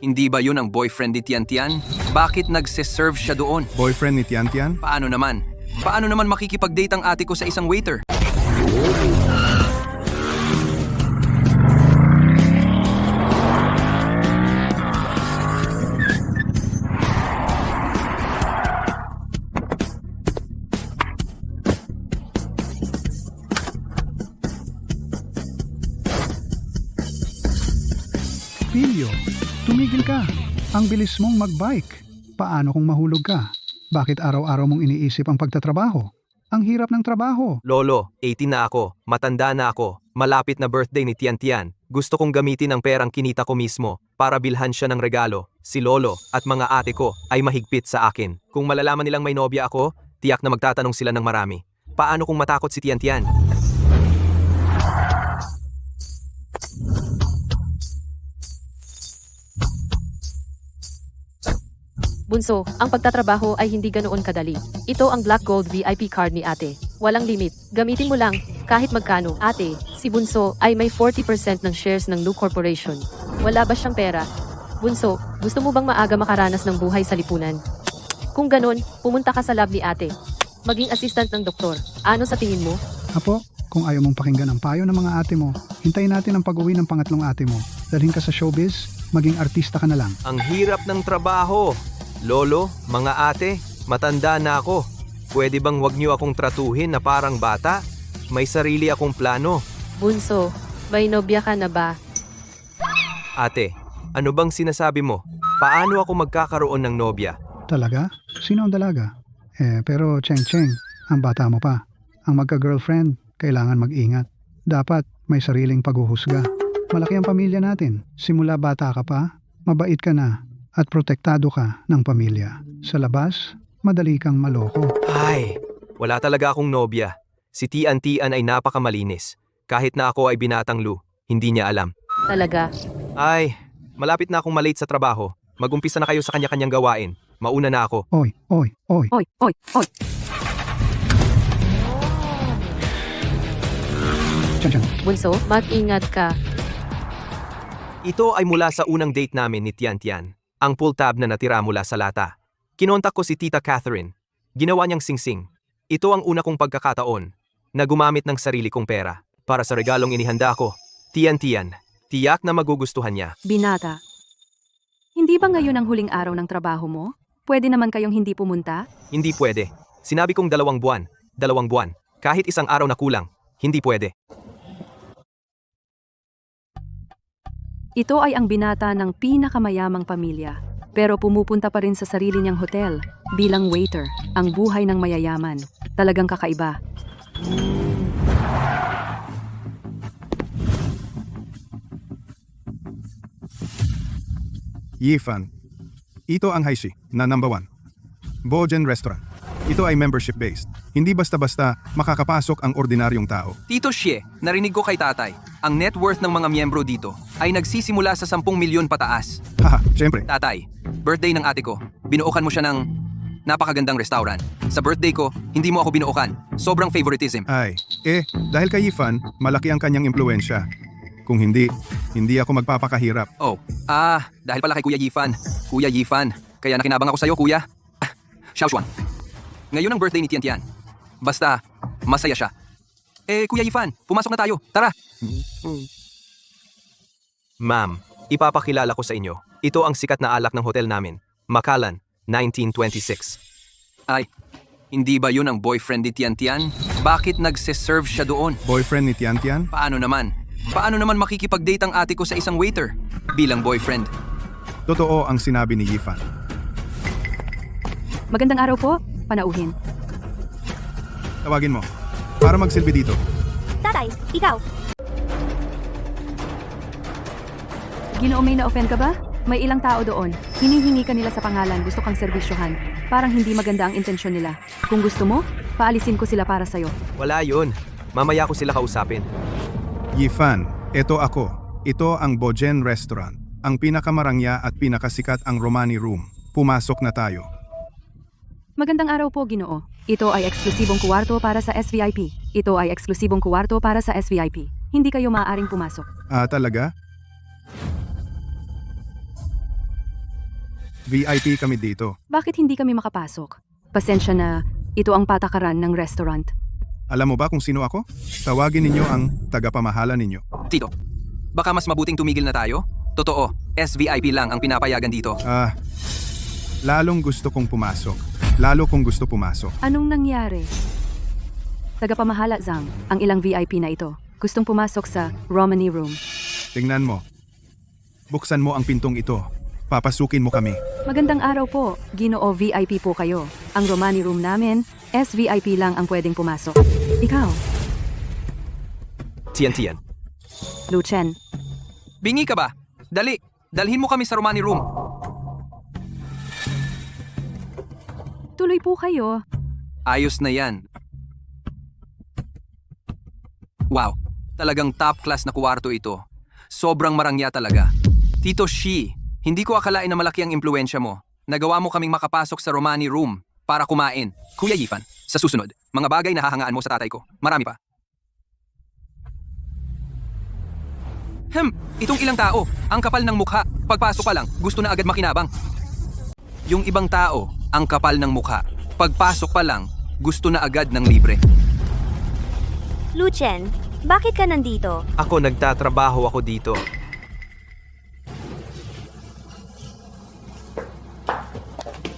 Hindi ba yun ang boyfriend ni Tian-Tian? Bakit nagse-serve siya doon? Boyfriend ni Tian-Tian? Paano naman? Paano naman makikipag-date ang ate ko sa isang waiter? Pilyo, tumigil ka. Ang bilis mong magbike. Paano kung mahulog ka? Bakit araw-araw mong iniisip ang pagtatrabaho? Ang hirap ng trabaho. Lolo, 18 na ako, matanda na ako, malapit na birthday ni Tian-Tian. Gusto kong gamitin ang perang kinita ko mismo para bilhan siya ng regalo. Si Lolo at mga ate ko ay mahigpit sa akin. Kung malalaman nilang may nobya ako, tiyak na magtatanong sila ng marami. Paano kung matakot si Tian-Tian? Bunso, ang pagtatrabaho ay hindi ganoon kadali. Ito ang Black Gold VIP card ni ate. Walang limit. Gamitin mo lang, kahit magkano. Ate, si Bunso ay may 40% ng shares ng Lu Corporation. Wala ba siyang pera? Bunso, gusto mo bang maaga makaranas ng buhay sa lipunan? Kung ganon, pumunta ka sa lab ni ate. Maging assistant ng doktor. Ano sa tingin mo? Apo, kung ayaw mong pakinggan ang payo ng mga ate mo, hintayin natin ang pag-uwi ng pangatlong ate mo. Dalhin ka sa showbiz, maging artista ka na lang. Ang hirap ng trabaho. Lolo, mga ate, matanda na ako. Pwede bang wag niyo akong tratuhin na parang bata? May sarili akong plano. Bunso, may nobya ka na ba? Ate, ano bang sinasabi mo? Paano ako magkakaroon ng nobya? Talaga? Sino ang dalaga? Pero Cheng, ang bata mo pa. Ang magka-girlfriend, kailangan mag-ingat. Dapat may sariling paghuhusga. Malaki ang pamilya natin. Simula bata ka pa, mabait ka na. At protektado ka ng pamilya. Sa labas, madali kang maloko. Ay, wala talaga akong nobya. Si Tian-Tian ay napakamalinis. Kahit na ako ay binatang Lu, hindi niya alam. Talaga? Ay, malapit na akong malate sa trabaho. Mag-umpisa na kayo sa kanya-kanyang gawain. Mauna na ako. Oy. Oy. Tiyan. Bunso, mag-ingat ka. Ito ay mula sa unang date namin ni Tian-Tian. Ang pull tab na natira mula sa lata. Kinontak ko si Tita Catherine. Ginawa niyang singsing. Ito ang una kong pagkakataon na gumamit ng sarili kong pera para sa regalong inihanda ko. Tian-Tian, tiyak na magugustuhan niya. Binata, hindi ba ngayon ang huling araw ng trabaho mo? Pwede naman kayong hindi pumunta? Hindi pwede. Sinabi kong 2 buwan. 2 buwan. Kahit isang araw na kulang. Hindi pwede. Ito ay ang binata ng pinakamayamang pamilya. Pero pumupunta pa rin sa sarili niyang hotel bilang waiter. Ang buhay ng mayayaman. Talagang kakaiba. Yifan. Ito ang Haishi na number 1. Bojen Restaurant. Ito ay membership-based. Hindi basta-basta makakapasok ang ordinaryong tao. Tito Xie, narinig ko kay tatay. Ang net worth ng mga miyembro dito ay nagsisimula sa 10 milyon pataas. Haha, syempre. Tatay, birthday ng ate ko. Binuokan mo siya ng napakagandang restaurant. Sa birthday ko, hindi mo ako binuokan. Sobrang favoritism. Ay, dahil kay Yifan, malaki ang kanyang impluensya. Kung hindi ako magpapakahirap. Oh, dahil pala kay Kuya Yifan. Kuya Yifan, kaya nakinabang ako sa'yo, kuya. Xiaoshuan. Ngayon ang birthday ni Tian-Tian. Basta, masaya siya. Kuya Yifan, pumasok na tayo. Tara! Ma'am, ipapakilala ko sa inyo. Ito ang sikat na alak ng hotel namin. Macallan, 1926. Ay, hindi ba yun ang boyfriend ni Tian-Tian? Bakit nagse-serve siya doon? Boyfriend ni Tian-Tian? Paano naman? Paano naman makikipag-date ang ate ko sa isang waiter? Bilang boyfriend. Totoo ang sinabi ni Yifan. Magandang araw po. Panauhin. Tawagin mo. Para magsilbi dito. Tatay, ikaw. Ginoo, may na-offend ka ba? May ilang tao doon. Hinihingi ka nila sa pangalan, gusto kang serbisyohan. Parang hindi maganda ang intensyon nila. Kung gusto mo, paalisin ko sila para sa'yo. Wala yun. Mamaya ko sila kausapin. Yifan, ito ako. Ito ang Bojen Restaurant. Ang pinakamarangya at pinakasikat ang Romani Room. Pumasok na tayo. Magandang araw po, Ginoo. Ito ay eksklusibong kuwarto para sa SVIP. Ito ay eksklusibong kuwarto para sa SVIP. Hindi kayo maaaring pumasok. Talaga? VIP kami dito. Bakit hindi kami makapasok? Pasensya na, ito ang patakaran ng restaurant. Alam mo ba kung sino ako? Tawagin ninyo ang tagapamahala ninyo. Tito, baka mas mabuting tumigil na tayo? Totoo, SVIP lang ang pinapayagan dito. Lalong gusto kong pumasok. Lalo kong gusto pumasok. Anong nangyari? Tagapamahala Zhang, ang ilang VIP na ito. Gustong pumasok sa Romani Room. Tingnan mo. Buksan mo ang pintong ito. Papasukin mo kami. Magandang araw po, Ginoo VIP po kayo. Ang Romani Room namin, SVIP lang ang pwedeng pumasok. Ikaw, Tian. Lucien. Bingi ka ba? Dali, dalhin mo kami sa Romani Room. Tuloy po kayo. Ayos na yan. Wow, talagang top class na kwarto ito. Sobrang marangya talaga. Tito Shi, hindi ko akalain na malaki ang impluensya mo. Nagawa mo kaming makapasok sa Romani Room para kumain. Kuya Yifan, sa susunod, mga bagay na hahangaan mo sa tatay ko. Marami pa. Itong ilang tao, ang kapal ng mukha. Pagpasok pa lang, gusto na agad makinabang. Yung ibang tao, ang kapal ng mukha. Pagpasok pa lang, gusto na agad ng libre. Lucien, bakit ka nandito? Ako nagtatrabaho ako dito.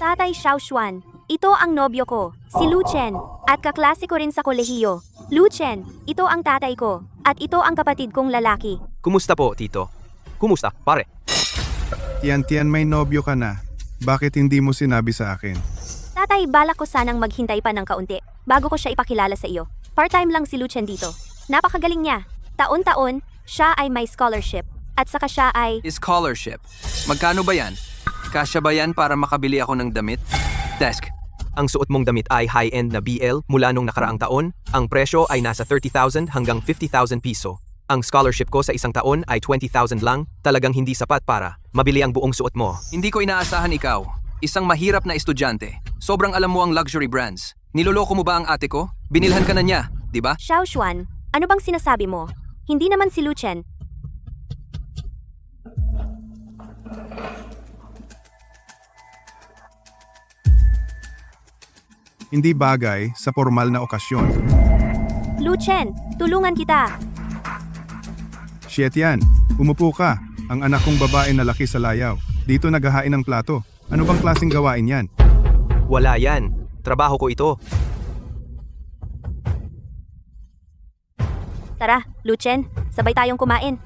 Tatay Xiaoshuan, ito ang nobyo ko, si Lucien, at kaklase ko rin sa kolehiyo. Lucien, ito ang tatay ko, at ito ang kapatid kong lalaki. Kumusta po, Tito? Kumusta, pare? Tian, may nobyo ka na. Bakit hindi mo sinabi sa akin? Tatay, balak ko sanang maghintay pa ng kaunti, bago ko siya ipakilala sa iyo. Part-time lang si Lucien dito. Napakagaling niya. Taon-taon, siya ay may scholarship, at saka siya ay... Scholarship. Magkano ba yan? Kasya ba yan para makabili ako ng damit? Desk. Ang suot mong damit ay high-end na BL mula nung nakaraang taon. Ang presyo ay nasa 30,000 hanggang 50,000 piso. Ang scholarship ko sa isang taon ay 20,000 lang. Talagang hindi sapat para mabili ang buong suot mo. Hindi ko inaasahan ikaw. Isang mahirap na estudyante. Sobrang alam mo ang luxury brands. Niloloko mo ba ang ate ko? Binilhan ka na niya, di ba? Xiaoshuan, ano bang sinasabi mo? Hindi naman si Lucien. Hindi bagay sa formal na okasyon. Lucien, tulungan kita. Tian, umupo ka. Ang anak kong babae na laki sa layaw. Dito naghahain ng plato. Ano bang klaseng gawain yan? Wala yan. Trabaho ko ito. Tara, Lucien, sabay tayong kumain.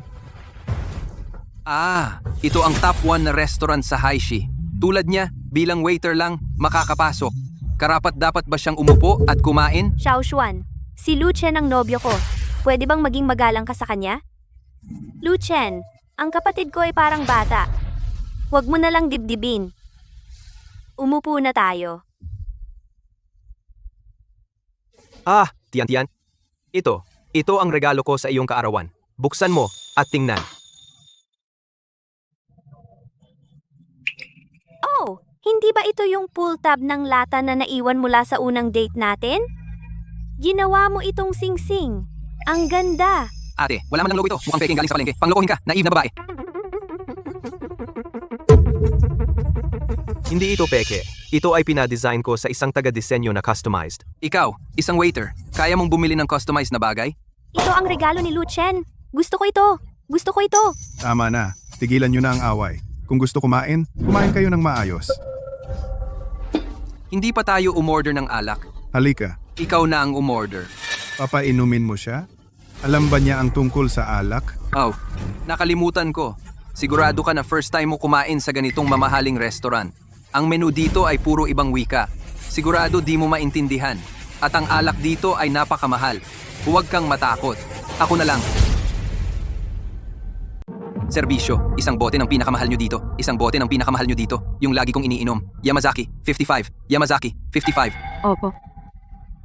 Ito ang top 1 na restaurant sa Haishi. Tulad niya, bilang waiter lang, makakapasok. Karapat dapat ba siyang umupo at kumain? Xiaoshuan, si Lucien ang nobyo ko. Pwede bang maging magalang ka sa kanya? Lucien, ang kapatid ko ay parang bata. Huwag mo na lang dibdibin. Umupo na tayo. Tian. Ito ang regalo ko sa iyong kaarawan. Buksan mo at tingnan. Oh, hindi ba ito yung pull tab ng lata na naiwan mula sa unang date natin? Ginawa mo itong sing-sing. Ang ganda. Ate, wala man lang logo ito. Mukhang peking galing sa palengke. Panglokohin ka, naive na babae. Hindi ito peke. Ito ay pinadesign ko sa isang taga-disenyo na customized. Ikaw, isang waiter, kaya mong bumili ng customized na bagay? Ito ang regalo ni Lucien. Gusto ko ito. Gusto ko ito. Tama na. Tigilan nyo na ang away. Kung gusto kumain kayo ng maayos. Hindi pa tayo umorder ng alak. Halika, Ikaw na ang umorder. papainumin mo siya? Alam ba niya ang tungkol sa alak? Oh, nakalimutan ko. Sigurado ka na first time mo kumain sa ganitong mamahaling restaurant. Ang menu dito ay puro ibang wika. Sigurado di mo maintindihan. At ang alak dito ay napakamahal. Huwag kang matakot. Ako na lang. Serbisyo, isang bote ng pinakamahal nyo dito. Isang bote ng pinakamahal nyo dito. Yung lagi kong iniinom. Yamazaki, 55. Yamazaki, 55. Opo.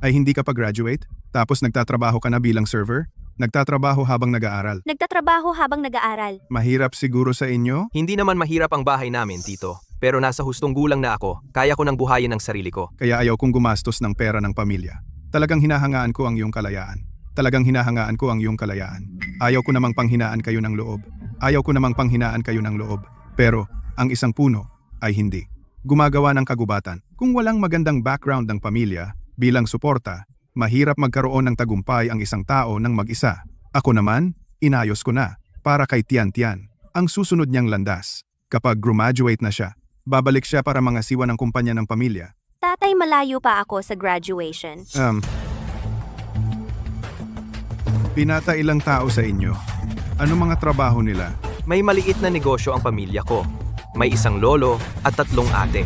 Ay hindi ka pa graduate? Tapos nagtatrabaho ka na bilang server? Nagtatrabaho habang nag-aaral? Nagtatrabaho habang nag-aaral. Mahirap siguro sa inyo? Hindi naman mahirap ang bahay namin, Tito. Pero nasa hustong gulang na ako. Kaya ko nang buhayin ang sarili ko. Kaya ayaw kong gumastos ng pera ng pamilya. Talagang hinahangaan ko ang iyong kalayaan. Talagang hinahangaan ko ang iyong kalayaan. Ayaw ko namang panghinaan kayo ng loob. Ayaw ko namang panghinaan kayo ng loob. Pero, ang isang puno, ay hindi. Gumagawa ng kagubatan. Kung walang magandang background ng pamilya, bilang suporta, mahirap magkaroon ng tagumpay ang isang tao ng mag-isa. Ako naman, inayos ko na, para kay Tian Tian. Ang susunod niyang landas. Kapag graduate na siya, babalik siya para mangasiwa ng kumpanya ng pamilya. Tatay, malayo pa ako sa graduation. Pinata ilang tao sa inyo. Ano mga trabaho nila? May maliit na negosyo ang pamilya ko. May isang lolo at 3 ate.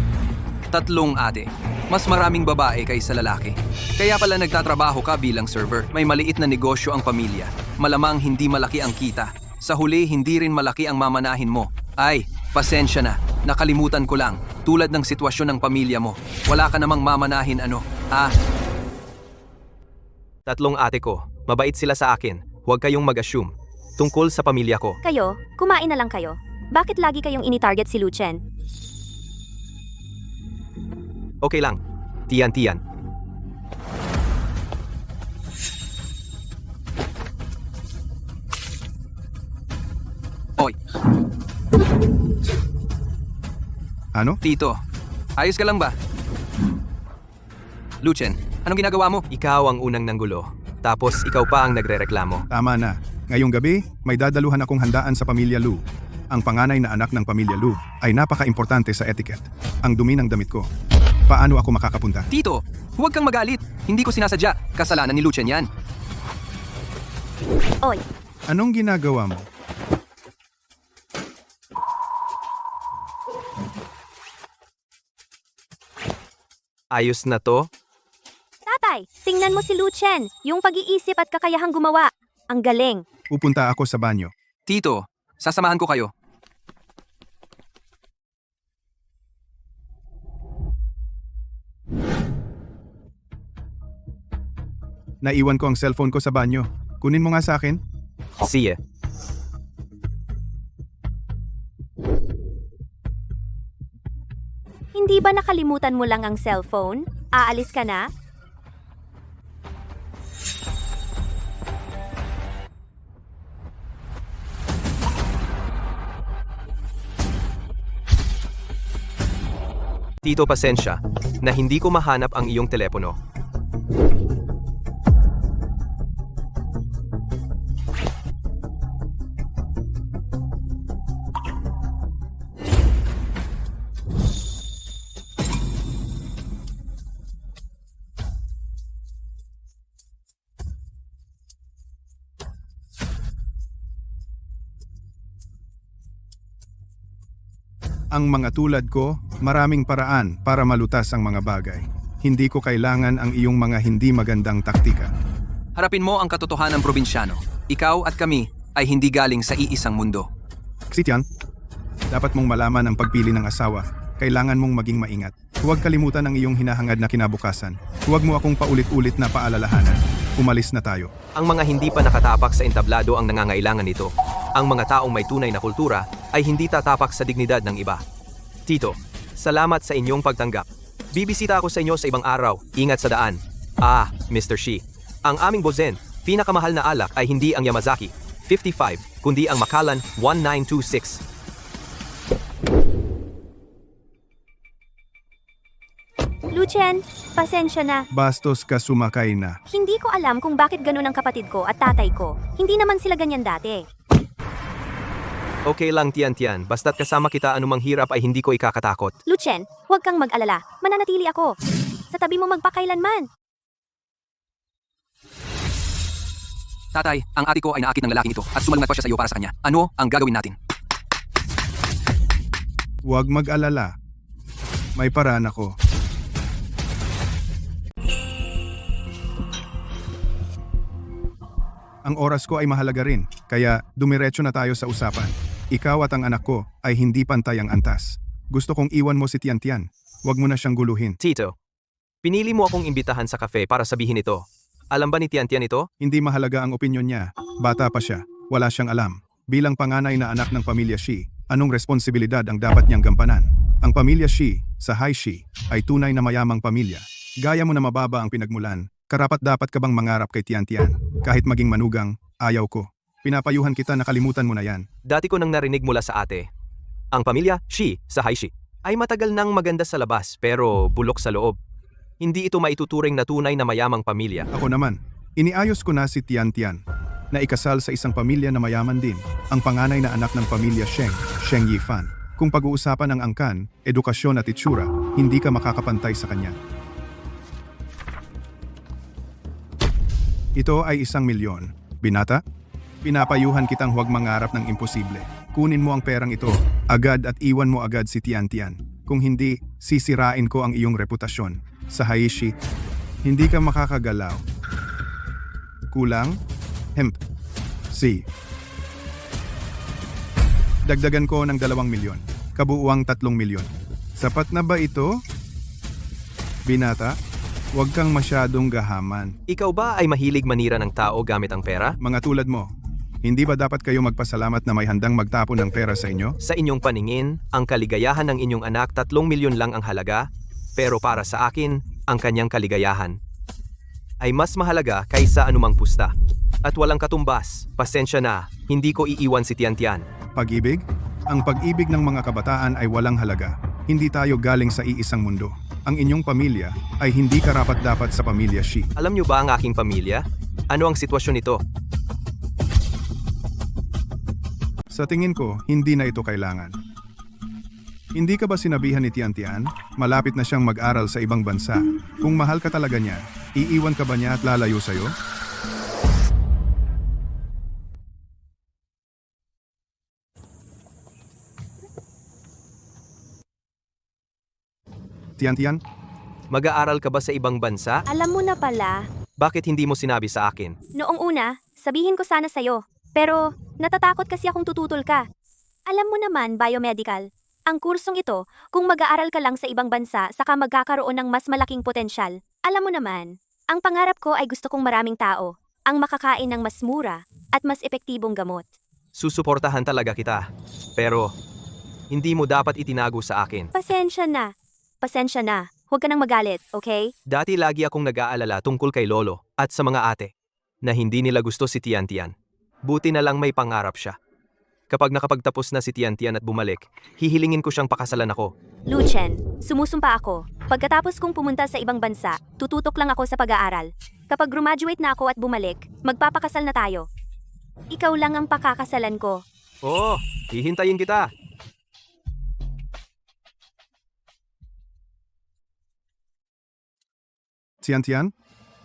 3 ate. Mas maraming babae kaysa lalaki. Kaya pala nagtatrabaho ka bilang server. May maliit na negosyo ang pamilya. Malamang hindi malaki ang kita. Sa huli, hindi rin malaki ang mamanahin mo. Ay, pasensya na. Nakalimutan ko lang. Tulad ng sitwasyon ng pamilya mo. Wala ka namang mamanahin ano. 3 ate ko. Mabait sila sa akin. Huwag kayong mag-assume. Tungkol sa pamilya ko. Kayo, kumain na lang kayo. Bakit lagi kayong ini-target si Lucien? Okay lang. Tian Tian. Oy, Ano? Tito. Ayos ka lang ba? Lucien, anong ginagawa mo? Ikaw ang unang nanggulo. Tapos ikaw pa ang nagrereklamo. Tama na. Ngayong gabi, may dadaluhan akong handaan sa pamilya Lu. Ang panganay na anak ng pamilya Lu ay napaka-importante sa etiquette. Ang dumi ng damit ko. Paano ako makakapunta? Tito, huwag kang magalit. Hindi ko sinasadya. Kasalanan ni Lucien yan. Oy, Anong ginagawa mo? Ayos na to? tatay, tingnan mo si Lucien. Yung pag-iisip at kakayahang gumawa. Ang galing. Pupunta ako sa banyo. Tito, sasamahan ko kayo. Naiwan ko ang cellphone ko sa banyo. Kunin mo nga sa akin. Sige. Hindi ba nakalimutan mo lang ang cellphone? Aalis ka na? Tito, pasensya na hindi ko mahanap ang iyong telepono. Ang mga tulad ko, maraming paraan para malutas ang mga bagay. Hindi ko kailangan ang iyong mga hindi magandang taktika. Harapin mo ang katotohanan probinsyano. Ikaw at kami ay hindi galing sa iisang mundo. Xitian, dapat mong malaman ang pagpili ng asawa. Kailangan mong maging maingat. Huwag kalimutan ang iyong hinahangad na kinabukasan. Huwag mo akong paulit-ulit na paalalahanan. Umalis na tayo. Ang mga hindi pa nakatapak sa entablado ang nangangailangan nito. Ang mga taong may tunay na kultura ay hindi tatapak sa dignidad ng iba. Tito, salamat sa inyong pagtanggap. Bibisita ako sa inyo sa ibang araw. Ingat sa daan. Mr. Shi. Ang aming bozen, pinakamahal na alak ay hindi ang Yamazaki 55, kundi ang Macallan 1926. Lucien, pasensya na. Bastos ka, sumakay na. Hindi ko alam kung bakit ganun ang kapatid ko at tatay ko. Hindi naman sila ganyan dati. Okay lang, Tian Tian. Basta't kasama kita, anumang hirap ay hindi ko ikakatakot. Lucien, huwag kang mag-alala. Mananatili ako. Sa tabi mo magpakailanman. Tatay, ang ate ko ay naakit ng lalaking ito at sumalungat pa siya sa iyo para sa kanya. Ano ang gagawin natin? Huwag mag-alala. May paraan ako. Ang oras ko ay mahalaga rin, kaya dumiretso na tayo sa usapan. Ikaw at ang anak ko ay hindi pantay ang antas. Gusto kong iwan mo si Tian Tian. Huwag mo na siyang guluhin. Tito, pinili mo akong imbitahan sa kafe para sabihin ito. Alam ba ni Tian Tian ito? Hindi mahalaga ang opinyon niya. Bata pa siya. Wala siyang alam. Bilang panganay na anak ng pamilya Shi, anong responsibilidad ang dapat niyang gampanan? Ang pamilya Shi, sa Hai Shi, ay tunay na mayamang pamilya. Gaya mo na mababa ang pinagmulan, karapat-dapat ka bang mangarap kay Tian Tian? Kahit maging manugang, ayaw ko. Pinapayuhan kita na kalimutan mo na yan. Dati ko nang narinig mula sa ate. Ang pamilya, Shi, sa Hai Shi. ay matagal nang maganda sa labas pero bulok sa loob. Hindi ito maituturing na tunay na mayamang pamilya. Ako naman, iniayos ko na si Tian Tian, na ikasal sa isang pamilya na mayaman din, ang panganay na anak ng pamilya Sheng Yifan. Kung pag-uusapan ang angkan, edukasyon at itsura, hindi ka makakapantay sa kanya. Ito ay 1 milyon. Binata? Pinapayuhan kitang huwag mangarap ng imposible. Kunin mo ang perang ito, agad at iwan mo agad si Tian Tian. Kung hindi, sisirain ko ang iyong reputasyon. Sa Haishi, hindi ka makakagalaw. Kulang? Si. Dagdagan ko ng 2 milyon. Kabuuang 3 milyon. Sapat na ba ito? Binata, huwag kang masyadong gahaman. Ikaw ba ay mahilig manira ng tao gamit ang pera? Mga tulad mo, hindi ba dapat kayo magpasalamat na may handang magtapon ng pera sa inyo? Sa inyong paningin, ang kaligayahan ng inyong anak 3 milyon lang ang halaga, pero para sa akin, ang kanyang kaligayahan ay mas mahalaga kaysa anumang pusta. At walang katumbas, pasensya na, hindi ko iiwan si Tian Tian. Pag-ibig? Ang pag-ibig ng mga kabataan ay walang halaga. Hindi tayo galing sa iisang mundo. Ang inyong pamilya ay hindi karapat-dapat sa pamilya Shi. Alam niyo ba ang aking pamilya? Ano ang sitwasyon nito? Sa tingin ko, hindi na ito kailangan. Hindi ka ba sinabihan ni Tian Tian? Malapit na siyang mag-aral sa ibang bansa. Kung mahal ka talaga niya, iiwan ka ba niya at lalayo sa'yo? Tian Tian, Mag-aaral ka ba sa ibang bansa? Alam mo na pala, Bakit hindi mo sinabi sa akin? noong una, sabihin ko sana sa'yo. Pero, natatakot kasi akong tututol ka. Alam mo naman, biomedical. Ang kursong ito, kung mag-aaral ka lang sa ibang bansa, saka magkakaroon ng mas malaking potensyal. Alam mo naman, ang pangarap ko ay gusto kong maraming tao, ang makakain ng mas mura at mas epektibong gamot. Susuportahan talaga kita. Pero, hindi mo dapat itinago sa akin. Pasensya na. Pasensya na. Huwag ka nang magalit, okay? Dati lagi akong nag-aalala tungkol kay Lolo at sa mga ate na hindi nila gusto si Tian Tian. Buti na lang may pangarap siya. Kapag nakapagtapos na si Tian Tian at bumalik, hihilingin ko siyang pakasalan ako. Luchen, sumusumpa ako. Pagkatapos kong pumunta sa ibang bansa, tututok lang ako sa pag-aaral. Kapag graduate na ako at bumalik, magpapakasal na tayo. Ikaw lang ang pakakasalan ko. Oo, hihintayin kita. Tian Tian,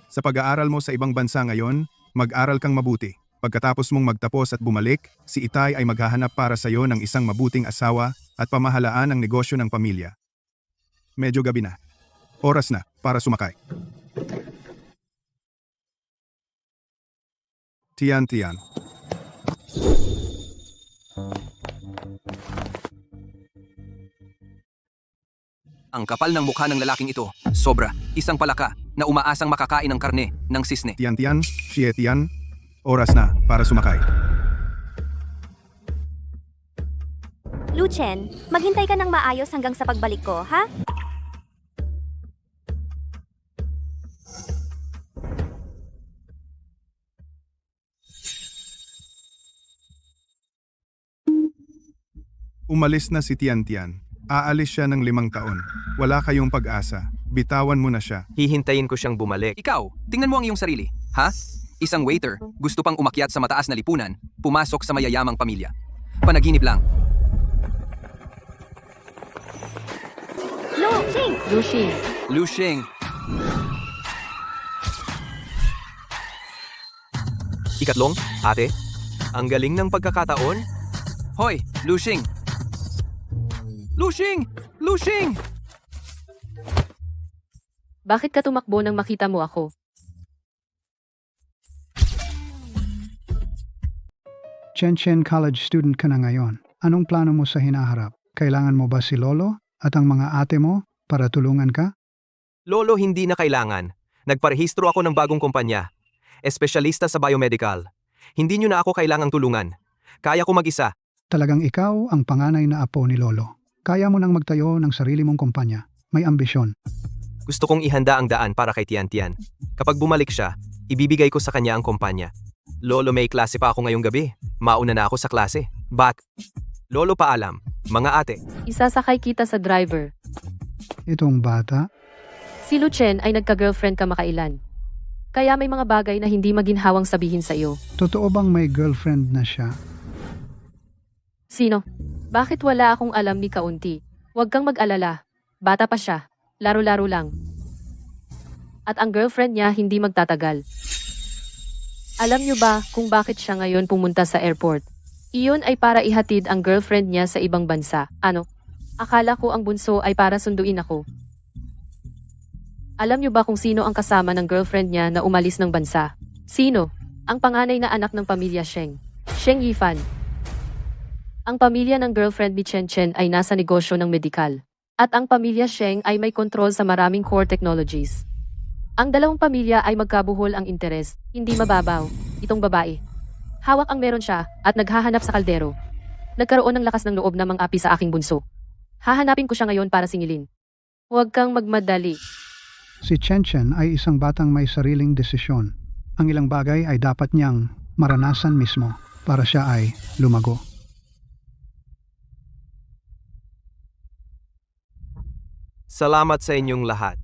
sa pag-aaral mo sa ibang bansa ngayon, mag-aral kang mabuti. Pagkatapos mong magtapos at bumalik, si Itay ay maghahanap para sa iyo ng isang mabuting asawa at pamahalaan ang negosyo ng pamilya. Medyo gabi na. Oras na para sumakay. Tian Tian. Ang kapal ng mukha ng lalaking ito, sobra. Isang palaka na umaasang makakain ng karne ng sisne. Tian Tian, Xie Tian. Oras na para sumakay. Luchen, maghintay ka ng maayos hanggang sa pagbalik ko, ha? Umalis na si Tian Tian. Aalis siya ng 5 taon. Wala kayong pag-asa. Bitawan mo na siya. Hihintayin ko siyang bumalik. Ikaw, tingnan mo ang iyong sarili. Ha? Isang waiter, gusto pang umakyat sa mataas na lipunan, pumasok sa mayayamang pamilya. Panaginip lang. Luching! Lushing, Lu Xing, Ikatlong, ate, ang galing ng pagkakataon. hoy, Lu Xing! Lu Xing! Lu Xing! bakit ka tumakbo nang makita mo ako? Chen college student ka na ngayon. Anong plano mo sa hinaharap? Kailangan mo ba si Lolo at ang mga ate mo para tulungan ka? Lolo, hindi na kailangan. Nagparehistro ako ng bagong kumpanya. Espesyalista sa biomedical. Hindi nyo na ako kailangang tulungan. Kaya ko mag-isa. Talagang ikaw ang panganay na apo ni Lolo. Kaya mo nang magtayo ng sarili mong kumpanya. May ambisyon. Gusto kong ihanda ang daan para kay Tian Tian. Kapag bumalik siya, ibibigay ko sa kanya ang kumpanya. Lolo, may klase pa ako ngayong gabi. Mauna na ako sa klase. Lolo paalam, mga ate. Isasakay kita sa driver. Itong bata, Si Lucien ay nagka-girlfriend kamakailan. Kaya may mga bagay na hindi maginhawang sabihin sa iyo. totoo bang may girlfriend na siya? Sino? Bakit wala akong alam ni kaunti? Huwag kang mag-alala. Bata pa siya. Laro-laro lang. At ang girlfriend niya hindi magtatagal. Alam niyo ba kung bakit siya ngayon pumunta sa airport? Iyon ay para ihatid ang girlfriend niya sa ibang bansa. Ano? Akala ko ang bunso ay para sunduin ako. Alam niyo ba kung sino ang kasama ng girlfriend niya na umalis ng bansa? Sino? Ang panganay na anak ng pamilya Sheng. Sheng Yifan. Ang pamilya ng girlfriend ni Chen Chen ay nasa negosyo ng medikal. At ang pamilya Sheng ay may kontrol sa maraming core technologies. Ang dalawang pamilya ay magkabuhol ang interes, hindi mababaw. Itong babae. Hawak ang meron siya at naghahanap sa kaldero. Nagkaroon ng lakas ng loob na mang-api sa aking bunso. Hahanapin ko siya ngayon para singilin. Huwag kang magmadali. Si Chen Chen ay isang batang may sariling desisyon. Ang ilang bagay ay dapat niyang maranasan mismo para siya ay lumago. Salamat sa inyong lahat.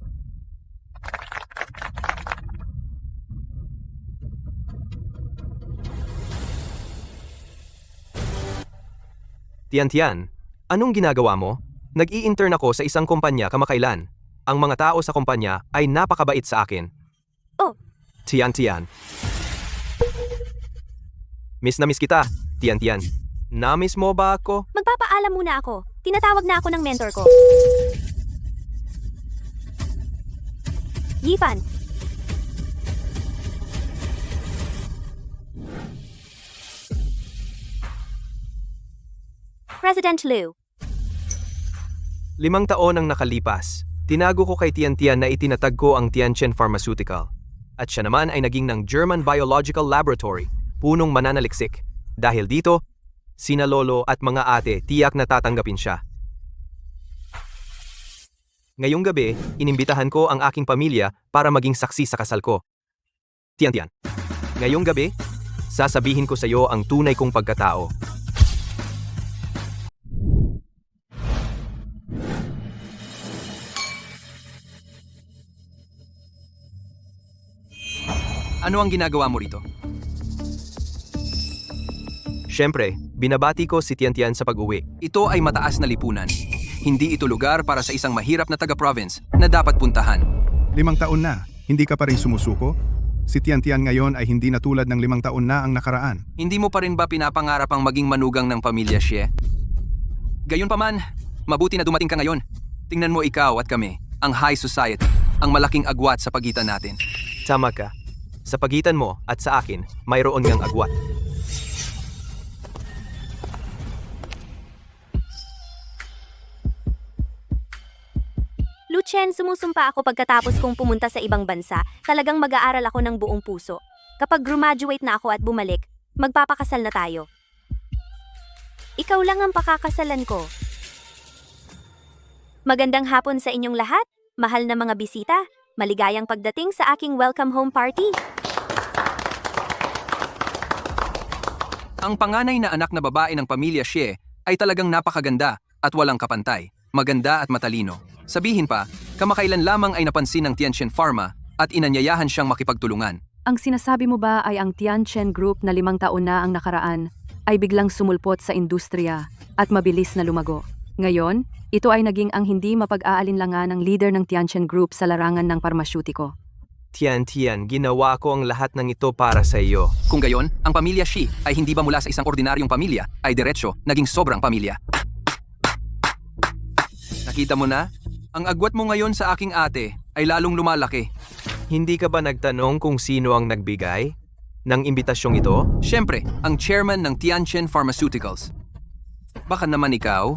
Tian, anong ginagawa mo? Nag-i-intern ako sa isang kumpanya kamakailan. Ang mga tao sa kumpanya ay napakabait sa akin. Oh. Tian. Miss na miss kita, Tian. Na-miss mo ba ako? Magpapaalam muna ako. Tinatawag na ako ng mentor ko. Yifan, President Liu. 5 taon ang nakalipas. Tinago ko kay Tian na itinatag ko ang Tianchen Pharmaceutical. At siya naman ay naging ng German Biological Laboratory, punong mananaliksik. Dahil dito, sina lolo at mga ate tiyak na tatanggapin siya. Ngayong gabi, inimbitahan ko ang aking pamilya para maging saksi sa kasal ko. Tian. Ngayong gabi, sasabihin ko sa iyo ang tunay kong pagkatao. Ano ang ginagawa mo rito? Siyempre, binabati ko si Tian sa pag-uwi. Ito ay mataas na lipunan. Hindi ito lugar para sa isang mahirap na taga-province na dapat puntahan. 5 taon na, hindi ka pa rin sumusuko? Si Tian ngayon ay hindi na tulad ng 5 taon na ang nakaraan. Hindi mo pa rin ba pinapangarap ang maging manugang ng pamilya Xie? Gayunpaman, mabuti na dumating ka ngayon. Tingnan mo ikaw at kami, ang high society, ang malaking agwat sa pagitan natin. Tama ka. Sa pagitan mo at sa akin, mayroon ngang agwat. Lucien, sumusumpa ako pagkatapos kong pumunta sa ibang bansa. Talagang mag-aaral ako ng buong puso. Kapag graduate na ako at bumalik, magpapakasal na tayo. Ikaw lang ang pakakasalan ko. Magandang hapon sa inyong lahat, mahal na mga bisita. Maligayang pagdating sa aking welcome home party. Ang panganay na anak na babae ng pamilya Xie ay talagang napakaganda at walang kapantay. Maganda at matalino. Sabihin pa, kamakailan lamang ay napansin ng Tianchen Pharma at inanyayahan siyang makipagtulungan. Ang sinasabi mo ba ay ang Tianchen Group na 5 taon na ang nakaraan ay biglang sumulpot sa industriya at mabilis na lumago. Ngayon, ito ay naging ang hindi mapag-aalinlangan ng leader ng Tianchen Group sa larangan ng parmasyutiko. Tian, ginawa ko ang lahat ng ito para sa iyo. Kung gayon, ang pamilya Xi ay hindi ba mula sa isang ordinaryong pamilya ay diretsyo naging sobrang pamilya. Nakita mo na? Ang agwat mo ngayon sa aking ate ay lalong lumalaki. Hindi ka ba nagtanong kung sino ang nagbigay ng imbitasyong ito? Siyempre, ang chairman ng Tianchen Pharmaceuticals. Baka naman ikaw?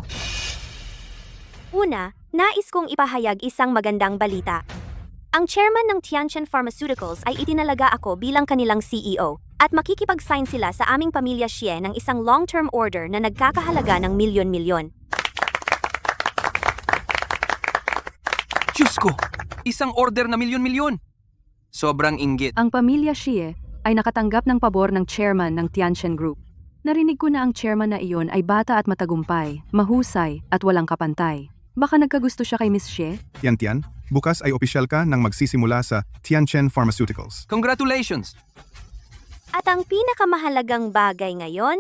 Una, nais kong ipahayag isang magandang balita. Ang chairman ng Tianchen Pharmaceuticals ay itinalaga ako bilang kanilang CEO at makikipag-sign sila sa aming pamilya Xie ng isang long-term order na nagkakahalaga ng milyon-milyon. Diyos ko! Isang order na milyon-milyon! Sobrang inggit. Ang pamilya Xie ay nakatanggap ng pabor ng chairman ng Tianchen Group. Narinig ko na ang chairman na iyon ay bata at matagumpay, mahusay, at walang kapantay. Baka nagkagusto siya kay Miss Xie? Tian, bukas ay opisyal ka nang magsisimula sa Tianchen Pharmaceuticals. Congratulations! At ang pinakamahalagang bagay ngayon?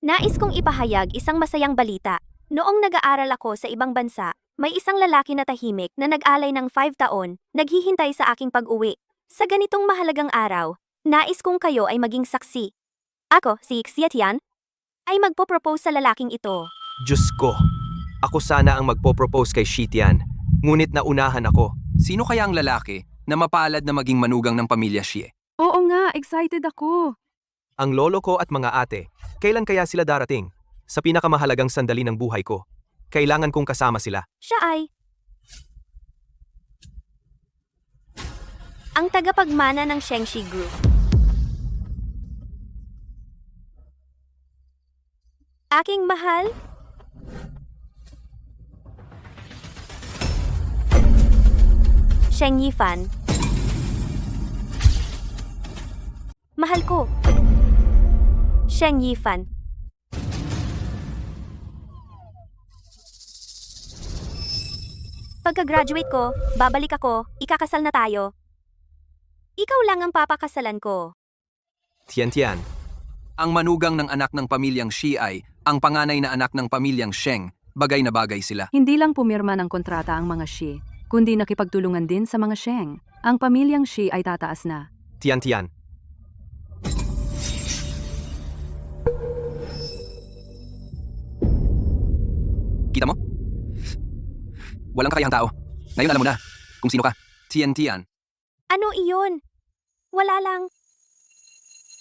Nais kong ipahayag isang masayang balita. Noong nag-aaral ako sa ibang bansa, may isang lalaki na tahimik na nag-alay ng 5 taon, naghihintay sa aking pag-uwi. Sa ganitong mahalagang araw, nais kong kayo ay maging saksi. Ako, si Xie Tian, ay magpo-propose sa lalaking ito. Diyos ko, ako sana ang magpo-propose kay Shitian, ngunit naunahan ako. Sino kaya ang lalaki na mapalad na maging manugang ng pamilya Xie? Oo nga, excited ako. Ang lolo ko at mga ate, kailan kaya sila darating? Sa pinakamahalagang sandali ng buhay ko. Kailangan kong kasama sila. Siya ay ang tagapagmana ng Shengxi Group. Aking mahal, Sheng Yifan. Mahal ko, Sheng Yifan. Pagka-graduate ko, babalik ako, ikakasal na tayo. Ikaw lang ang papakasalan ko. Tian. Ang manugang ng anak ng pamilyang Xie ay ang panganay na anak ng pamilyang Sheng. Bagay na bagay sila. Hindi lang pumirma ng kontrata ang mga Xie, kundi nakipagtulungan din sa mga Sheng. Ang pamilyang Xie ay tataas na. Tian. Kita mo? Walang kakayahang tao. Ngayon alam mo na kung sino ka. Tian. Ano iyon? Wala lang.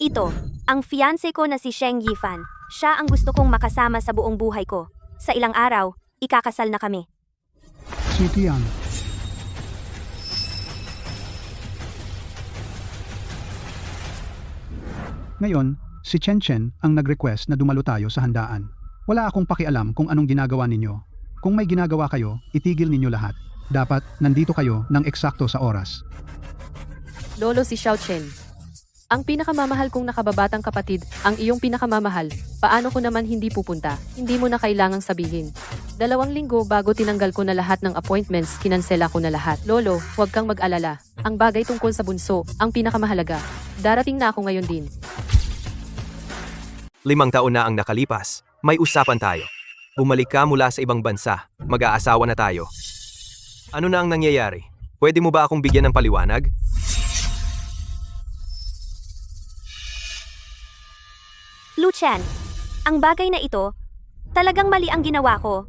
Ito, ang fiancé ko na si Sheng Yifan. Siya ang gusto kong makasama sa buong buhay ko. Sa ilang araw, ikakasal na kami. Si Tian. Ngayon, si Chen Chen ang nag-request na dumalo tayo sa handaan. Wala akong pakialam kung anong ginagawa ninyo. Kung may ginagawa kayo, itigil ninyo lahat. Dapat nandito kayo ng eksakto sa oras. Lolo si Xiao Chen. Ang pinakamamahal kong nakababatang kapatid, ang iyong pinakamamahal. Paano ko naman hindi pupunta? Hindi mo na kailangang sabihin. 2 linggo bago tinanggal ko na lahat ng appointments, kinansela ko na lahat. Lolo, huwag kang mag-alala. Ang bagay tungkol sa bunso, ang pinakamahalaga. Darating na ako ngayon din. 5 taon na ang nakalipas. May usapan tayo. Bumalik ka mula sa ibang bansa. Mag-aasawa na tayo. Ano na ang nangyayari? Pwede mo ba akong bigyan ng paliwanag? Lu Chen, ang bagay na ito, talagang mali ang ginawa ko.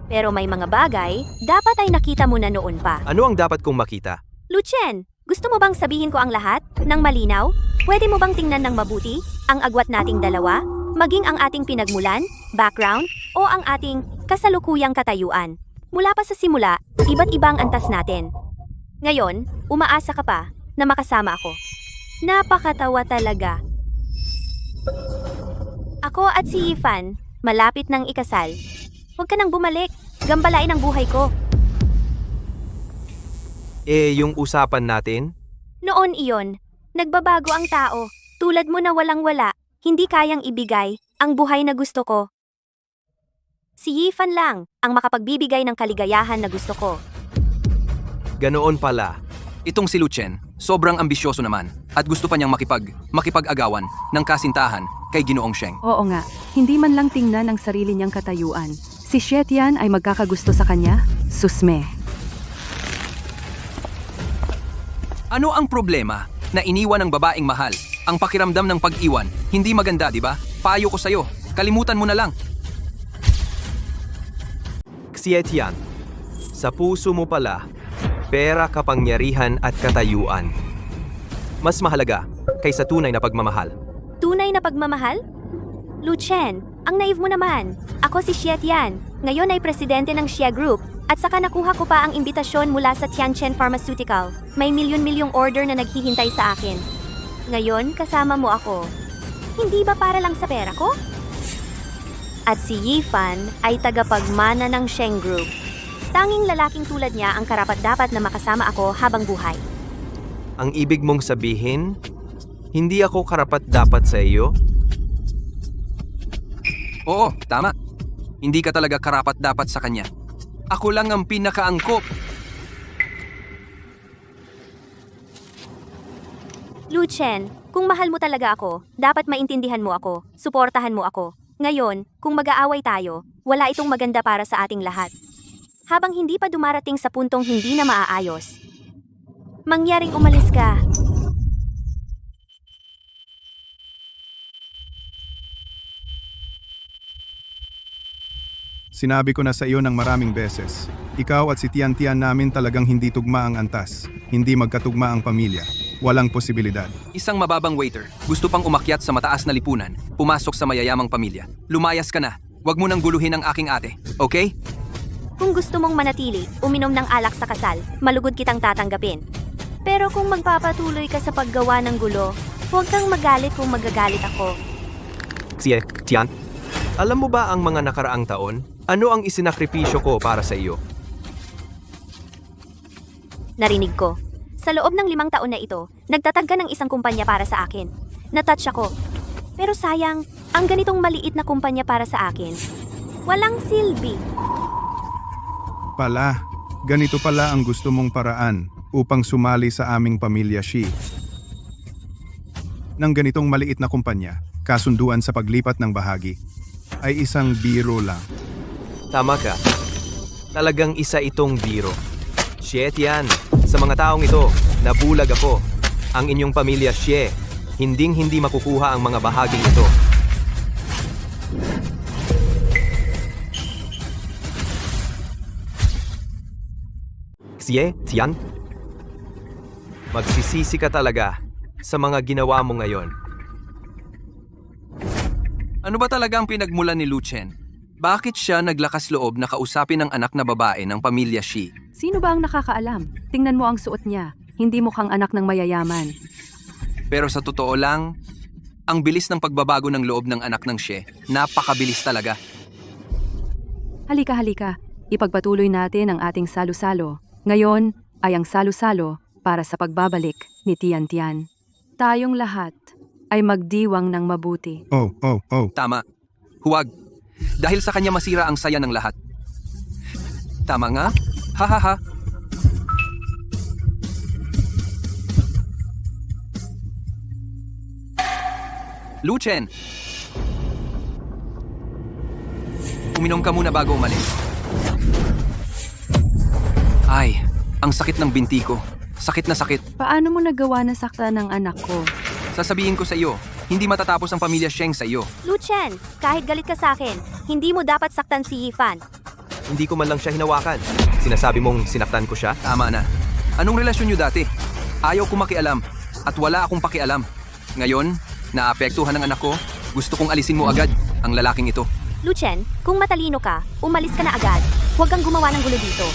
Pero may mga bagay, dapat ay nakita mo na noon pa. Ano ang dapat kong makita? Lu Chen, gusto mo bang sabihin ko ang lahat ng malinaw? Pwede mo bang tingnan ng mabuti ang agwat nating dalawa? Maging ang ating pinagmulan, background, o ang ating kasalukuyang katayuan. Mula pa sa simula, iba't ibang antas natin. Ngayon, umaasa ka pa na makasama ako. Napakatawa talaga. Ako at si Yifan, malapit ng ikasal. Huwag ka nang bumalik, gambalain ang buhay ko. Yung usapan natin? Noon iyon, nagbabago ang tao. Tulad mo na walang-wala, hindi kayang ibigay ang buhay na gusto ko. Si Yifan lang ang makapagbibigay ng kaligayahan na gusto ko. Ganoon pala. Itong si Lu Chen, sobrang ambisyoso naman at gusto pa niyang makipag-agawan ng kasintahan kay Ginoong Sheng. Oo nga, hindi man lang tingnan ang sarili niyang katayuan. Si Xie Tian ay magkakagusto sa kanya? Susme. Ano ang problema na iniwan ng babaeng mahal? Ang pakiramdam ng pag-iwan, hindi maganda, di ba? Payo ko sa'yo, kalimutan mo na lang. Xie Tian, sa puso mo pala, pera, kapangyarihan at katayuan. Mas mahalaga kaysa tunay na pagmamahal. Tunay na pagmamahal? Lu Chen, ang naive mo naman. Ako si Xie Tian, ngayon ay presidente ng Xie Group, at saka nakuha ko pa ang imbitasyon mula sa Tianchen Pharmaceutical. May milyon-milyong order na naghihintay sa akin. Ngayon, kasama mo ako. Hindi ba para lang sa pera ko? At si Yifan ay tagapagmana ng Sheng Group. Tanging lalaking tulad niya ang karapat-dapat na makasama ako habang buhay. Ang ibig mong sabihin, hindi ako karapat-dapat sa iyo? Oo, tama. Hindi ka talaga karapat-dapat sa kanya. Ako lang ang pinakaangkop. Lu Chen, kung mahal mo talaga ako, dapat maintindihan mo ako, suportahan mo ako. Ngayon, kung mag-aaway tayo, wala itong maganda para sa ating lahat. Habang hindi pa dumarating sa puntong hindi na maaayos. Mangyaring umalis ka. Sinabi ko na sa iyo ng maraming beses, ikaw at si Tian namin talagang hindi tugma ang antas, hindi magkatugma ang pamilya. Walang posibilidad. Isang mababang waiter, gusto pang umakyat sa mataas na lipunan, pumasok sa mayayamang pamilya. Lumayas ka na. Huwag mo nang guluhin ang aking ate, okay? Kung gusto mong manatili, uminom ng alak sa kasal, malugod kitang tatanggapin. Pero kung magpapatuloy ka sa paggawa ng gulo, huwag kang magalit kung magagalit ako. Xie, Tian, alam mo ba ang mga nakaraang taon? Ano ang isinakripisyo ko para sa iyo? Narinig ko. Sa loob ng 5 taon na ito, nagtatag ka ng isang kumpanya para sa akin. Natouch ako. Pero sayang, ang ganitong maliit na kumpanya para sa akin, walang silbi. Ganito pala ang gusto mong paraan upang sumali sa aming pamilya Shi. Nang ganitong maliit na kumpanya, kasunduan sa paglipat ng bahagi, ay isang biro lang. Tama ka. Talagang isa itong biro. Xie, Tian, sa mga taong ito, nabulag ako. Ang inyong pamilya Xie, hinding-hindi makukuha ang mga bahaging ito. Xie, Tian, magsisisi ka talaga sa mga ginawa mo ngayon. Ano ba talaga ang pinagmulan ni Lu Chen? Bakit siya naglakas loob na kausapin ang anak na babae ng pamilya Shi? Sino ba ang nakakaalam? Tingnan mo ang suot niya. Hindi mukhang anak ng mayayaman. Pero sa totoo lang, ang bilis ng pagbabago ng loob ng anak ng Shi, napakabilis talaga. Halika. Ipagpatuloy natin ang ating salo-salo. Ngayon ay ang salo-salo para sa pagbabalik ni Tian. Tayong lahat ay magdiwang ng mabuti. Oh. Tama. Huwag. Dahil sa kanya masira ang saya ng lahat. Tama nga? Ha. Lu Chen! Uminom ka muna bago umalis. Ay, ang sakit ng binti ko. Sakit na sakit. Paano mo nagawa na sakta ng anak ko? Sasabihin ko sa iyo, hindi matatapos ang pamilya Sheng sa iyo. Lu Chen, kahit galit ka sa akin, hindi mo dapat saktan si Yifan. Hindi ko man lang siya hinawakan. Sinasabi mong sinaktan ko siya? Tama na. Anong relasyon niyo dati? Ayaw ko makialam at wala akong pakialam. Ngayon, naapektuhan ng anak ko, gusto kong alisin mo agad ang lalaking ito. Lu Chen, kung matalino ka, umalis ka na agad. Huwag kang gumawa ng gulo dito.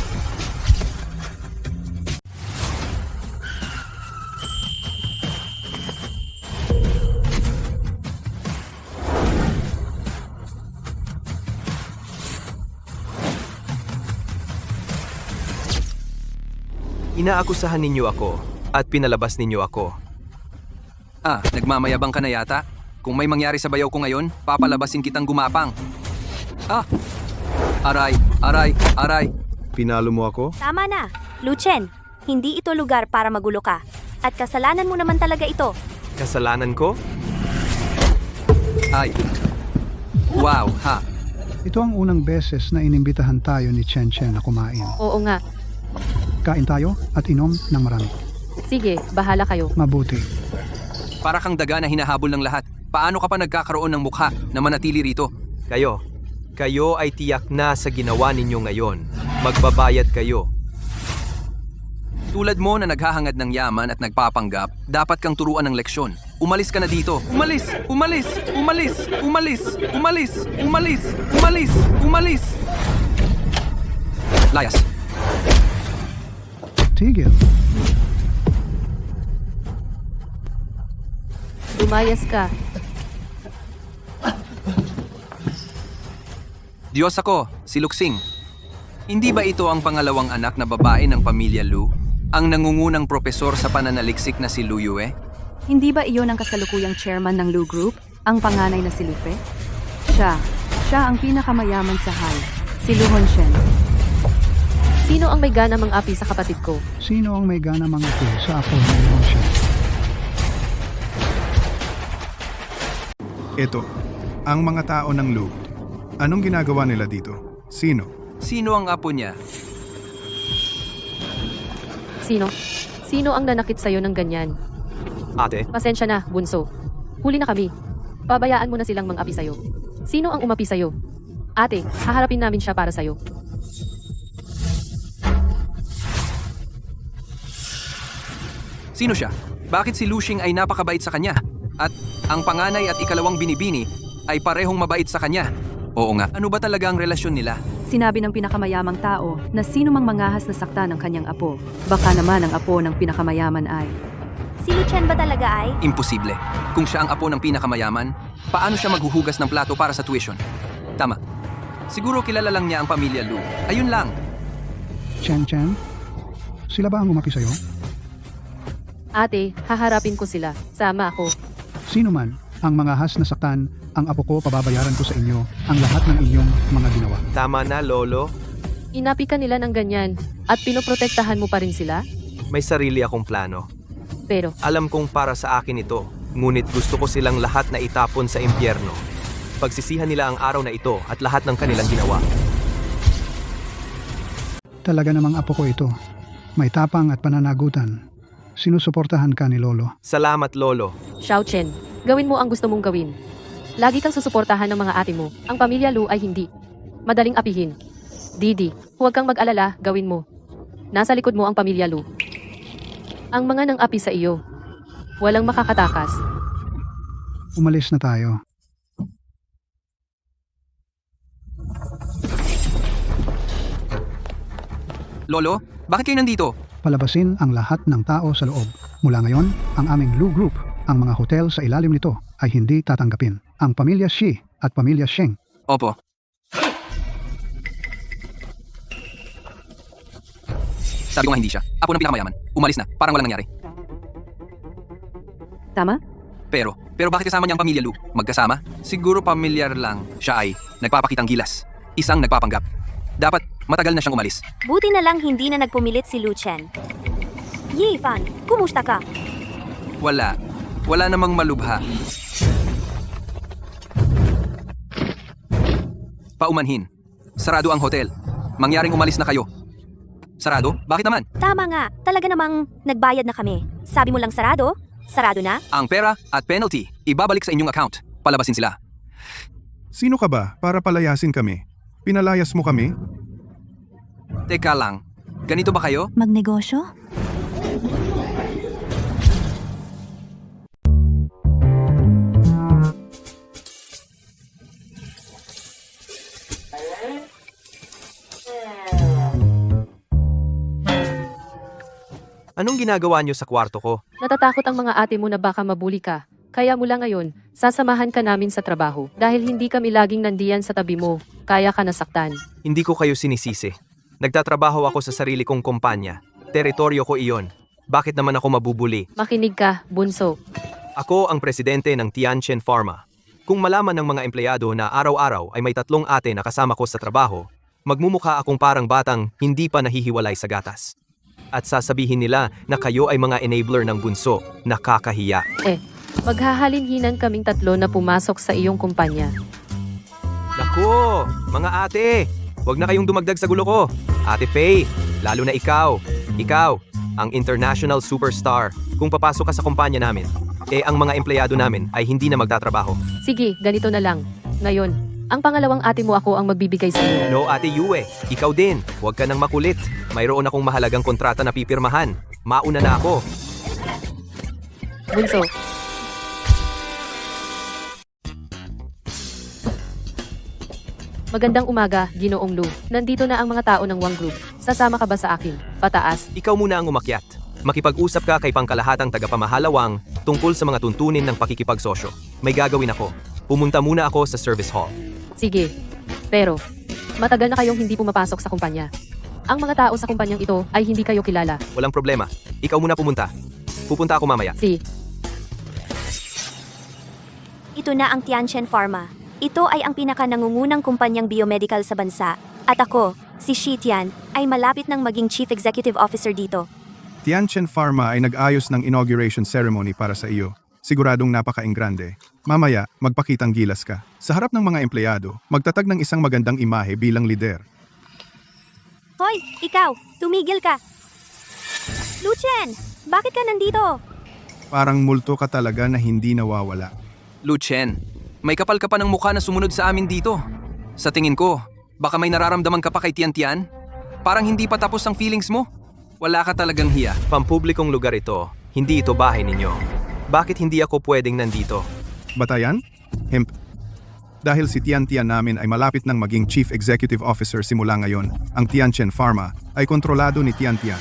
Inaakusahan ninyo ako at pinalabas ninyo ako. Nagmamayabang ka na yata? Kung may mangyari sa bayaw ko ngayon, papalabasin kitang gumapang. Aray. Pinalo mo ako? Tama na. Lu Chen, hindi ito lugar para magulo ka. At kasalanan mo naman talaga ito. Kasalanan ko? Ay. Wow, ha. Ito ang unang beses na inimbitahan tayo ni Chen na kumain. Oo nga. Kain tayo at inom ng marami. Sige, bahala kayo. Mabuti. Para kang daga na hinahabol ng lahat. Paano ka pa nagkakaroon ng mukha na manatili rito? Kayo ay tiyak na sa ginawa ninyo ngayon. Magbabayad kayo. Tulad mo na naghahangad ng yaman at nagpapanggap, dapat kang turuan ng leksyon. Umalis ka na dito. Umalis! Layas. Tigil. Lumayas ka. Diyos ako, si Luxing. Hindi ba ito ang pangalawang anak na babae ng pamilya Lu? Ang nangungunang propesor sa pananaliksik na si Lu Yue? Hindi ba iyon ang kasalukuyang chairman ng Lu Group? Ang panganay na si Lufe? Siya Siya ang pinakamayaman sa hal, si Lu Honshen. Sino ang may gana mang-api sa kapatid ko? Sino ang may gana mga sa apo ni Honshen? Ito, ang mga tao ng Lu. Anong ginagawa nila dito? Sino? Sino ang apo niya? Sino? Sino ang nanakit sa'yo ng ganyan? Ate, Pasensya na, bunso. Huli na kami. Pabayaan mo na silang mang-api sa'yo. Sino ang umapi sa'yo? Ate, haharapin namin siya para sa'yo. Sino siya? Bakit si Lushing ay napakabait sa kanya? At ang panganay at ikalawang binibini ay parehong mabait sa kanya? Oo nga, ano ba talaga ang relasyon nila? Sinabi ng pinakamayamang tao na sino mang mangahas na sakta ng kanyang apo. Baka naman ang apo ng pinakamayaman ay... Si Lu Chen ba talaga ay? Imposible. Kung siya ang apo ng pinakamayaman, paano siya maghuhugas ng plato para sa tuition? Tama. Siguro kilala lang niya ang pamilya Lu. Ayun lang. Chen Chen? Sila ba ang umapi sa'yo? Ate, haharapin ko sila. Sama ako. Sino man ang mga has na saktan, ang apo ko pababayaran ko sa inyo ang lahat ng inyong mga ginawa. tama na lolo. Inapi ka nila ng ganyan at pinoprotektahan mo pa rin sila? May sarili akong plano. Pero, Alam kong para sa akin ito, ngunit gusto ko silang lahat na itapon sa impyerno. Pagsisihan nila ang araw na ito at lahat ng kanilang ginawa. Talaga namang apo ko ito. May tapang at pananagutan. Sinusuportahan ka ni Lolo. Salamat lolo. Xiao Chen, gawin mo ang gusto mong gawin. Lagi kang susuportahan ng mga ate mo. Ang pamilya Lu ay hindi. Madaling apihin. Didi, huwag kang mag-alala, gawin mo. Nasa likod mo ang pamilya Lu. Ang mga nang api sa iyo. Walang makakatakas. Umalis na tayo. Lolo, bakit kayo nandito? Palabasin ang lahat ng tao sa loob. Mula ngayon, ang aming Lu Group, ang mga hotel sa ilalim nito ay hindi tatanggapin. Ang pamilya Shi at pamilya Sheng. Opo. Sabi ko nga hindi siya. Apo ng pinakamayaman. Umalis na. Parang walang nangyari. Tama? Pero bakit kasama niya ang pamilya Lu? Magkasama? Siguro pamilyar lang. Siya ay nagpapakitang gilas. Isang nagpapanggap. Dapat matagal na siyang umalis. Buti na lang hindi na nagpumilit si Lu Chen. Yi Fan, kumusta ka? Wala. Wala namang malubha. Paumanhin. Sarado ang hotel. Mangyaring umalis na kayo. Sarado? Bakit naman? Tama nga, talaga namang nagbayad na kami. Sabi mo lang sarado? Sarado na? Ang pera at penalty, ibabalik sa inyong account. Palabasin sila. Sino ka ba para palayasin kami? Pinalayas mo kami? Teka lang. Ganito ba kayo? Magnegosyo? Anong ginagawa niyo sa kwarto ko? Natatakot ang mga ate mo na baka mabuli ka. Kaya mula ngayon, sasamahan ka namin sa trabaho. Dahil hindi kami laging nandiyan sa tabi mo, kaya ka nasaktan. Hindi ko kayo sinisisi. Nagtatrabaho ako sa sarili kong kumpanya. Teritoryo ko iyon. Bakit naman ako mabubuli? Makinig ka, bunso. Ako ang presidente ng Tianchen Pharma. Kung malaman ng mga empleyado na araw-araw ay may 3 ate na kasama ko sa trabaho, magmumukha akong parang batang hindi pa nahihiwalay sa gatas. At sasabihin nila na kayo ay mga enabler ng bunso. Nakakahiya. Maghahalinhinan kaming 3 na pumasok sa iyong kumpanya. Naku, mga ate, huwag na kayong dumagdag sa gulo ko. Ate Faye, lalo na ikaw. Ikaw, ang international superstar. Kung papasok ka sa kumpanya namin, ang mga empleyado namin ay hindi na magtatrabaho. Sige, ganito na lang. Ngayon, ang pangalawang ate mo ako ang magbibigay sa iyo. No, Ate Yue, ikaw din. Huwag ka nang makulit. Mayroon akong mahalagang kontrata na pipirmahan. Mauna na ako. Bunso. Magandang umaga, Ginoong Lu. Nandito na ang mga tao ng Wang Group. Sasama ka ba sa akin? Pataas. Ikaw muna ang umakyat. Makipag-usap ka kay pangkalahatang tagapamahalawang tungkol sa mga tuntunin ng pakikipagsosyo. May gagawin ako. Pumunta muna ako sa service hall. Sige. Pero, matagal na kayong hindi pumapasok sa kumpanya. Ang mga tao sa kumpanyang ito ay hindi kayo kilala. Walang problema. Ikaw muna pumunta. Pupunta ako mamaya. Si, Ito na ang Tianchen Pharma. ito ay ang pinaka-nangungunang kumpanyang biomedical sa bansa. At ako, si Shi Tian, ay malapit ng maging Chief Executive Officer dito. Tianchen Pharma ay nag-ayos ng inauguration ceremony para sa iyo. Siguradong napaka-enggrande. Mamaya, magpakitang gilas ka. Sa harap ng mga empleyado, magtatag ng isang magandang imahe bilang lider. Hoy, ikaw, tumigil ka! Lu Chen, bakit ka nandito? Parang multo ka talaga na hindi nawawala. Lu Chen, may kapal ka pa ng mukha na sumunod sa amin dito. Sa tingin ko, baka may nararamdaman ka pa kay Tian Tian? Parang hindi pa tapos ang feelings mo. Wala ka talagang hiya. Pampublikong lugar ito, hindi ito bahay ninyo. Bakit hindi ako pwedeng nandito? Batayan? Hemp. Dahil si Tian Tian namin ay malapit ng maging Chief Executive Officer simula ngayon, ang Tianchen Pharma ay kontrolado ni Tian Tian.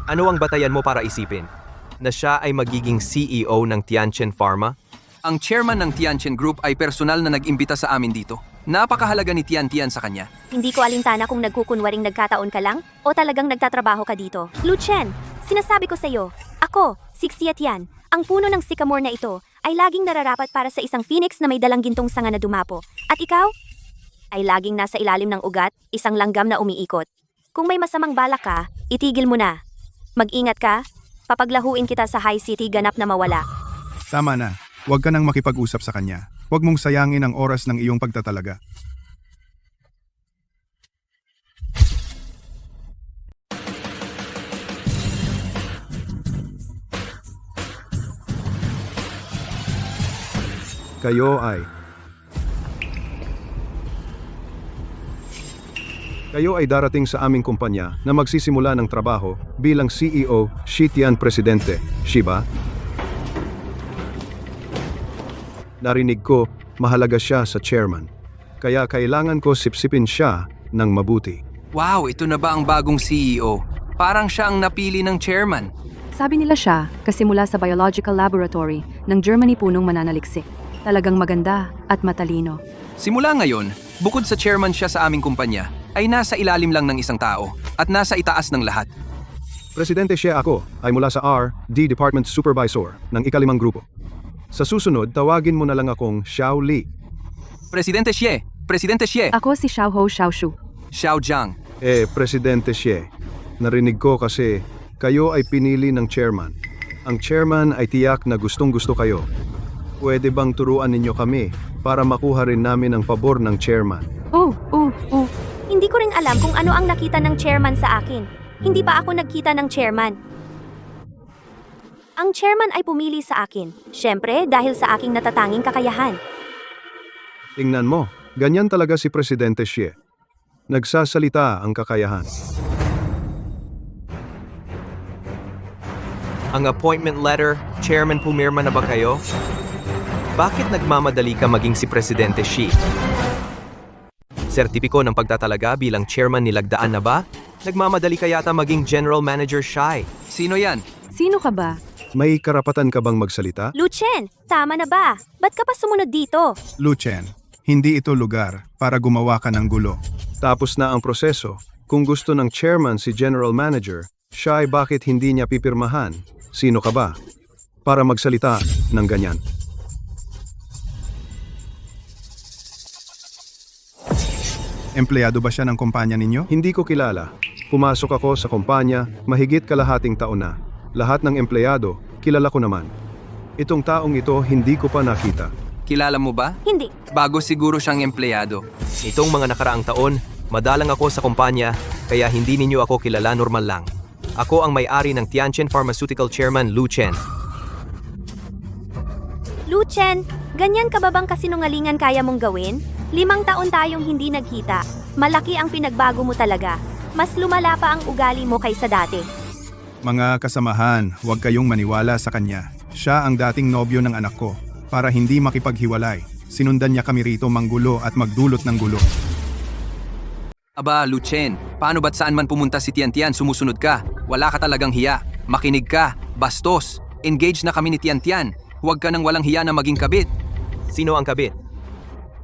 Ano ang batayan mo para isipin? Na siya ay magiging CEO ng Tianchen Pharma? Ang chairman ng Tianchen Group ay personal na nag-imbita sa amin dito. Napakahalaga ni Tian Tian sa kanya. Hindi ko alintana kung nagkukunwaring nagkataon ka lang o talagang nagtatrabaho ka dito. Lu Chen, sinasabi ko sa'yo, ako, si Xia Tian, ang puno ng sycamore na ito ay laging nararapat para sa isang phoenix na may dalang gintong sanga na dumapo. At ikaw? Ay laging nasa ilalim ng ugat, isang langgam na umiikot. Kung may masamang balak ka, itigil mo na. Mag-ingat ka, papaglahuin kita sa high city ganap na mawala. Tama na, huwag ka nang makipag-usap sa kanya. Huwag mong sayangin ang oras ng iyong pagtatalaga. Kayo ay darating sa aming kumpanya na magsisimula ng trabaho bilang CEO, Shi Tian Presidente, Shiba. Narinig ko, mahalaga siya sa chairman. Kaya kailangan ko sipsipin siya ng mabuti. Wow, ito na ba ang bagong CEO? Parang siya ang napili ng chairman. Sabi nila siya kasi mula sa biological laboratory ng Germany punong mananaliksik. Talagang maganda at matalino. Simula ngayon, bukod sa chairman siya sa aming kumpanya, ay nasa ilalim lang ng isang tao at nasa itaas ng lahat. Presidente siya ako ay mula sa R&D Department Supervisor ng ika-5 grupo. Sa susunod, tawagin mo na lang akong Xiao Li. Presidente Xie, Ako si Xiaoho Xiaoshu. Xiao Zhang. Presidente Xie, narinig ko kasi kayo ay pinili ng chairman. Ang chairman ay tiyak na gustong-gusto kayo. Pwede bang turuan ninyo kami para makuha rin namin ang pabor ng chairman? Hindi ko rin alam kung ano ang nakita ng chairman sa akin. Hindi pa ako nagkita ng chairman. Ang chairman ay pumili sa akin. Siyempre, dahil sa aking natatanging kakayahan. Tingnan mo, ganyan talaga si Presidente Xie. Nagsasalita ang kakayahan. Ang appointment letter, Chairman pumirma na ba kayo? Bakit nagmamadali ka maging si Presidente Xi? Sertipiko ng pagtatalaga bilang chairman nilagdaan na ba? Nagmamadali ka yata maging General Manager Shai. Sino yan? Sino ka ba? May karapatan ka bang magsalita? Lu Chen, tama na ba? Ba't ka pa sumunod dito? Lu Chen, hindi ito lugar para gumawa ka ng gulo. Tapos na ang proseso. Kung gusto ng chairman si General Manager, Shai, bakit hindi niya pipirmahan? Sino ka ba? Para magsalita ng ganyan. Empleyado ba siya ng kumpanya ninyo? Hindi ko kilala. Pumasok ako sa kumpanya, mahigit kalahating taon na. Lahat ng empleyado, kilala ko naman. Itong taong ito, hindi ko pa nakita. Kilala mo ba? Hindi. Bago siguro siyang empleyado. Itong mga nakaraang taon, madalang ako sa kumpanya, kaya hindi ninyo ako kilala, normal lang. Ako ang may-ari ng Tianchen Pharmaceutical Chairman Lu Chen. Lu Chen, ganyan ka ba bang kasinungalingan kaya mong gawin? 5 taon tayong hindi nagkita. Malaki ang pinagbago mo talaga. Mas lumala pa ang ugali mo kaysa dati. Mga kasamahan, huwag kayong maniwala sa kanya. Siya ang dating nobyo ng anak ko. Para hindi makipaghiwalay, sinundan niya kami rito manggulo at magdulot ng gulo. Aba, Lu Chen, paano ba't saan man pumunta si Tian Tian sumusunod ka? Wala ka talagang hiya. Makinig ka. Bastos. Engage na kami ni Tian Tian. Huwag ka nang walang hiya na maging kabit. Sino ang kabit?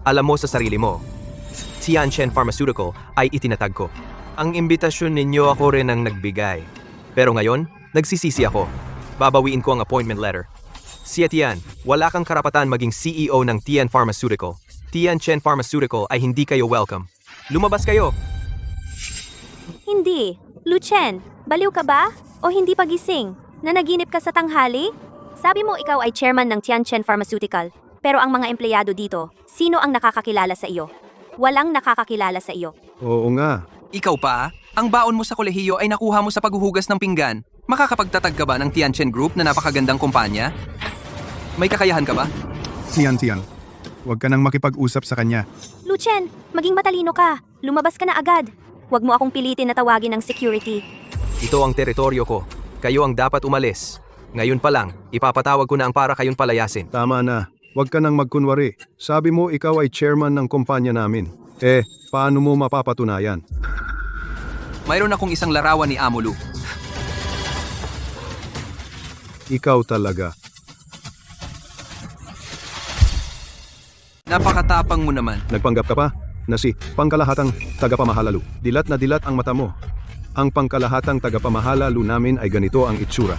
Alam mo sa sarili mo. Tianchen Pharmaceutical ay itinatag ko. Ang imbitasyon ninyo ako rin ang nagbigay. Pero ngayon, nagsisisi ako. Babawiin ko ang appointment letter. Xie Tian, wala kang karapatan maging CEO ng Tian Pharmaceutical. Tianchen Pharmaceutical ay hindi kayo welcome. Lumabas kayo! Hindi. Lu Chen, baliw ka ba? O hindi pagising? Nanaginip ka sa tanghali? Sabi mo ikaw ay chairman ng Tianchen Pharmaceutical. Pero ang mga empleyado dito, sino ang nakakakilala sa iyo? Walang nakakakilala sa iyo. Oo nga. Ikaw pa? Ang baon mo sa kolehiyo ay nakuha mo sa paghuhugas ng pinggan. Makakapagtatag ka ba ng Tianchen Group na napakagandang kumpanya? May kakayahan ka ba? Tian. Huwag ka nang makipag-usap sa kanya. Lu Chen, maging matalino ka. Lumabas ka na agad. Huwag mo akong pilitin na tawagin ng security. Ito ang teritoryo ko. Kayo ang dapat umalis. Ngayon pa lang, ipapatawag ko na ang para kayong palayasin. Tama na. Huwag ka nang magkunwari. Sabi mo ikaw ay chairman ng kumpanya namin. Paano mo mapapatunayan? Mayroon akong isang larawan ni Amolu. Ikaw talaga. Napakatapang mo naman. Nagpanggap ka pa na si pangkalahatang tagapamahalalo. Dilat na dilat ang mata mo. Ang pangkalahatang tagapamahalalo namin ay ganito ang itsura.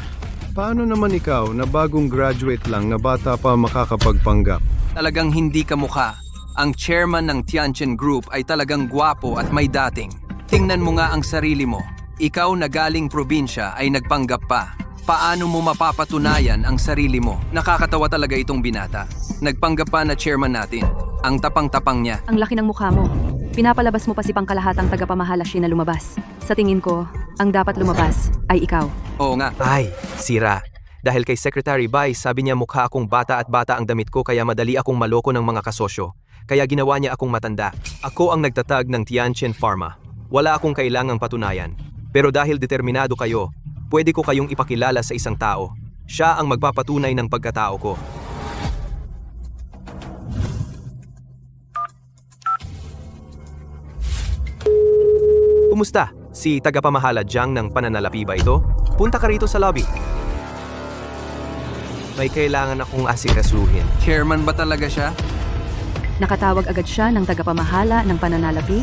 Paano naman ikaw na bagong graduate lang na bata pa makakapagpanggap? Talagang hindi ka mukha. Ang chairman ng Tianchen Group ay talagang gwapo at may dating. Tingnan mo nga ang sarili mo. Ikaw na galing probinsya ay nagpanggap pa. Paano mo mapapatunayan ang sarili mo? Nakakatawa talaga itong binata. Nagpanggap pa na chairman natin. Ang tapang-tapang niya. Ang laki ng mukha mo. Pinapalabas mo pa si pangkalahatang tagapamahala siya na lumabas. Sa tingin ko, ang dapat lumabas ay ikaw. Oo nga. Ay, sira. Dahil kay Secretary Bai, sabi niya mukha akong bata at bata ang damit ko kaya madali akong maloko ng mga kasosyo. Kaya ginawa niya akong matanda. Ako ang nagtatag ng Tianchen Pharma. Wala akong kailangang patunayan. Pero dahil determinado kayo, pwede ko kayong ipakilala sa isang tao. Siya ang magpapatunay ng pagkatao ko. Kumusta? Si tagapamahala Jiang ng pananalapi ba ito? Punta ka rito sa lobby. May kailangan akong asikasuhin. Chairman ba talaga siya? Nakatawag agad siya ng tagapamahala ng pananalapi.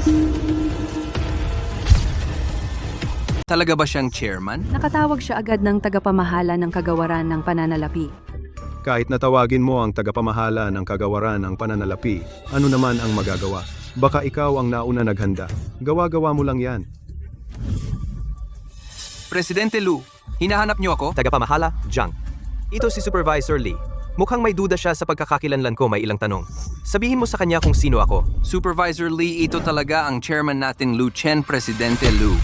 Talaga ba siyang chairman? Nakatawag siya agad ng tagapamahala ng kagawaran ng pananalapi. Kahit natawagin mo ang tagapamahala ng kagawaran ng pananalapi, ano naman ang magagawa? Baka ikaw ang nauna naghanda. Gawa-gawa mo lang yan. Presidente Lu, hinahanap niyo ako? Tagapamahala, Jiang. Ito si Supervisor Lee. Mukhang may duda siya sa pagkakakilanlan ko, may ilang tanong. Sabihin mo sa kanya kung sino ako. Supervisor Lee, ito talaga ang chairman natin Lu Chen, Presidente Lu.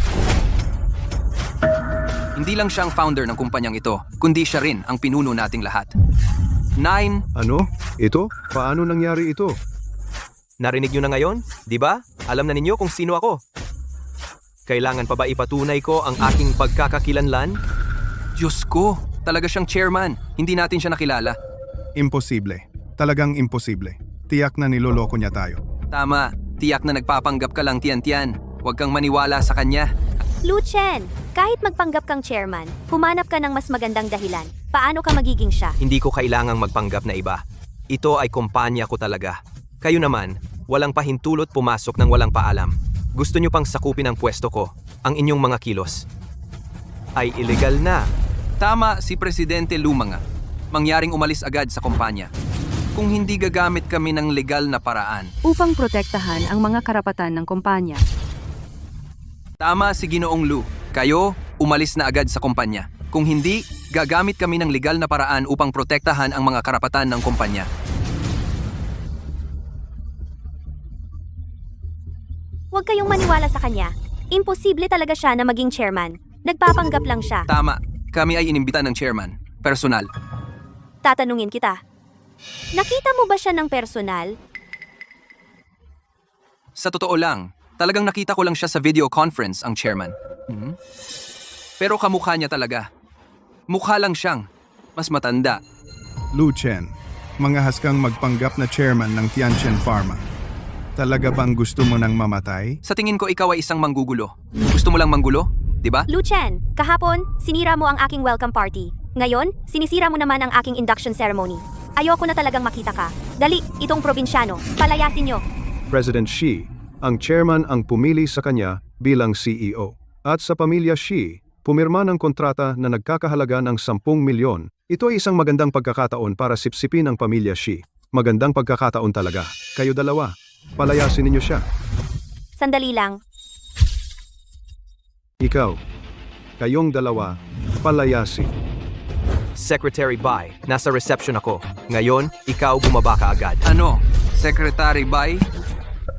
Hindi lang siya ang founder ng kumpanyang ito, kundi siya rin ang pinuno nating lahat. 9. Ano? Ito? Paano nangyari ito? Narinig nyo na ngayon? Di ba? Alam na ninyo kung sino ako. Kailangan pa ba ipatunay ko ang aking pagkakakilanlan? Diyos ko, talaga siyang chairman. Hindi natin siya nakilala. Imposible. Talagang imposible. Tiyak na niloloko niya tayo. Tama, tiyak na nagpapanggap ka lang Tian. Huwag kang maniwala sa kanya. Lu Chen, kahit magpanggap kang chairman, humanap ka ng mas magandang dahilan. Paano ka magiging siya? Hindi ko kailangang magpanggap na iba. Ito ay kumpanya ko talaga. Kayo naman, walang pahintulot pumasok ng walang paalam. Gusto nyo pang sakupin ang pwesto ko, ang inyong mga kilos. Ay illegal na. Tama si Presidente Lu mga. Mangyaring umalis agad sa kumpanya. Kung hindi gagamit kami ng legal na paraan. Upang protektahan ang mga karapatan ng kumpanya. Tama si Ginoong Lu. Kayo, umalis na agad sa kumpanya. Kung hindi, gagamit kami ng legal na paraan upang protektahan ang mga karapatan ng kumpanya. Huwag kayong maniwala sa kanya. Imposible talaga siya na maging chairman. Nagpapanggap lang siya. Tama, kami ay inimbita ng chairman. Personal. Tatanungin kita. Nakita mo ba siya ng personal? Sa totoo lang, talagang nakita ko lang siya sa video conference ang chairman. Pero kamukha niya talaga. Mukha lang siyang mas matanda. Lu Chen, mangahas kang magpanggap na chairman ng Tianchen Pharma. Talaga bang gusto mo nang mamatay? Sa tingin ko ikaw ay isang manggugulo. Gusto mo lang manggulo? Di ba? Lu Chen, kahapon, sinira mo ang aking welcome party. Ngayon, sinisira mo naman ang aking induction ceremony. Ayoko na talagang makita ka. Dali, itong probinsyano. Palayasin nyo. President Xi, ang chairman ang pumili sa kanya bilang CEO. At sa pamilya Xi, pumirma ng kontrata na nagkakahalaga ng 10 milyon. Ito ay isang magandang pagkakataon para sipsipin ang pamilya Xi. magandang pagkakataon talaga. Kayo dalawa, palayasin ninyo siya. Sandali lang. Ikaw, kayong dalawa, palayasin. Secretary Bai, nasa reception ako. Ngayon, ikaw bumaba ka agad. Ano? Secretary Bai?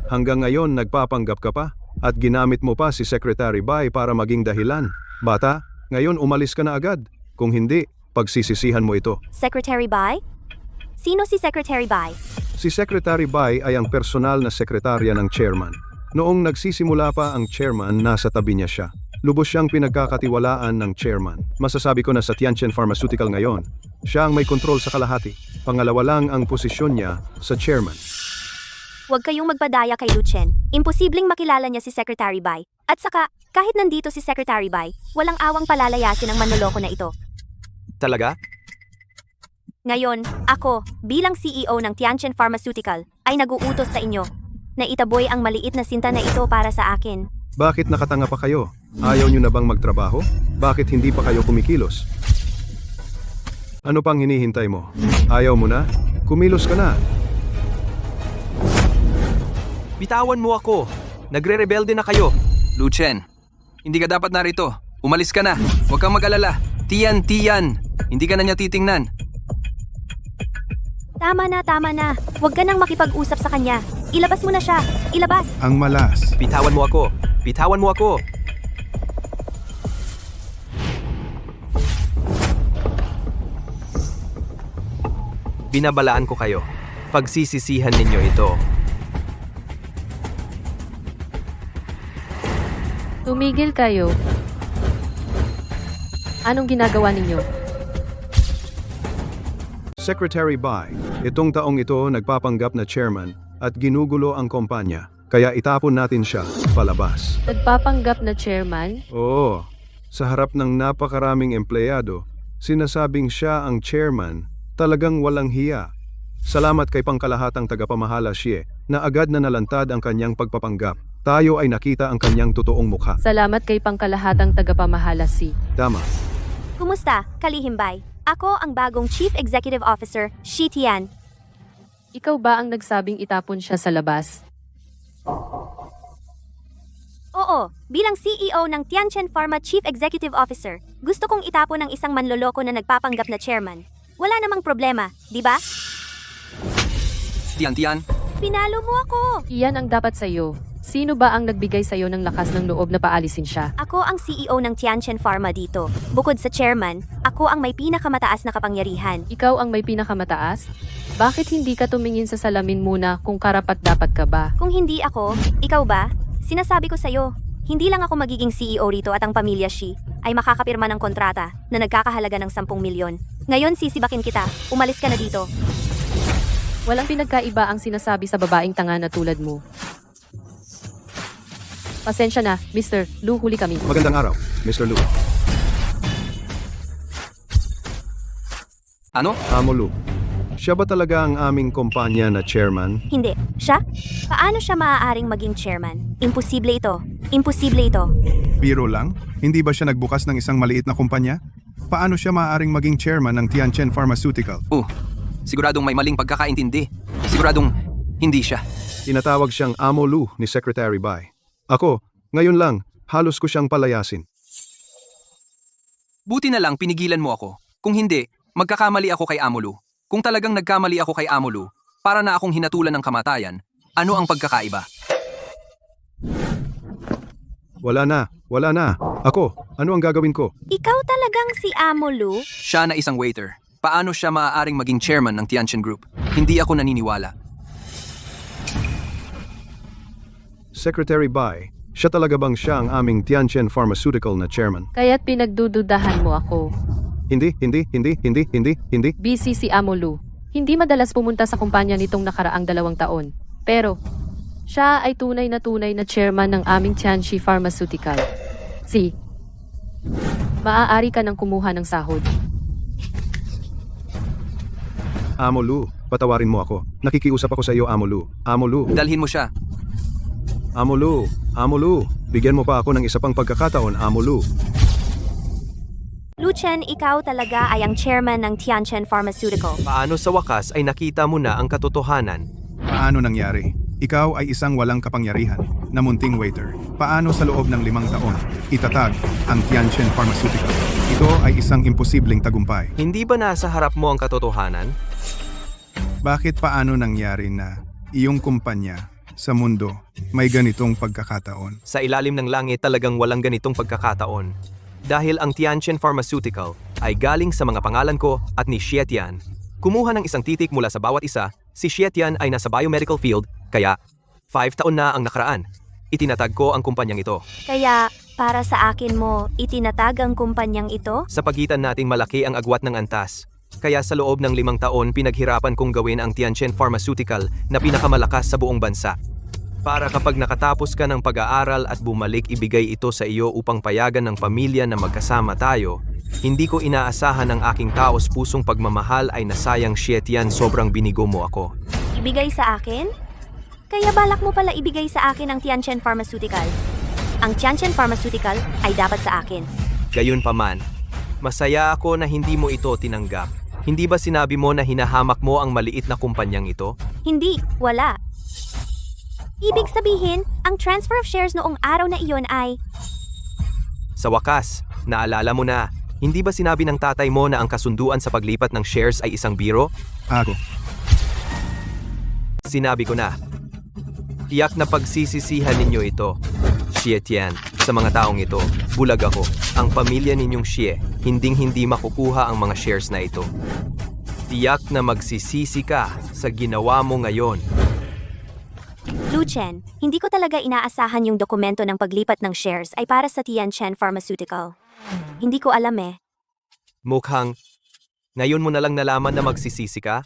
Hanggang ngayon nagpapanggap ka pa at ginamit mo pa si Secretary Bai para maging dahilan. Bata, ngayon umalis ka na agad. Kung hindi, pagsisisihan mo ito. Secretary Bai? Sino si Secretary Bai? Si Secretary Bai ay ang personal na sekretarya ng chairman. Noong nagsisimula pa ang chairman, nasa tabi niya siya. Lubos siyang pinagkakatiwalaan ng chairman. Masasabi ko na sa Tianchen Pharmaceutical ngayon, siya ang may kontrol sa kalahati. Pangalawa lang ang posisyon niya sa chairman. Huwag kayong magpadaya kay Lu Chen. Imposibleng makilala niya si Secretary Bai. At saka, kahit nandito si Secretary Bai, walang awang palalayasin ang manloloko na ito. Talaga? Ngayon, ako, bilang CEO ng Tianchen Pharmaceutical, ay naguutos sa inyo na itaboy ang maliit na sinta na ito para sa akin. Bakit nakatanga pa kayo? Ayaw nyo na bang magtrabaho? Bakit hindi pa kayo kumikilos? Ano pang hinihintay mo? Ayaw mo na? Kumilos ka na. Bitawan mo ako. Nagre-rebelde na kayo. Lu Chen, hindi ka dapat narito. Umalis ka na. Huwag kang mag-alala. Tian. Hindi ka na niya titingnan. Tama na. Huwag ka nang makipag-usap sa kanya. Ilabas mo na siya. Ilabas. Ang malas. Bitawan mo ako. Bitawan mo ako. Binabalaan ko kayo. Pagsisisihan ninyo ito. Tumigil kayo. Anong ginagawa ninyo? Secretary Bai, itong taong ito nagpapanggap na chairman at ginugulo ang kumpanya. Kaya itapon natin siya palabas. Nagpapanggap na chairman? Oo, sa harap ng napakaraming empleyado, sinasabing siya ang chairman, talagang walang hiya. Salamat kay pangkalahatang tagapamahala Xie na agad na nalantad ang kanyang pagpapanggap. Tayo ay nakita ang kanyang totoong mukha. Salamat kay pangkalahatang tagapamahala si. Tama. Kumusta, Kalihim Bai? Ako ang bagong Chief Executive Officer, Shi Tian. Ikaw ba ang nagsabing itapon siya sa labas? Oo, bilang CEO ng Tianchen Pharma Chief Executive Officer, gusto kong itapon ng isang manloloko na nagpapanggap na chairman. Wala namang problema, di ba? Tian. Pinalo mo ako! Iyan ang dapat sa'yo. Sino ba ang nagbigay sa'yo ng lakas ng loob na paalisin siya? Ako ang CEO ng Tianchen Pharma dito. Bukod sa chairman, ako ang may pinakamataas na kapangyarihan. Ikaw ang may pinakamataas? Bakit hindi ka tumingin sa salamin muna kung karapat-dapat ka ba? Kung hindi ako, ikaw ba? Sinasabi ko sa'yo, hindi lang ako magiging CEO rito at ang pamilya Shi ay makakapirma ng kontrata na nagkakahalaga ng 10 milyon. Ngayon sisibakin kita, umalis ka na dito. Walang pinagkaiba ang sinasabi sa babaeng tanga na tulad mo. Pasensya na, Mr. Lu, huli kami. Magandang araw, Mr. Lu. Ano? Amo Lu. Siya ba talaga ang aming kumpanya na chairman? Hindi. Siya? Paano siya maaaring maging chairman? Imposible ito. Imposible ito. Biro lang? Hindi ba siya nagbukas ng isang maliit na kumpanya? Paano siya maaaring maging chairman ng Tianchen Pharmaceutical? Siguradong may maling pagkakaintindi. Siguradong hindi siya. Tinatawag siyang Amo Lu ni Secretary Bai. Ako, ngayon lang, halos ko siyang palayasin. Buti na lang pinigilan mo ako. Kung hindi, magkakamali ako kay Amolu. Kung talagang nagkamali ako kay Amolu, para na akong hinatulan ng kamatayan, ano ang pagkakaiba? Wala na. Ako, ano ang gagawin ko? Ikaw talagang si Amo Lu? Siya na isang waiter. Paano siya maaaring maging chairman ng Tianchen Group? Hindi ako naniniwala. Secretary Bai, siya talaga bang siya ang aming Tianchen Pharmaceutical na chairman? Kaya't pinagdududahan mo ako. Hindi. Busy si Amolu. Hindi madalas pumunta sa kumpanya nitong nakaraang 2 taon. Pero, siya ay tunay na chairman ng aming Tianchi Pharmaceutical. Maaari ka nang kumuha ng sahod. Amo Lu, patawarin mo ako. Nakikiusap ako sa iyo, Amo Lu. Amo Lu. Dalhin mo siya. Amo Lu, bigyan mo pa ako ng isa pang pagkakataon, Amo Lu. Lu Chen, ikaw talaga ay ang chairman ng Tianchen Pharmaceutical. Paano sa wakas ay nakita mo na ang katotohanan? Paano nangyari? Ikaw ay isang walang kapangyarihan na munting waiter. Paano sa loob ng 5 taon itatag ang Tianchen Pharmaceutical? Ito ay isang imposibleng tagumpay. Hindi ba nasa harap mo ang katotohanan? Bakit paano nangyari na iyong kumpanya sa mundo may ganitong pagkakataon? Sa ilalim ng langit talagang walang ganitong pagkakataon. Dahil ang Tianchen Pharmaceutical ay galing sa mga pangalan ko at ni Xie Tian. Kumuha ng isang titik mula sa bawat isa, si Xie Tian ay nasa biomedical field, kaya 5 taon na ang nakaraan. Itinatag ko ang kumpanyang ito. Kaya, para sa akin mo, itinatag ang kumpanyang ito? Sa pagitan nating malaki ang agwat ng antas. Kaya sa loob ng 5 taon pinaghirapan kong gawin ang Tianchen Pharmaceutical na pinakamalakas sa buong bansa. Para kapag nakatapos ka ng pag-aaral at bumalik ibigay ito sa iyo upang payagan ng pamilya na magkasama tayo, hindi ko inaasahan ng aking taos pusong pagmamahal ay nasayang Xie Tian, sobrang binigo mo ako. Ibigay sa akin? Kaya balak mo pala ibigay sa akin ang Tianchen Pharmaceutical. Ang Tianchen Pharmaceutical ay dapat sa akin. Gayunpaman, masaya ako na hindi mo ito tinanggap. Hindi ba sinabi mo na hinahamak mo ang maliit na kumpanyang ito? Hindi, wala. Ibig sabihin, ang transfer of shares noong araw na iyon ay... Sa wakas, naalala mo na, hindi ba sinabi ng tatay mo na ang kasunduan sa paglipat ng shares ay isang biro? Ako. Sinabi ko na. Tiyak na pagsisisihan ninyo ito. Xie Tian, sa mga taong ito, bulag ako. Ang pamilya ninyong Xie, hinding-hindi makukuha ang mga shares na ito. Tiyak na magsisisi ka sa ginawa mo ngayon. Lu Chen, hindi ko talaga inaasahan yung dokumento ng paglipat ng shares ay para sa Tianchen Pharmaceutical. Hindi ko alam eh. Mukhang, ngayon mo na lang nalaman na magsisisi ka?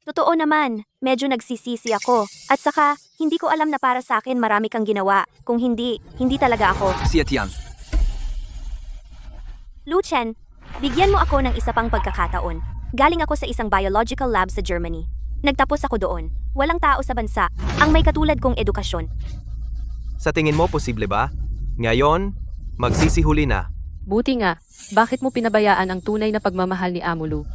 Totoo naman, medyo nagsisisi ako. At saka, hindi ko alam na para sa akin marami kang ginawa. Kung hindi, hindi talaga ako. Xie Tian, Lu Chen, bigyan mo ako ng isa pang pagkakataon. Galing ako sa isang biological lab sa Germany. Nagtapos ako doon. Walang tao sa bansa ang may katulad kong edukasyon. Sa tingin mo, posible ba? Ngayon, magsisihuli na. Buti nga, bakit mo pinabayaan ang tunay na pagmamahal ni Amulu?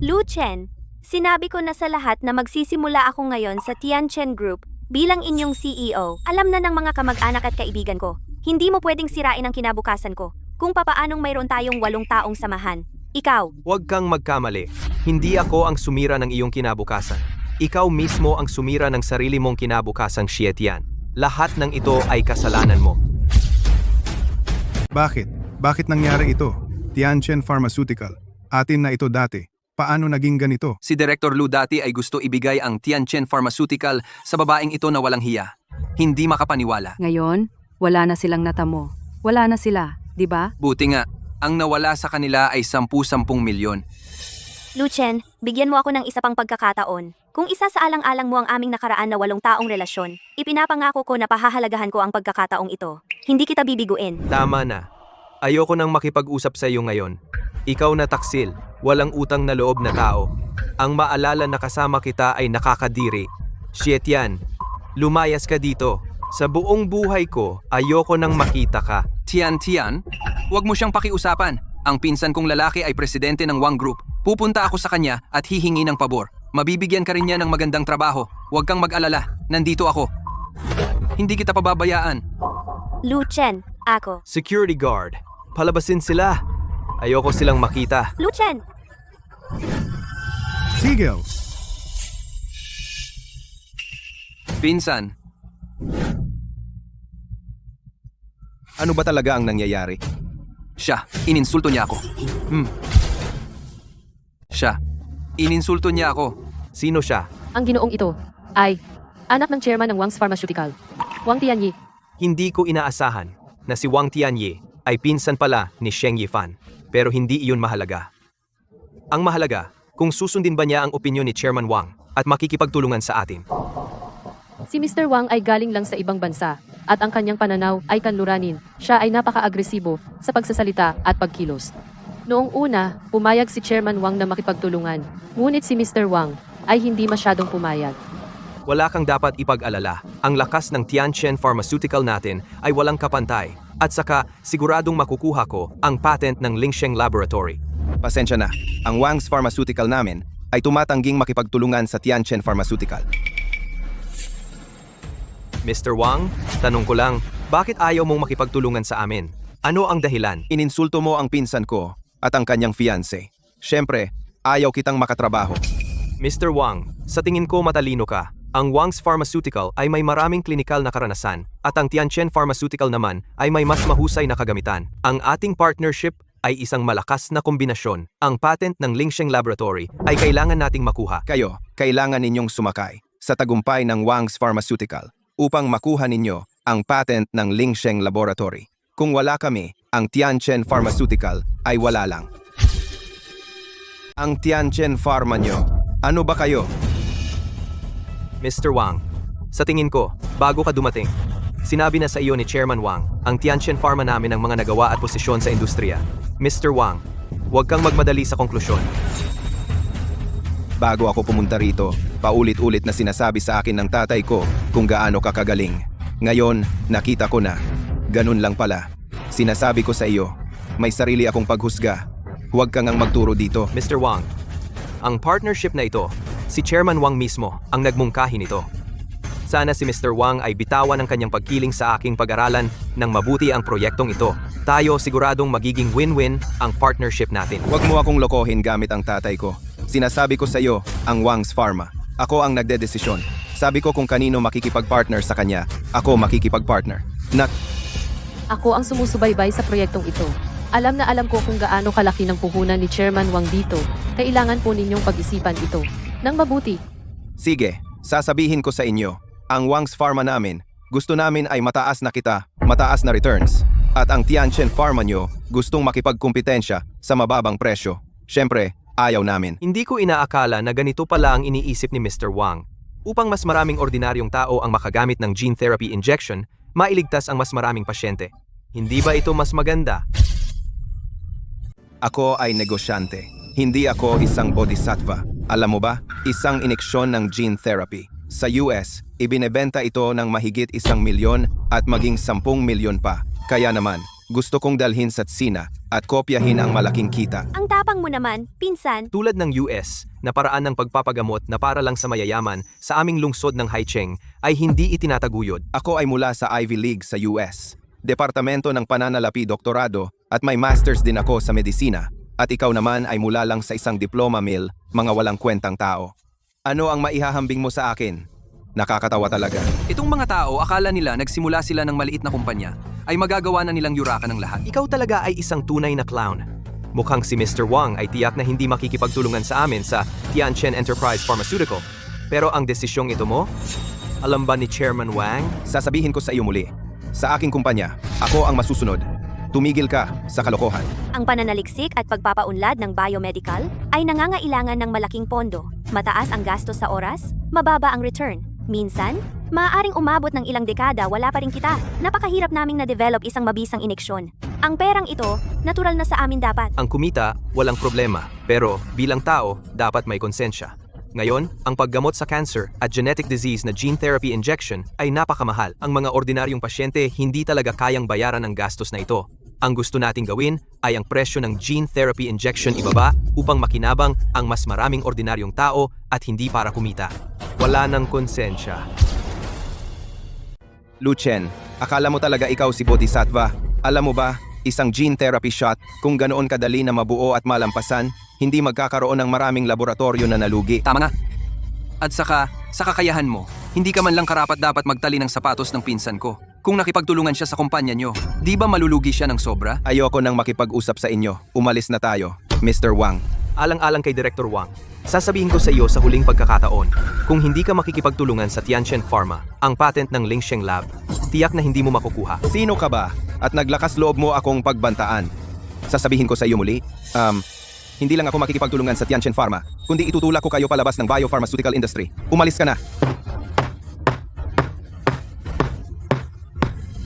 Lu Chen, sinabi ko na sa lahat na magsisimula ako ngayon sa Tianchen Group bilang inyong CEO. Alam na ng mga kamag-anak at kaibigan ko, hindi mo pwedeng sirain ang kinabukasan ko kung papaanong mayroon tayong 8 taong samahan. Ikaw, Huwag kang magkamali. Hindi ako ang sumira ng iyong kinabukasan. Ikaw mismo ang sumira ng sarili mong kinabukasang Xie Tian. Lahat ng ito ay kasalanan mo. Bakit? Bakit nangyari ito? Tianchen Pharmaceutical. Atin na ito dati. Paano naging ganito? si Director Lu dati ay gusto ibigay ang Tianchen Pharmaceutical sa babaeng ito na walang hiya. Hindi makapaniwala. Ngayon, wala na silang natamo. Wala na sila, di ba? Buti nga, ang nawala sa kanila ay 10-10 milyon. Lu Chen, bigyan mo ako ng isa pang pagkakataon. Kung isa sa alang-alang mo ang aming nakaraan na 8 taong relasyon, ipinapangako ko na pahahalagahan ko ang pagkakataong ito. Hindi kita bibiguin. Tama na. Ayoko nang makipag-usap sa iyo ngayon. Ikaw na taksil, walang utang na loob na tao. Ang maalala na kasama kita ay nakakadiri. Xie Tian, lumayas ka dito. Sa buong buhay ko, ayoko nang makita ka. Tian, huwag mo siyang pakiusapan. Ang pinsan kong lalaki ay presidente ng Wang Group. Pupunta ako sa kanya at hihingi ng pabor. Mabibigyan ka rin niya ng magandang trabaho. Huwag kang mag-alala. Nandito ako. Hindi kita pababayaan. Lu Chen, ako. Security guard, palabasin sila. Ayoko silang makita. Lu Chen, Sigel! Pinsan, Ano ba talaga ang nangyayari? siya, ininsulto niya ako. Siya, ininsulto niya ako. Sino siya? Ang ginoong ito ay anak ng chairman ng Wang's Pharmaceutical, Wang Tianyi. Hindi ko inaasahan na si Wang Tianyi ay pinsan pala ni Sheng Yifan. Pero hindi iyon mahalaga. Ang mahalaga, kung susundin ba niya ang opinyon ni Chairman Wang at makikipagtulungan sa atin. Si Mr. Wang ay galing lang sa ibang bansa at ang kanyang pananaw ay kanluranin. Siya ay napaka-agresibo sa pagsasalita at pagkilos. Noong una, pumayag si Chairman Wang na makipagtulungan. Ngunit si Mr. Wang ay hindi masyadong pumayag. Wala kang dapat ipag-alala. Ang lakas ng Tianchen Pharmaceutical natin ay walang kapantay At saka, siguradong makukuha ko ang patent ng Lingsheng Laboratory. Pasensya na, ang Wang's Pharmaceutical namin ay tumatangging makipagtulungan sa Tianchen Pharmaceutical. Mr. Wang, tanong ko lang, bakit ayaw mong makipagtulungan sa amin? Ano ang dahilan? Ininsulto mo ang pinsan ko at ang kanyang fiancé. Siyempre, ayaw kitang makatrabaho. Mr. Wang, sa tingin ko matalino ka. Ang Wang's Pharmaceutical ay may maraming klinikal na karanasan at ang Tianchen Pharmaceutical naman ay may mas mahusay na kagamitan. Ang ating partnership ay isang malakas na kombinasyon. Ang patent ng Lingsheng Laboratory ay kailangan nating makuha. Kayo, kailangan ninyong sumakay sa tagumpay ng Wang's Pharmaceutical upang makuha ninyo ang patent ng Lingsheng Laboratory. Kung wala kami, ang Tianchen Pharmaceutical ay wala lang. Ang Tianchen Pharma nyo, ano ba kayo? Mr. Wang, sa tingin ko, bago ka dumating, sinabi na sa iyo ni Chairman Wang, ang Tianchen Pharma namin ang mga nagawa at posisyon sa industriya. Mr. Wang, huwag kang magmadali sa konklusyon. Bago ako pumunta rito, paulit-ulit na sinasabi sa akin ng tatay ko kung gaano kakagaling. Ngayon, nakita ko na. Ganun lang pala. Sinasabi ko sa iyo, may sarili akong paghusga. Huwag kang ang magturo dito. Mr. Wang, ang partnership na ito, si Chairman Wang mismo ang nagmungkahi nito. Sana si Mr. Wang ay bitawan ang kanyang pagkiling sa aking pag-aralan ng mabuti ang proyektong ito. Tayo siguradong magiging win-win ang partnership natin. Huwag mo akong lokohin gamit ang tatay ko. Sinasabi ko sa iyo, ang Wang's Pharma. Ako ang nagdedesisyon. Sabi ko kung kanino makikipag-partner sa kanya, ako makikipag-partner. Ako ang sumusubaybay sa proyektong ito. Alam na alam ko kung gaano kalaki ng puhunan ni Chairman Wang dito. Kailangan po ninyong pag-isipan ito nang mabuti. Sige, sasabihin ko sa inyo, ang Wang's Pharma namin, gusto namin ay mataas na kita, mataas na returns. At ang Tianchen Pharma nyo, gustong makipagkumpetensya sa mababang presyo. Siyempre, ayaw namin. Hindi ko inaakala na ganito pala ang iniisip ni Mr. Wang. Upang mas maraming ordinaryong tao ang makagamit ng gene therapy injection, mailigtas ang mas maraming pasyente. Hindi ba ito mas maganda? Ako ay negosyante. Hindi ako isang bodhisattva. Alam mo ba, isang ineksyon ng gene therapy. Sa US, ibinebenta ito ng mahigit 1 milyon at maging 10 milyon pa. Kaya naman, gusto kong dalhin sa Tsina at kopyahin ang malaking kita. Ang tapang mo naman, pinsan. Tulad ng US, na paraan ng pagpapagamot na para lang sa mayayaman sa aming lungsod ng Haicheng ay hindi itinataguyod. Ako ay mula sa Ivy League sa US. Departamento ng Pananalapi Doktorado at may masters din ako sa medisina. At ikaw naman ay mula lang sa isang diploma mill, mga walang kwentang tao. Ano ang maihahambing mo sa akin? Nakakatawa talaga. Itong mga tao, akala nila nagsimula sila ng maliit na kumpanya, ay magagawa na nilang yurakan ng lahat. Ikaw talaga ay isang tunay na clown. Mukhang si Mr. Wang ay tiyak na hindi makikipagtulungan sa amin sa Tianchen Enterprise Pharmaceutical. Pero ang desisyong ito mo? Alam ba ni Chairman Wang? Sasabihin ko sa iyo muli, sa aking kumpanya, ako ang masusunod. Tumigil ka sa kalokohan. Ang pananaliksik at pagpapaunlad ng biomedical ay nangangailangan ng malaking pondo. Mataas ang gastos sa oras, mababa ang return. Minsan, maaaring umabot ng ilang dekada wala pa rin kita. Napakahirap naming na-develop isang mabisang ineksyon. Ang perang ito, natural na sa amin dapat. Ang kumita, walang problema. Pero bilang tao, dapat may konsensya. Ngayon, ang paggamot sa cancer at genetic disease na gene therapy injection ay napakamahal. Ang mga ordinaryong pasyente hindi talaga kayang bayaran ang gastos na ito. Ang gusto nating gawin ay ang presyo ng gene therapy injection ibaba upang makinabang ang mas maraming ordinaryong tao at hindi para kumita. Wala ng konsensya. Luchen, akala mo talaga ikaw si Bodhisattva? Alam mo ba, isang gene therapy shot, kung ganoon kadali na mabuo at malampasan, hindi magkakaroon ng maraming laboratorio na nalugi. Tama nga. At saka, sa kakayahan mo, hindi ka man lang karapat dapat magtali ng sapatos ng pinsan ko. Kung nakipagtulungan siya sa kumpanya nyo, di ba malulugi siya ng sobra? Ayoko nang makipag-usap sa inyo. Umalis na tayo, Mr. Wang. Alang-alang kay Director Wang, sasabihin ko sa iyo sa huling pagkakataon, kung hindi ka makikipagtulungan sa Tianchen Pharma, ang patent ng Lingsheng Lab, tiyak na hindi mo makukuha. Sino ka ba? At naglakas loob mo akong pagbantaan. Sasabihin ko sa iyo muli, hindi lang ako makikipagtulungan sa Tianchen Pharma, kundi itutulak ko kayo palabas ng biopharmaceutical industry. Umalis ka na.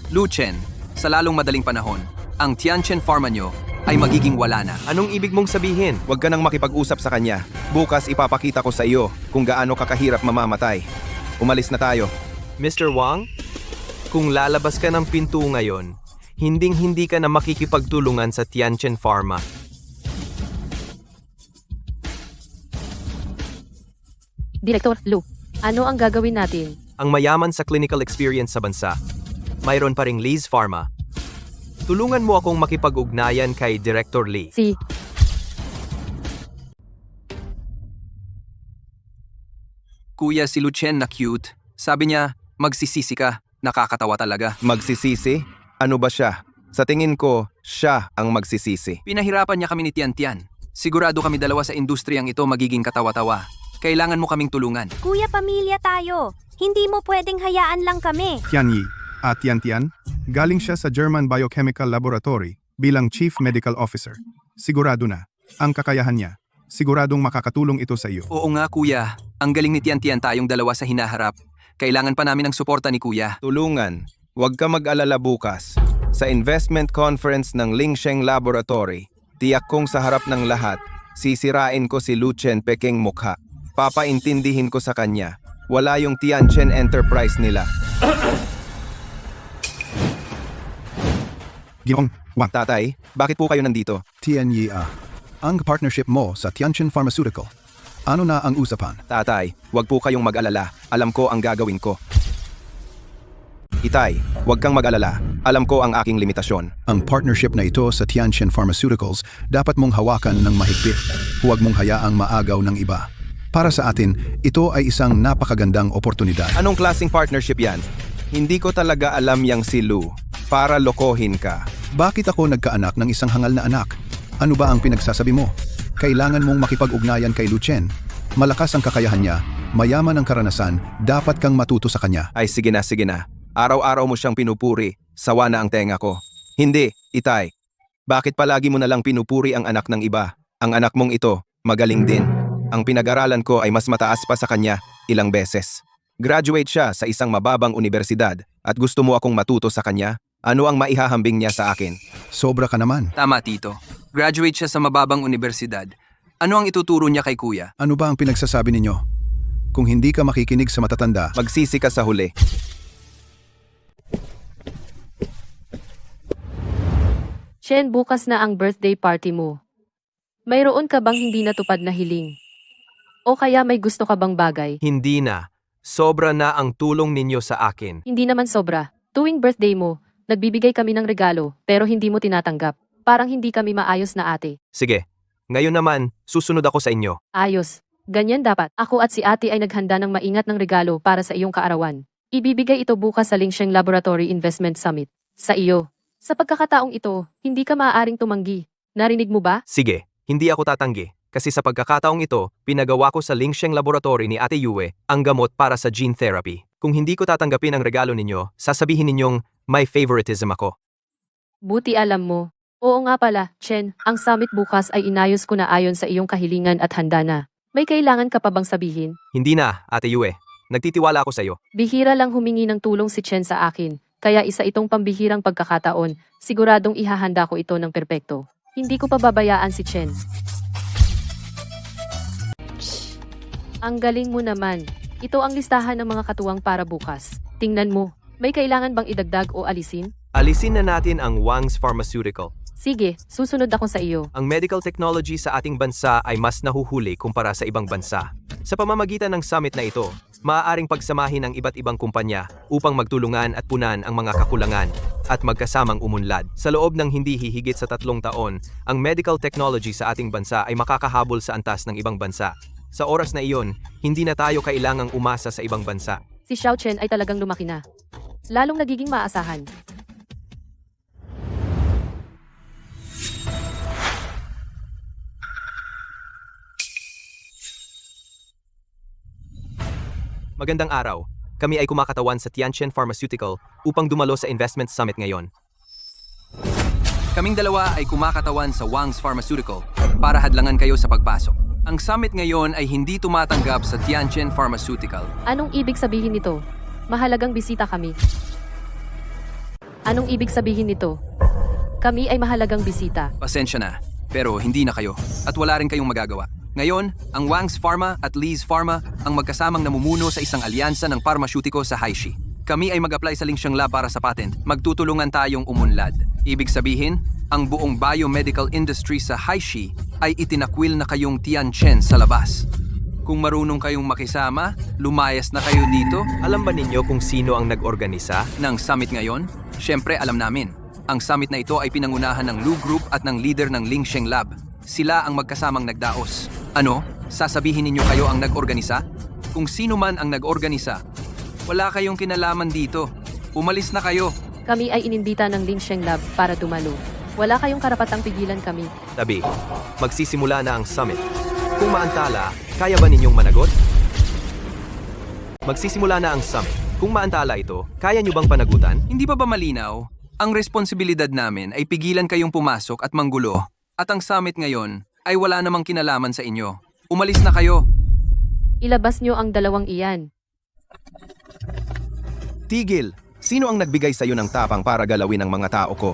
Luchen, sa lalong madaling panahon, ang Tianchen Pharma nyo ay magiging wala na. Anong ibig mong sabihin? Huwag ka nang makipag-usap sa kanya. Bukas ipapakita ko sa iyo kung gaano kakahirap mamamatay. Umalis na tayo. Mr. Wang, kung lalabas ka ng pinto ngayon, Hinding-hindi ka na makikipagtulungan sa Tianchen Pharma. Direktor Lu, ano ang gagawin natin? Ang mayaman sa clinical experience sa bansa. Mayroon pa ring Liz Pharma. Tulungan mo akong makipag-ugnayan kay Director Lee. Si Kuya, si Lucien na cute. Sabi niya, magsisisi ka. Nakakatawa talaga. Magsisisi? Ano ba siya? Sa tingin ko, siya ang magsisisi. Pinahirapan niya kami ni Tian. Sigurado kami dalawa sa industriyang ito magiging katawa-tawa. Kailangan mo kaming tulungan. Kuya, pamilya tayo. Hindi mo pwedeng hayaan lang kami. Tianyi at Tian, galing siya sa German Biochemical Laboratory bilang Chief Medical Officer. Sigurado na, ang kakayahan niya. Siguradong makakatulong ito sa iyo. Oo nga kuya, ang galing ni Tian tayong dalawa sa hinaharap. Kailangan pa namin ng suporta ni kuya. Tulungan. Huwag ka mag-alala bukas. Sa investment conference ng Lingsheng Laboratory, tiyak kong sa harap ng lahat, sisirain ko si Lucien Peking mukha. Papaintindihin ko sa kanya. Wala yung Tianchen Enterprise nila. Giyong, Wang, Tatay, bakit po kayo nandito? Tianyi ang partnership mo sa Tianchen Pharmaceutical. Ano na ang usapan? Tatay, huwag po kayong mag-alala. Alam ko ang gagawin ko. Itay, huwag kang mag-alala. Alam ko ang aking limitasyon. Ang partnership na ito sa Tianchen Pharmaceuticals dapat mong hawakan ng mahigpit. Huwag mong hayaang maagaw ng iba. Para sa atin, ito ay isang napakagandang oportunidad. Anong klaseng partnership yan? Hindi ko talaga alam yang si Lou. Para lokohin ka. Bakit ako nagkaanak ng isang hangal na anak? Ano ba ang pinagsasabi mo? Kailangan mong makipag-ugnayan kay Lucien. Malakas ang kakayahan niya, mayaman ang karanasan, dapat kang matuto sa kanya. Ay sige na, sige na. Araw-araw mo siyang pinupuri. Sawa na ang tenga ko. Hindi, Itay. Bakit palagi mo na lang pinupuri ang anak ng iba? Ang anak mong ito, magaling din. Ang pinag-aralan ko ay mas mataas pa sa kanya, ilang beses. Graduate siya sa isang mababang universidad at gusto mo akong matuto sa kanya? Ano ang maihahambing niya sa akin? Sobra ka naman. Tama tito. Graduate siya sa mababang universidad. Ano ang ituturo niya kay kuya? Ano ba ang pinagsasabi ninyo? Kung hindi ka makikinig sa matatanda, Magsisi ka sa huli. Chen, bukas na ang birthday party mo. Mayroon ka bang hindi natupad na hiling? O kaya may gusto ka bang bagay? Hindi na. Sobra na ang tulong ninyo sa akin. Hindi naman sobra. Tuwing birthday mo, nagbibigay kami ng regalo, pero hindi mo tinatanggap. Parang hindi kami maayos na ate. Sige. Ngayon naman, susunod ako sa inyo. Ayos. Ganyan dapat. Ako at si ate ay naghanda ng maingat ng regalo para sa iyong kaarawan. Ibibigay ito bukas sa Lingsheng Laboratory Investment Summit. Sa iyo. Sa pagkakataong ito, hindi ka maaaring tumanggi. Narinig mo ba? Sige, hindi ako tatanggi. Kasi sa pagkakataong ito, pinagawa ko sa Lingsheng Laboratory ni Ate Yue ang gamot para sa gene therapy. Kung hindi ko tatanggapin ang regalo ninyo, sasabihin ninyong may favoritism ako. Buti alam mo. Oo nga pala, Chen, ang summit bukas ay inayos ko na ayon sa iyong kahilingan at handa na. May kailangan ka pa bang sabihin? Hindi na, Ate Yue. Nagtitiwala ako sa iyo. Bihira lang humingi ng tulong si Chen sa akin, kaya isa itong pambihirang pagkakataon, siguradong ihahanda ko ito ng perpekto. Hindi ko pa babayaan si Chen. Ang galing mo naman. Ito ang listahan ng mga katuwang para bukas. Tingnan mo, may kailangan bang idagdag o alisin? Alisin na natin ang Wang's Pharmaceutical. Sige, susunod ako sa iyo. Ang medical technology sa ating bansa ay mas nahuhuli kumpara sa ibang bansa. Sa pamamagitan ng summit na ito, maaaring pagsamahin ang iba't ibang kumpanya upang magtulungan at punan ang mga kakulangan at magkasamang umunlad. Sa loob ng hindi hihigit sa 3 taon, ang medical technology sa ating bansa ay makakahabol sa antas ng ibang bansa. Sa oras na iyon, hindi na tayo kailangang umasa sa ibang bansa. Si Xiao Chen ay talagang lumaki na. Lalong nagiging maasahan. Magandang araw. Kami ay kumakatawan sa Tianchen Pharmaceutical upang dumalo sa Investment Summit ngayon. Kaming dalawa ay kumakatawan sa Wang's Pharmaceutical para hadlangan kayo sa pagpasok. Ang summit ngayon ay hindi tumatanggap sa Tianchen Pharmaceutical. Anong ibig sabihin nito? Mahalagang bisita kami. Anong ibig sabihin nito? Kami ay mahalagang bisita. Pasensya na, pero hindi na kayo at wala rin kayong magagawa. Ngayon, ang Wang's Pharma at Lee's Pharma ang magkasamang namumuno sa isang alyansa ng parmasyutiko sa Haishi. Kami ay mag-apply sa Lingxiang Lab para sa patent. Magtutulungan tayong umunlad. Ibig sabihin, ang buong biomedical industry sa Haishi ay itinakwil na kayong Tianchen sa labas. Kung marunong kayong makisama, lumayas na kayo dito Alam ba ninyo kung sino ang nag-organisa? ng summit ngayon. Siyempre, alam namin. Ang summit na ito ay pinangunahan ng Lu Group at ng leader ng Lingxiang Lab. Sila ang magkasamang nagdaos. Ano? Sasabihin ninyo kayo ang nag-organisa? Kung sino man ang nag-organisa, wala kayong kinalaman dito. Umalis na kayo. Kami ay inimbita ng Lingxiang Lab para dumalo. Wala kayong karapatang pigilan kami. Tabi, magsisimula na ang summit. Kung maantala, kaya ba ninyong managot? Magsisimula na ang summit. Kung maantala ito, kaya nyo bang panagutan? Hindi pa ba malinaw? Ang responsibilidad namin ay pigilan kayong pumasok at manggulo. At ang summit ngayon ay wala namang kinalaman sa inyo. Umalis na kayo. Ilabas nyo ang dalawang iyan. Tigil! Sino ang nagbigay sa'yo ng tapang para galawin ang mga tao ko?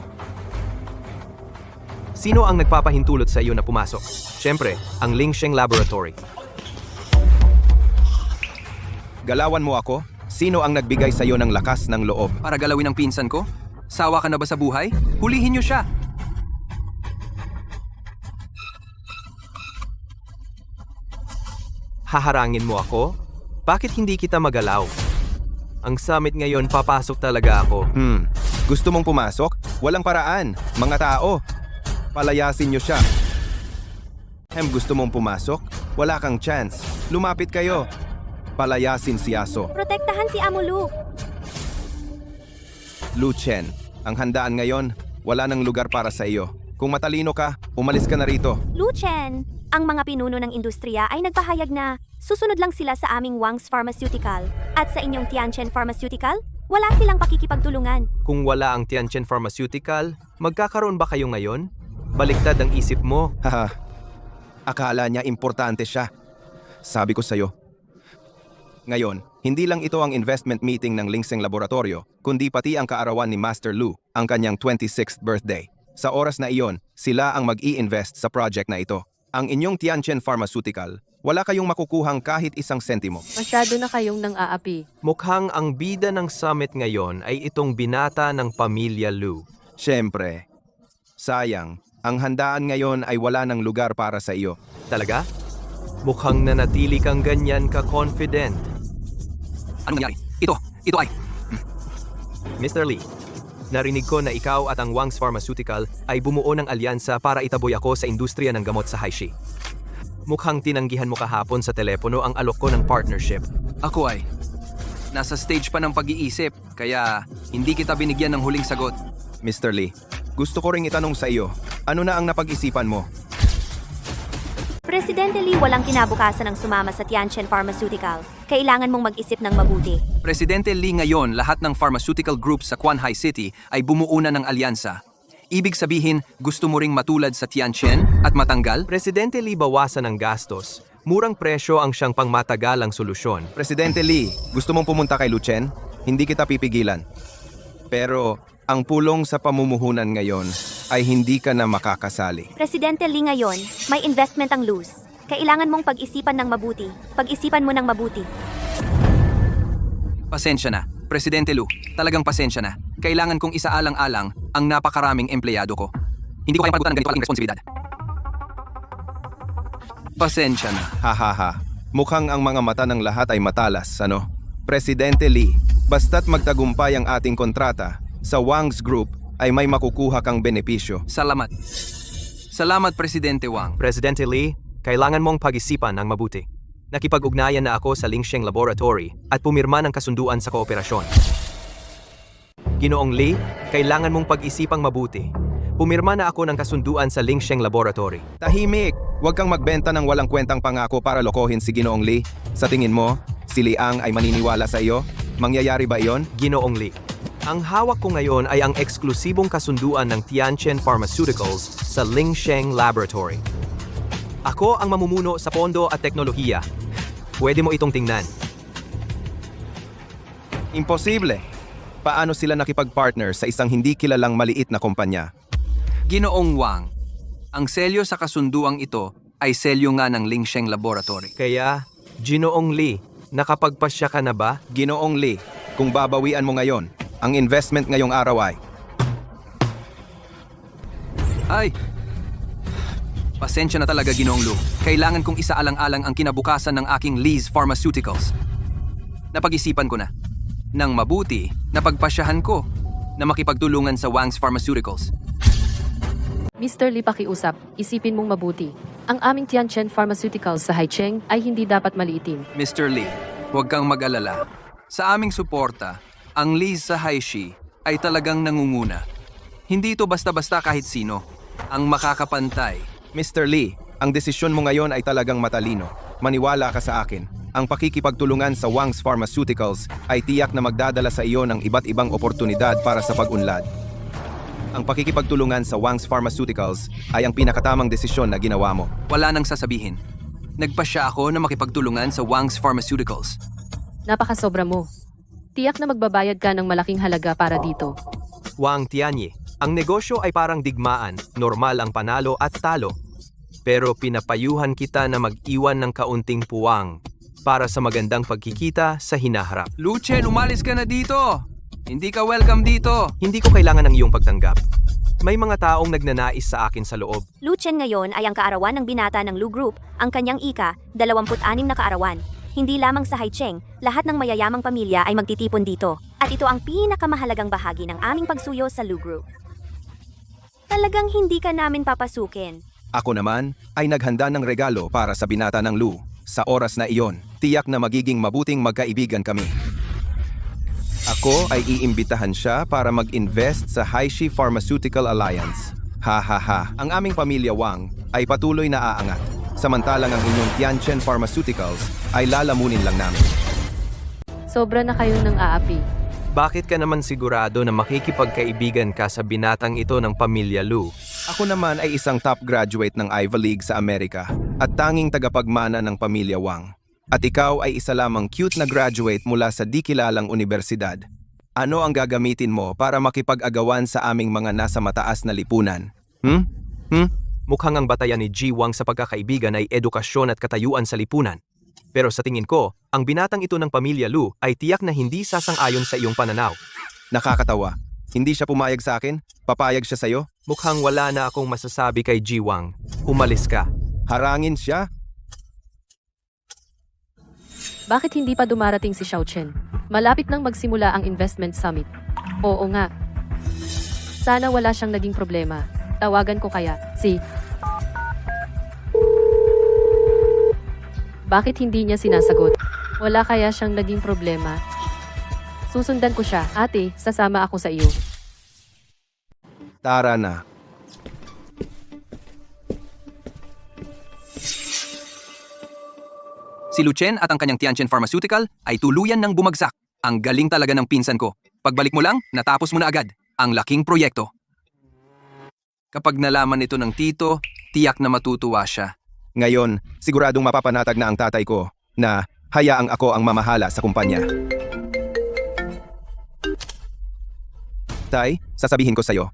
Sino ang nagpapahintulot sa iyo na pumasok? Siyempre, ang Lingxiang Laboratory. Galawan mo ako? Sino ang nagbigay sa'yo ng lakas ng loob? Para galawin ang pinsan ko? Sawa ka na ba sa buhay? Hulihin niyo siya. Haharangin mo ako? Bakit hindi kita magalaw? Ang summit ngayon, papasok talaga ako. Gusto mong pumasok? Walang paraan. Mga tao. Palayasin niyo siya. Gusto mong pumasok? Wala kang chance. Lumapit kayo. Palayasin si Aso. Protektahan si Amo Lu. Lu Chen, ang handaan ngayon, wala nang lugar para sa iyo. Kung matalino ka, umalis ka na rito. Lu Chen, ang mga pinuno ng industriya ay nagpahayag na susunod lang sila sa aming Wang's Pharmaceutical. At sa inyong Tianchen Pharmaceutical, wala silang pakikipagtulungan. Kung wala ang Tianchen Pharmaceutical, magkakaroon ba kayo ngayon? Baliktad ang isip mo. Haha, akala niya importante siya. Sabi ko sa'yo. Ngayon, hindi lang ito ang investment meeting ng Lingxiang Laboratorio, kundi pati ang kaarawan ni Master Lu, ang kanyang 26th birthday. Sa oras na iyon, sila ang mag-i-invest sa project na ito. Ang inyong Tianchen Pharmaceutical, wala kayong makukuhang kahit isang sentimo. Masyado na kayong nang-aapi. Mukhang ang bida ng summit ngayon ay itong binata ng pamilya Lu. Siyempre, sayang, ang handaan ngayon ay wala ng lugar para sa iyo. Talaga? Mukhang nanatili kang ganyan ka-confident. Anong nangyari? Ito ay... Mr. Lee, narinig ko na ikaw at ang Wang's Pharmaceutical ay bumuo ng alyansa para itaboy ako sa industriya ng gamot sa Haishi. Mukhang tinanggihan mo kahapon sa telepono ang alok ko ng partnership. Ako ay... Nasa stage pa ng pag-iisip, kaya hindi kita binigyan ng huling sagot. Mr. Lee, gusto ko ring itanong sa iyo, ano na ang napag-isipan mo? Presidente Lee, walang kinabukasan ng sumama sa Tianchen Pharmaceutical. Kailangan mong mag-isip ng mabuti. Presidente Lee, ngayon lahat ng pharmaceutical groups sa Quanhai City ay bumuo na ng alyansa. Ibig sabihin, gusto mo ring matulad sa Tianchen at matanggal? Presidente Lee, bawasan ang gastos. Murang presyo ang siyang pangmatagalang solusyon. Presidente Lee, gusto mong pumunta kay Lu Chen? Hindi kita pipigilan. Pero ang pulong sa pamumuhunan ngayon ay hindi ka na makakasali. Presidente Lee, ngayon, may investment ang Luz. Kailangan mong pag-isipan ng mabuti. Pag-isipan mo ng mabuti. Pasensya na. Presidente Lu, talagang pasensya na. Kailangan kong isaalang-alang ang napakaraming empleyado ko. Hindi ko kayang pagutan ng ganito kalaking responsibilidad. Pasensya na. Hahaha, mukhang ang mga mata ng lahat ay matalas, ano? Presidente Lee, basta't magtagumpay ang ating kontrata, sa Wang's Group ay may makukuha kang benepisyo. Salamat. Salamat, Presidente Wang. Presidente Lee, kailangan mong pag-isipan ng mabuti. Nakipag-ugnayan na ako sa Lingxiang Laboratory at pumirma ng kasunduan sa kooperasyon. Ginoong Lee, kailangan mong pag-isipang mabuti. Pumirma na ako ng kasunduan sa Lingxiang Laboratory. Tahimik! Huwag kang magbenta ng walang kwentang pangako para lokohin si Ginoong Lee. Sa tingin mo, si Liang ay maniniwala sa iyo? Mangyayari ba iyon? Ginoong Lee, ang hawak ko ngayon ay ang eksklusibong kasunduan ng Tianchen Pharmaceuticals sa Lingxiang Laboratory. Ako ang mamumuno sa pondo at teknolohiya. Pwede mo itong tingnan. Imposible! Paano sila nakipag-partner sa isang hindi kilalang maliit na kumpanya? Ginoong Wang, ang selyo sa kasunduang ito ay selyo nga ng Lingxiang Laboratory. Kaya, Ginoong Lee, nakapagpasya ka na ba? Ginoong Lee, Kung babawian mo ngayon, ang investment ngayong araw Ay! Pasensya na talaga, Ginoong Lu. Kailangan kong isaalang-alang ang kinabukasan ng aking Lee's Pharmaceuticals. Napag-isipan ko na. Nang mabuti, napagpasyahan ko na makipagtulungan sa Wang's Pharmaceuticals. Mr. Lee, pakiusap, isipin mong mabuti. Ang aming Tianchen Pharmaceuticals sa Haicheng ay hindi dapat maliitin. Mr. Lee, huwag kang mag-alala. Sa aming suporta, ang Lee's sa Haishi ay talagang nangunguna. Hindi ito basta-basta kahit sino. Ang makakapantay. Mr. Lee, ang desisyon mo ngayon ay talagang matalino. Maniwala ka sa akin. Ang pakikipagtulungan sa Wang's Pharmaceuticals ay tiyak na magdadala sa iyo ng iba't ibang oportunidad para sa pag-unlad. Ang pakikipagtulungan sa Wang's Pharmaceuticals ay ang pinakatamang desisyon na ginawa mo. Wala nang sasabihin. Nagpasya ako na makipagtulungan sa Wang's Pharmaceuticals. Napakasobra mo. Tiyak na magbabayad ka ng malaking halaga para dito. Wang Tianyi, ang negosyo ay parang digmaan, normal ang panalo at talo. Pero pinapayuhan kita na mag-iwan ng kaunting puwang para sa magandang pagkikita sa hinaharap. Luchen, umalis ka na dito! Hindi ka welcome dito! Hindi ko kailangan ng iyong pagtanggap. May mga taong nagnanais sa akin sa loob. Lu Chen ngayon ay ang kaarawan ng binata ng Lu Group, ang kanyang ika, 26 na kaarawan. Hindi lamang sa Haicheng, lahat ng mayayamang pamilya ay magtitipon dito. At ito ang pinakamahalagang bahagi ng aming pagsuyo sa Lu Group. Talagang hindi ka namin papasukin. Ako naman ay naghanda ng regalo para sa binata ng Lu. Sa oras na iyon, tiyak na magiging mabuting magkaibigan kami. Ako ay iimbitahan siya para mag-invest sa Haishi Pharmaceutical Alliance. Ha ha ha. Ang aming pamilya Wang ay patuloy na aangat. Samantalang ang inyong Tianchen Pharmaceuticals ay lalamunin lang namin. Sobra na kayong nang aapi. Bakit ka naman sigurado na makikipagkaibigan ka sa binatang ito ng pamilya Lu? Ako naman ay isang top graduate ng Ivy League sa Amerika at tanging tagapagmana ng pamilya Wang. At ikaw ay isa lamang cute na graduate mula sa di kilalang universidad. Ano ang gagamitin mo para makipag-agawan sa aming mga nasa mataas na lipunan? Mukhang ang batayan ni Ji Wang sa pagkakaibigan ay edukasyon at katayuan sa lipunan. Pero sa tingin ko, ang binatang ito ng pamilya Lu ay tiyak na hindi sasang-ayon sa iyong pananaw. Nakakatawa. Hindi siya pumayag sa akin? Papayag siya sa'yo? Mukhang wala na akong masasabi kay Ji Wang. Umalis ka. Harangin siya? Bakit hindi pa dumarating si Xiao Chen? Malapit nang magsimula ang investment summit. Oo nga. Sana wala siyang naging problema. Tawagan ko kaya si... Bakit hindi niya sinasagot? Wala kaya siyang naging problema? Susundan ko siya. Ate, sasama ako sa iyo. Tara na. Si Luchen at ang kanyang Tianchen Pharmaceutical ay tuluyan ng bumagsak. Ang galing talaga ng pinsan ko. Pagbalik mo lang, natapos mo na agad. Ang laking proyekto. Kapag nalaman ito ng tito, tiyak na matutuwa siya. Ngayon, siguradong mapapanatag na ang tatay ko na hayaang ako ang mamahala sa kumpanya. Tay, sasabihin ko sa'yo.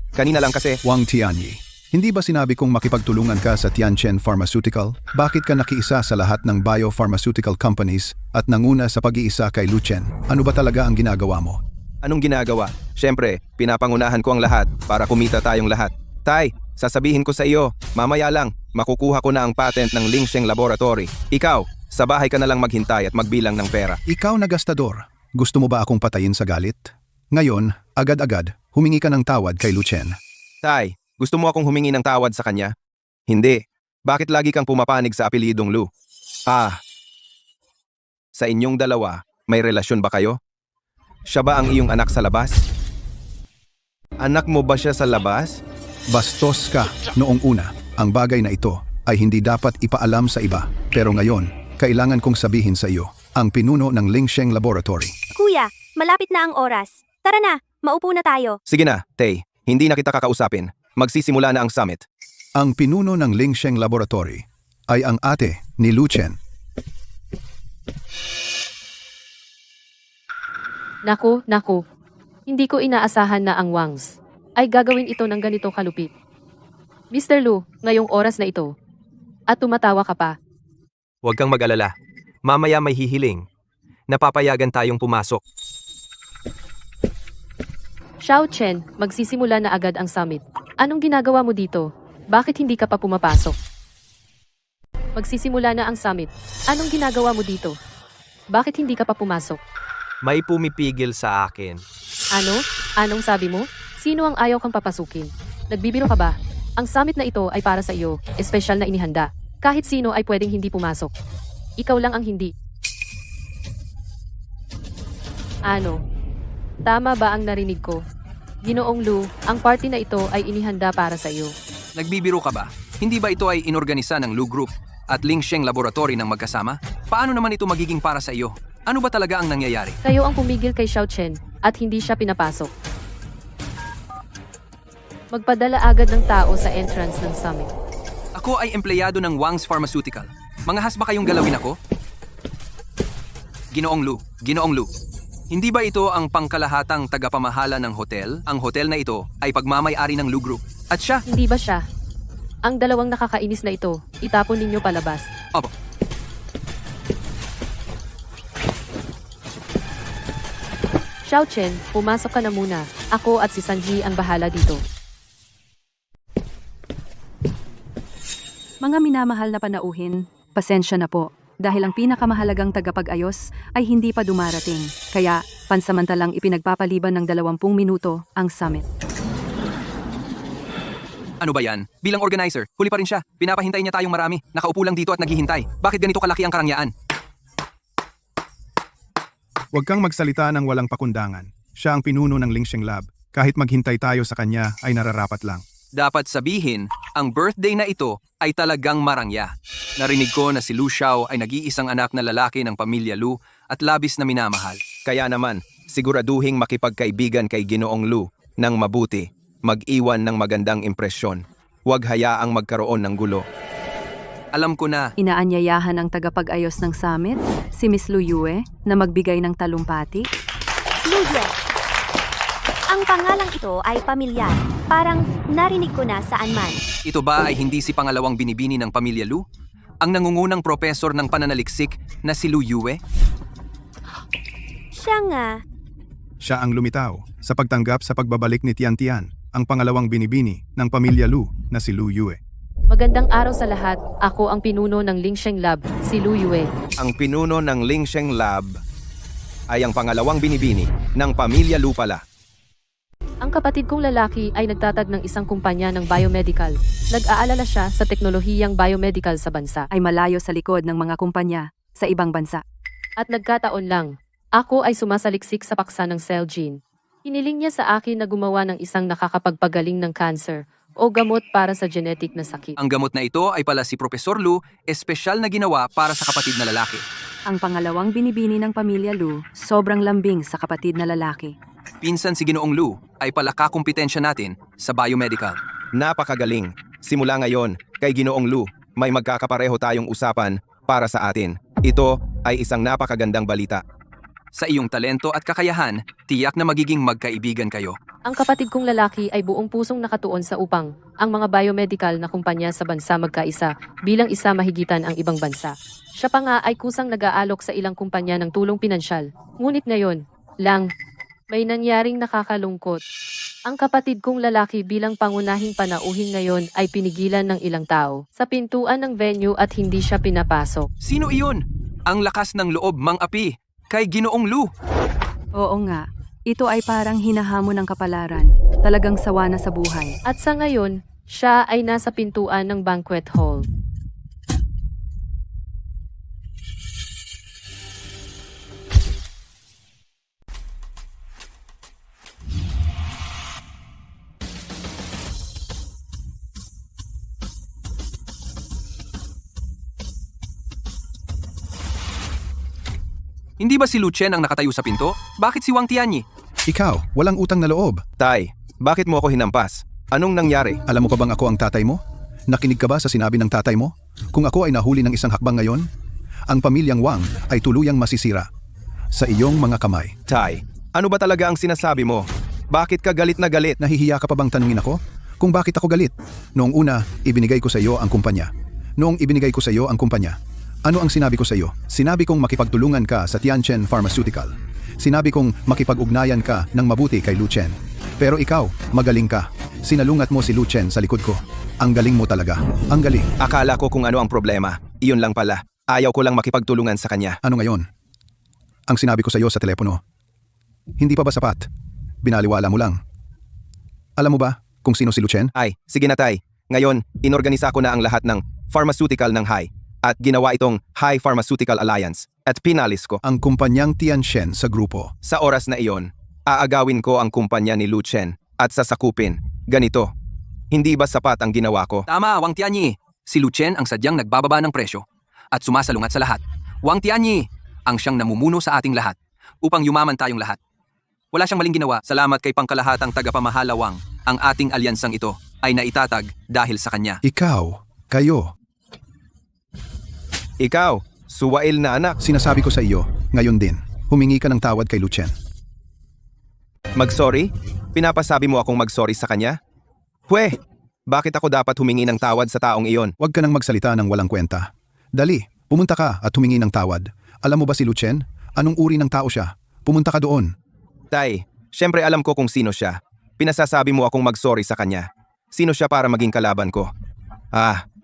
Kanina lang kasi, Wang Tianyi, hindi ba sinabi kong makipagtulungan ka sa Tianchen Pharmaceutical? Bakit ka nakiisa sa lahat ng biopharmaceutical companies at nanguna sa pag-iisa kay Luchen? Ano ba talaga ang ginagawa mo? anong ginagawa? Siyempre, pinapangunahan ko ang lahat para kumita tayong lahat. Tay, sasabihin ko sa iyo, mamaya lang, makukuha ko na ang patent ng Lingsheng Laboratory. Ikaw, sa bahay ka na lang maghintay at magbilang ng pera. Ikaw na gastador, gusto mo ba akong patayin sa galit? Ngayon, agad-agad, humingi ka ng tawad kay Luchen. Tay, gusto mo akong humingi ng tawad sa kanya? Hindi. Bakit lagi kang pumapanig sa apelyidong Lu? Sa inyong dalawa, may relasyon ba kayo? Siya ba ang iyong anak sa labas? Anak mo ba siya sa labas? Bastos ka noong una. Ang bagay na ito ay hindi dapat ipaalam sa iba. Pero ngayon, kailangan kong sabihin sa iyo, ang pinuno ng Lingsheng Laboratory. Kuya, malapit na ang oras. Tara na, maupo na tayo. Sige na, Tay. Hindi na kita kakausapin. Magsisimula na ang summit. Ang pinuno ng Lingsheng Laboratory ay ang ate ni Luchen. Naku. Hindi ko inaasahan na ang Wangs ay gagawin ito ng ganito kalupit. Mr. Lu, ngayong oras na ito. At tumatawa ka pa. Huwag kang mag-alala. Mamaya may hihiling. Napapayagan tayong pumasok. Xiao Chen, magsisimula na agad ang summit. Anong ginagawa mo dito? Bakit hindi ka pa pumapasok? Magsisimula na ang summit. Anong ginagawa mo dito? Bakit hindi ka pa pumasok? May pumipigil sa akin. Ano? Anong sabi mo? Sino ang ayaw kang papasukin? Nagbibiro ka ba? Ang summit na ito ay para sa iyo, espesyal na inihanda. Kahit sino ay pwedeng hindi pumasok. Ikaw lang ang hindi. Ano? Tama ba ang narinig ko? Ginoong Lu, ang party na ito ay inihanda para sa iyo. Nagbibiro ka ba? Hindi ba ito ay inorganisa ng Lu Group at Ling Sheng Laboratory ng magkasama? Paano naman ito magiging para sa iyo? Ano ba talaga ang nangyayari? Kayo ang pumigil kay Xiao Chen at hindi siya pinapasok. Magpadala agad ng tao sa entrance ng summit. Ako ay empleyado ng Wang's Pharmaceutical. Mga hasba kayong galawin ako? Ginoong Lu, hindi ba ito ang pangkalahatang tagapamahala ng hotel? Ang hotel na ito ay pagmamay-ari ng Lu Group. At siya, Hindi ba siya? Ang dalawang nakakainis na ito, itapon ninyo palabas. opo, Xiao Chen, pumasok ka na muna. Ako at si Sanji ang bahala dito. Mga minamahal na panauhin, pasensya na po. Dahil ang pinakamahalagang tagapag-ayos ay hindi pa dumarating. Kaya, pansamantalang ipinagpapaliban ng 20 minuto ang summit. ano ba yan? Bilang organizer, huli pa rin siya. Pinapahintay niya tayong marami. Nakaupo lang dito at naghihintay. Bakit ganito kalaki ang karangyaan? Huwag kang magsalita ng walang pakundangan. Siya ang pinuno ng Ling Sheng Lab. Kahit maghintay tayo sa kanya ay nararapat lang. Dapat sabihin, ang birthday na ito ay talagang marangya. Narinig ko na si Lu Xiao ay nag-iisang anak na lalaki ng pamilya Lu at labis na minamahal. Kaya naman, siguraduhing makipagkaibigan kay Ginoong Lu ng mabuti, mag-iwan ng magandang impresyon. Huwag hayaang magkaroon ng gulo. Alam ko na, Inaanyayahan ang tagapag-ayos ng summit, si Miss Lu Yue, na magbigay ng talumpati. Luye. Ang pangalang ito ay pamilyar. Parang narinig ko na saan man. ito ba ay hindi si pangalawang binibini ng pamilya Lu? Ang nangungunang propesor ng pananaliksik na si Lu Yue? Siya nga. Siya ang lumitaw sa pagtanggap sa pagbabalik ni Tian Tian, ang pangalawang binibini ng pamilya Lu na si Lu Yue. Magandang araw sa lahat. Ako ang pinuno ng Ling Sheng Lab, si Lu Yue. Ang pinuno ng Ling Sheng Lab ay ang pangalawang binibini ng pamilya Lu pala. Ang kapatid kong lalaki ay nagtatag ng isang kumpanya ng biomedical. Nag-aalala siya sa teknolohiyang biomedical sa bansa. Ay malayo sa likod ng mga kumpanya sa ibang bansa. At nagkataon lang, ako ay sumasaliksik sa paksa ng cell gene. Hiniling niya sa akin na gumawa ng isang nakakapagpagaling ng cancer o gamot para sa genetic na sakit. Ang gamot na ito ay pala si Profesor Lu, espesyal na ginawa para sa kapatid na lalaki. Ang pangalawang binibini ng pamilya Lu, sobrang lambing sa kapatid na lalaki. Pinsan si Ginoong Lu ay pala kakumpetensya natin sa biomedical. Napakagaling. Simula ngayon, kay Ginoong Lu, may magkakapareho tayong usapan para sa atin. Ito ay isang napakagandang balita. Sa iyong talento at kakayahan, tiyak na magiging magkaibigan kayo. Ang kapatid kong lalaki ay buong pusong nakatuon sa upang ang mga biomedical na kumpanya sa bansa magkaisa bilang isa mahigitan ang ibang bansa. Siya pa nga ay kusang nag-aalok sa ilang kumpanya ng tulong pinansyal. Ngunit ngayon, lang, may nangyaring nakakalungkot. Ang kapatid kong lalaki bilang pangunahing panauhin ngayon ay pinigilan ng ilang tao sa pintuan ng venue at hindi siya pinapasok. Sino iyon? Ang lakas ng loob, Mang Api, kay Ginoong Lu. Oo nga, ito ay parang hinahamon ng kapalaran. Talagang sawa na sa buhay. At sa ngayon, siya ay nasa pintuan ng banquet hall. Hindi ba si Lu Chen ang nakatayo sa pinto? Bakit si Wang Tianyi? Ikaw, walang utang na loob. Tay, bakit mo ako hinampas? Anong nangyari? Alam mo pa bang ako ang tatay mo? Nakinig ka ba sa sinabi ng tatay mo? Kung ako ay nahuli ng isang hakbang ngayon, ang pamilyang Wang ay tuluyang masisira sa iyong mga kamay. Tay, ano ba talaga ang sinasabi mo? Bakit ka galit na galit? Nahihiya ka pa bang tanungin ako? Kung bakit ako galit? Noong una, ibinigay ko sa iyo ang kumpanya. Ano ang sinabi ko sa iyo? Sinabi kong makipagtulungan ka sa Tianchen Pharmaceutical. Sinabi kong makipag-ugnayan ka ng mabuti kay Lu Chen. Pero ikaw, magaling ka. Sinalungat mo si Lu Chen sa likod ko. Ang galing mo talaga. Ang galing. Akala ko kung ano ang problema. Iyon lang pala. Ayaw ko lang makipagtulungan sa kanya. Ano ngayon? Ang sinabi ko sa iyo sa telepono. Hindi pa ba sapat? Binaliwala mo lang. Alam mo ba kung sino si Lu Chen? Ay, sige na tay. Ngayon, inorganisa ko na ang lahat ng pharmaceutical ng Hai at ginawa itong Hai Pharmaceutical Alliance at pinalis ko. Ang kumpanyang Tianchen sa grupo. Sa oras na iyon, aagawin ko ang kumpanya ni Lu Chen at sasakupin. Ganito. Hindi ba sapat ang ginawa ko? Tama, Wang Tianyi. Si Lu Chen ang sadyang nagbababa ng presyo at sumasalungat sa lahat. Wang Tianyi ang siyang namumuno sa ating lahat upang yumaman tayong lahat. Wala siyang maling ginawa. Salamat kay pangkalahatang tagapamahala Wang. Ang ating alyansang ito ay naitatag dahil sa kanya. Ikaw, kayo. Ikaw, suwail na anak. Sinasabi ko sa iyo, ngayon din, humingi ka ng tawad kay Lu Chen. Mag-sorry? Pinapasabi mo akong mag-sorry sa kanya? Pwe, bakit ako dapat humingi ng tawad sa taong iyon? Huwag ka nang magsalita ng walang kwenta. Dali, pumunta ka at humingi ng tawad. Alam mo ba si Lu Chen? Anong uri ng tao siya? Pumunta ka doon. Tay, syempre alam ko kung sino siya. Pinasasabi mo akong mag-sorry sa kanya. Sino siya para maging kalaban ko?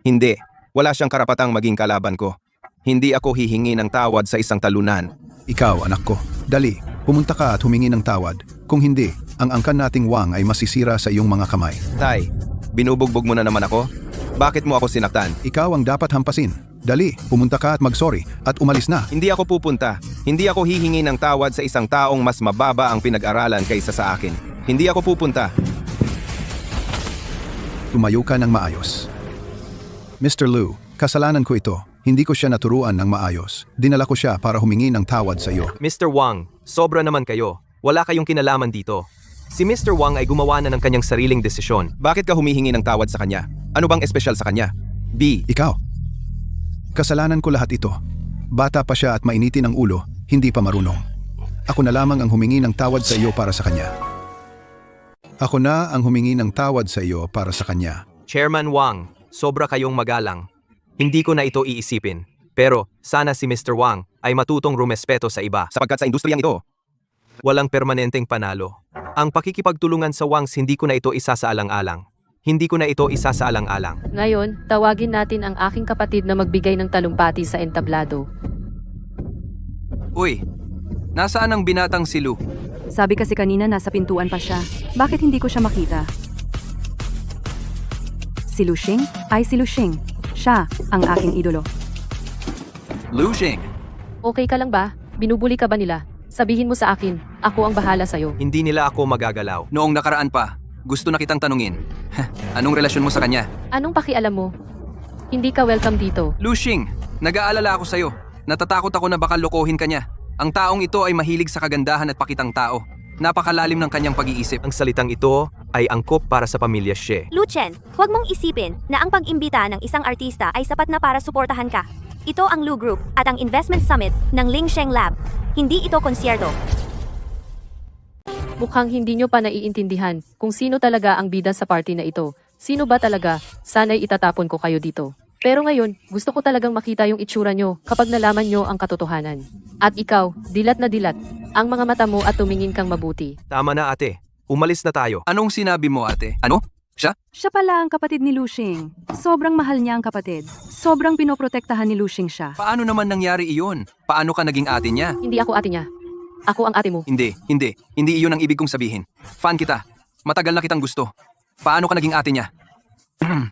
Hindi. Wala siyang karapatang maging kalaban ko. Hindi ako hihingi ng tawad sa isang talunan. Ikaw, anak ko. Dali, pumunta ka at humingi ng tawad. Kung hindi, ang angkan nating Wang ay masisira sa iyong mga kamay. Tay, binubugbog mo na naman ako? Bakit mo ako sinaktan? Ikaw ang dapat hampasin. Dali, pumunta ka at mag-sorry at umalis na. Hindi ako pupunta. Hindi ako hihingi ng tawad sa isang taong mas mababa ang pinag-aralan kaysa sa akin. Hindi ako pupunta. Tumayo ka ng maayos. Mr. Lu, kasalanan ko ito. Hindi ko siya naturuan ng maayos. Dinala ko siya para humingi ng tawad sa iyo. Mr. Wang, sobra naman kayo. Wala kayong kinalaman dito. Si Mr. Wang ay gumawa na ng kanyang sariling desisyon. Bakit ka humihingi ng tawad sa kanya? Ano bang espesyal sa kanya? B. Ikaw. Kasalanan ko lahat ito. Bata pa siya at mainitin ang ulo, hindi pa marunong. Ako na lamang ang humingi ng tawad sa iyo para sa kanya. Ako na ang humingi ng tawad sa iyo para sa kanya. Chairman Wang, sobra kayong magalang. Hindi ko na ito iisipin. Pero sana si Mr. Wang ay matutong rumespeto sa iba. Sapagkat sa industriyang ito, Walang permanenteng panalo. Ang pakikipagtulungan sa Wangs hindi ko na ito isasaalang-alang. Hindi ko na ito isasaalang-alang. Ngayon, tawagin natin ang aking kapatid na magbigay ng talumpati sa entablado. Uy, nasaan ang binatang si Lu? Sabi kasi kanina nasa pintuan pa siya. Bakit hindi ko siya makita? Si Lu Xing? Ay, si Lu Xing. Siya ang aking idolo. Lu Xing. Okay ka lang ba? Binubuli ka ba nila? Sabihin mo sa akin, ako ang bahala sa'yo. Hindi nila ako magagalaw. Noong nakaraan pa, gusto na kitang tanungin. Anong relasyon mo sa kanya? Anong pakialam mo? Hindi ka welcome dito. Lu Xing, nag-aalala ako sa'yo. Natatakot ako na baka lokohin ka niya. Ang taong ito ay mahilig sa kagandahan at pakitang tao. Napakalalim ng kanyang pag-iisip. Ang salitang ito ay angkop para sa pamilya Xie. Lu Chen, huwag mong isipin na ang pag-imbita ng isang artista ay sapat na para suportahan ka. Ito ang Lu Group at ang Investment Summit ng Ling Sheng Lab. Hindi ito konsyerto. Mukhang hindi nyo pa naiintindihan kung sino talaga ang bida sa party na ito. Sino ba talaga? Sana'y itatapon ko kayo dito. Pero ngayon, gusto ko talagang makita yung itsura nyo kapag nalaman nyo ang katotohanan. At ikaw, dilat na dilat, ang mga mata mo at tumingin kang mabuti. Tama na ate. Umalis na tayo. Anong sinabi mo, ate? Ano? Siya? Siya pala ang kapatid ni Lu Xing. Sobrang mahal niya ang kapatid. Sobrang pinoprotektahan ni Lu Xing siya. Paano naman nangyari iyon? Paano ka naging ate niya? Hindi ako ate niya. Ako ang ate mo. Hindi. Hindi iyon ang ibig kong sabihin. Fan kita. Matagal na kitang gusto. Paano ka naging ate niya?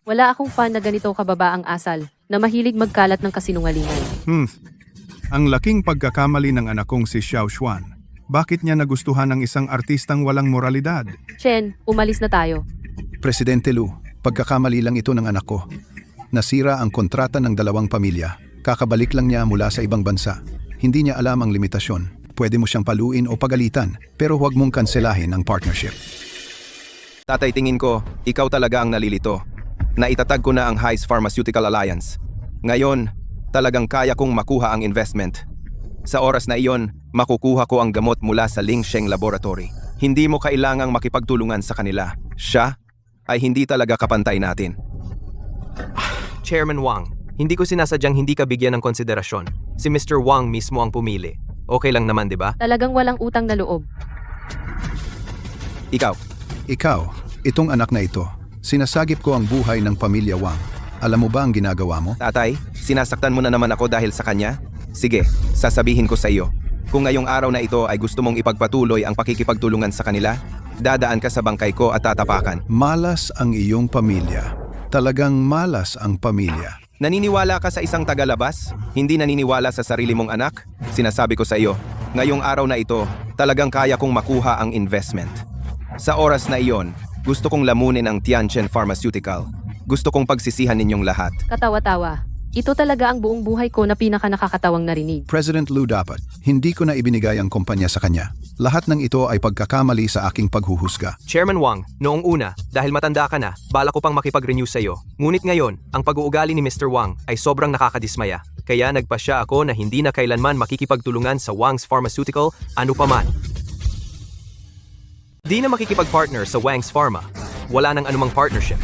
Wala akong fan na ganito kababaang asal, na mahilig magkalat ng kasinungalingan. Ang laking pagkakamali ng anak kong si Xiao Xuan. Bakit niya nagustuhan ng isang artistang walang moralidad? Chen, umalis na tayo. Presidente Lu, pagkakamali lang ito ng anak ko. Nasira ang kontrata ng dalawang pamilya. Kakabalik lang niya mula sa ibang bansa. Hindi niya alam ang limitasyon. Pwede mo siyang paluin o pagalitan, pero huwag mong kanselahin ang partnership. tatay tingin ko, ikaw talaga ang nalilito. Naitatag ko na ang Hai Pharmaceutical Alliance. Ngayon, talagang kaya kong makuha ang investment. Sa oras na iyon, makukuha ko ang gamot mula sa Ling Sheng Laboratory. Hindi mo kailangang makipagtulungan sa kanila. Siya ay hindi talaga kapantay natin. Chairman Wang, hindi ko sinasadyang hindi ka bigyan ng konsiderasyon. Si Mr. Wang mismo ang pumili. Okay lang naman, di ba? Talagang walang utang na loob. Ikaw, Ikaw, itong anak na ito, sinasagip ko ang buhay ng pamilya Wang. Alam mo ba ang ginagawa mo? Tatay, sinasaktan mo na naman ako dahil sa kanya? Sige, sasabihin ko sa iyo. Kung ngayong araw na ito ay gusto mong ipagpatuloy ang pakikipagtulungan sa kanila, dadaan ka sa bangkay ko at tatapakan. Malas ang iyong pamilya. Talagang malas ang pamilya. Naniniwala ka sa isang tagalabas? Hindi naniniwala sa sarili mong anak? Sinasabi ko sa iyo, ngayong araw na ito, talagang kaya kong makuha ang investment. Sa oras na iyon, gusto kong lamunin ang Tianchen Pharmaceutical. Gusto kong pagsisihan ninyong lahat. Katawa-tawa. Ito talaga ang buong buhay ko na pinaka-nakakatawang narinig. President Lu dapat, hindi ko na ibinigay ang kumpanya sa kanya. Lahat ng ito ay pagkakamali sa aking paghuhusga. Chairman Wang, noong una, dahil matanda ka na, bala ko pang makipag-renew sa iyo. Ngunit ngayon, ang pag-uugali ni Mr. Wang ay sobrang nakakadismaya. Kaya nagpasya ako na hindi na kailanman makikipagtulungan sa Wang's Pharmaceutical, ano pa man. Di na makikipag-partner sa Wang's Pharma. Wala nang anumang partnership.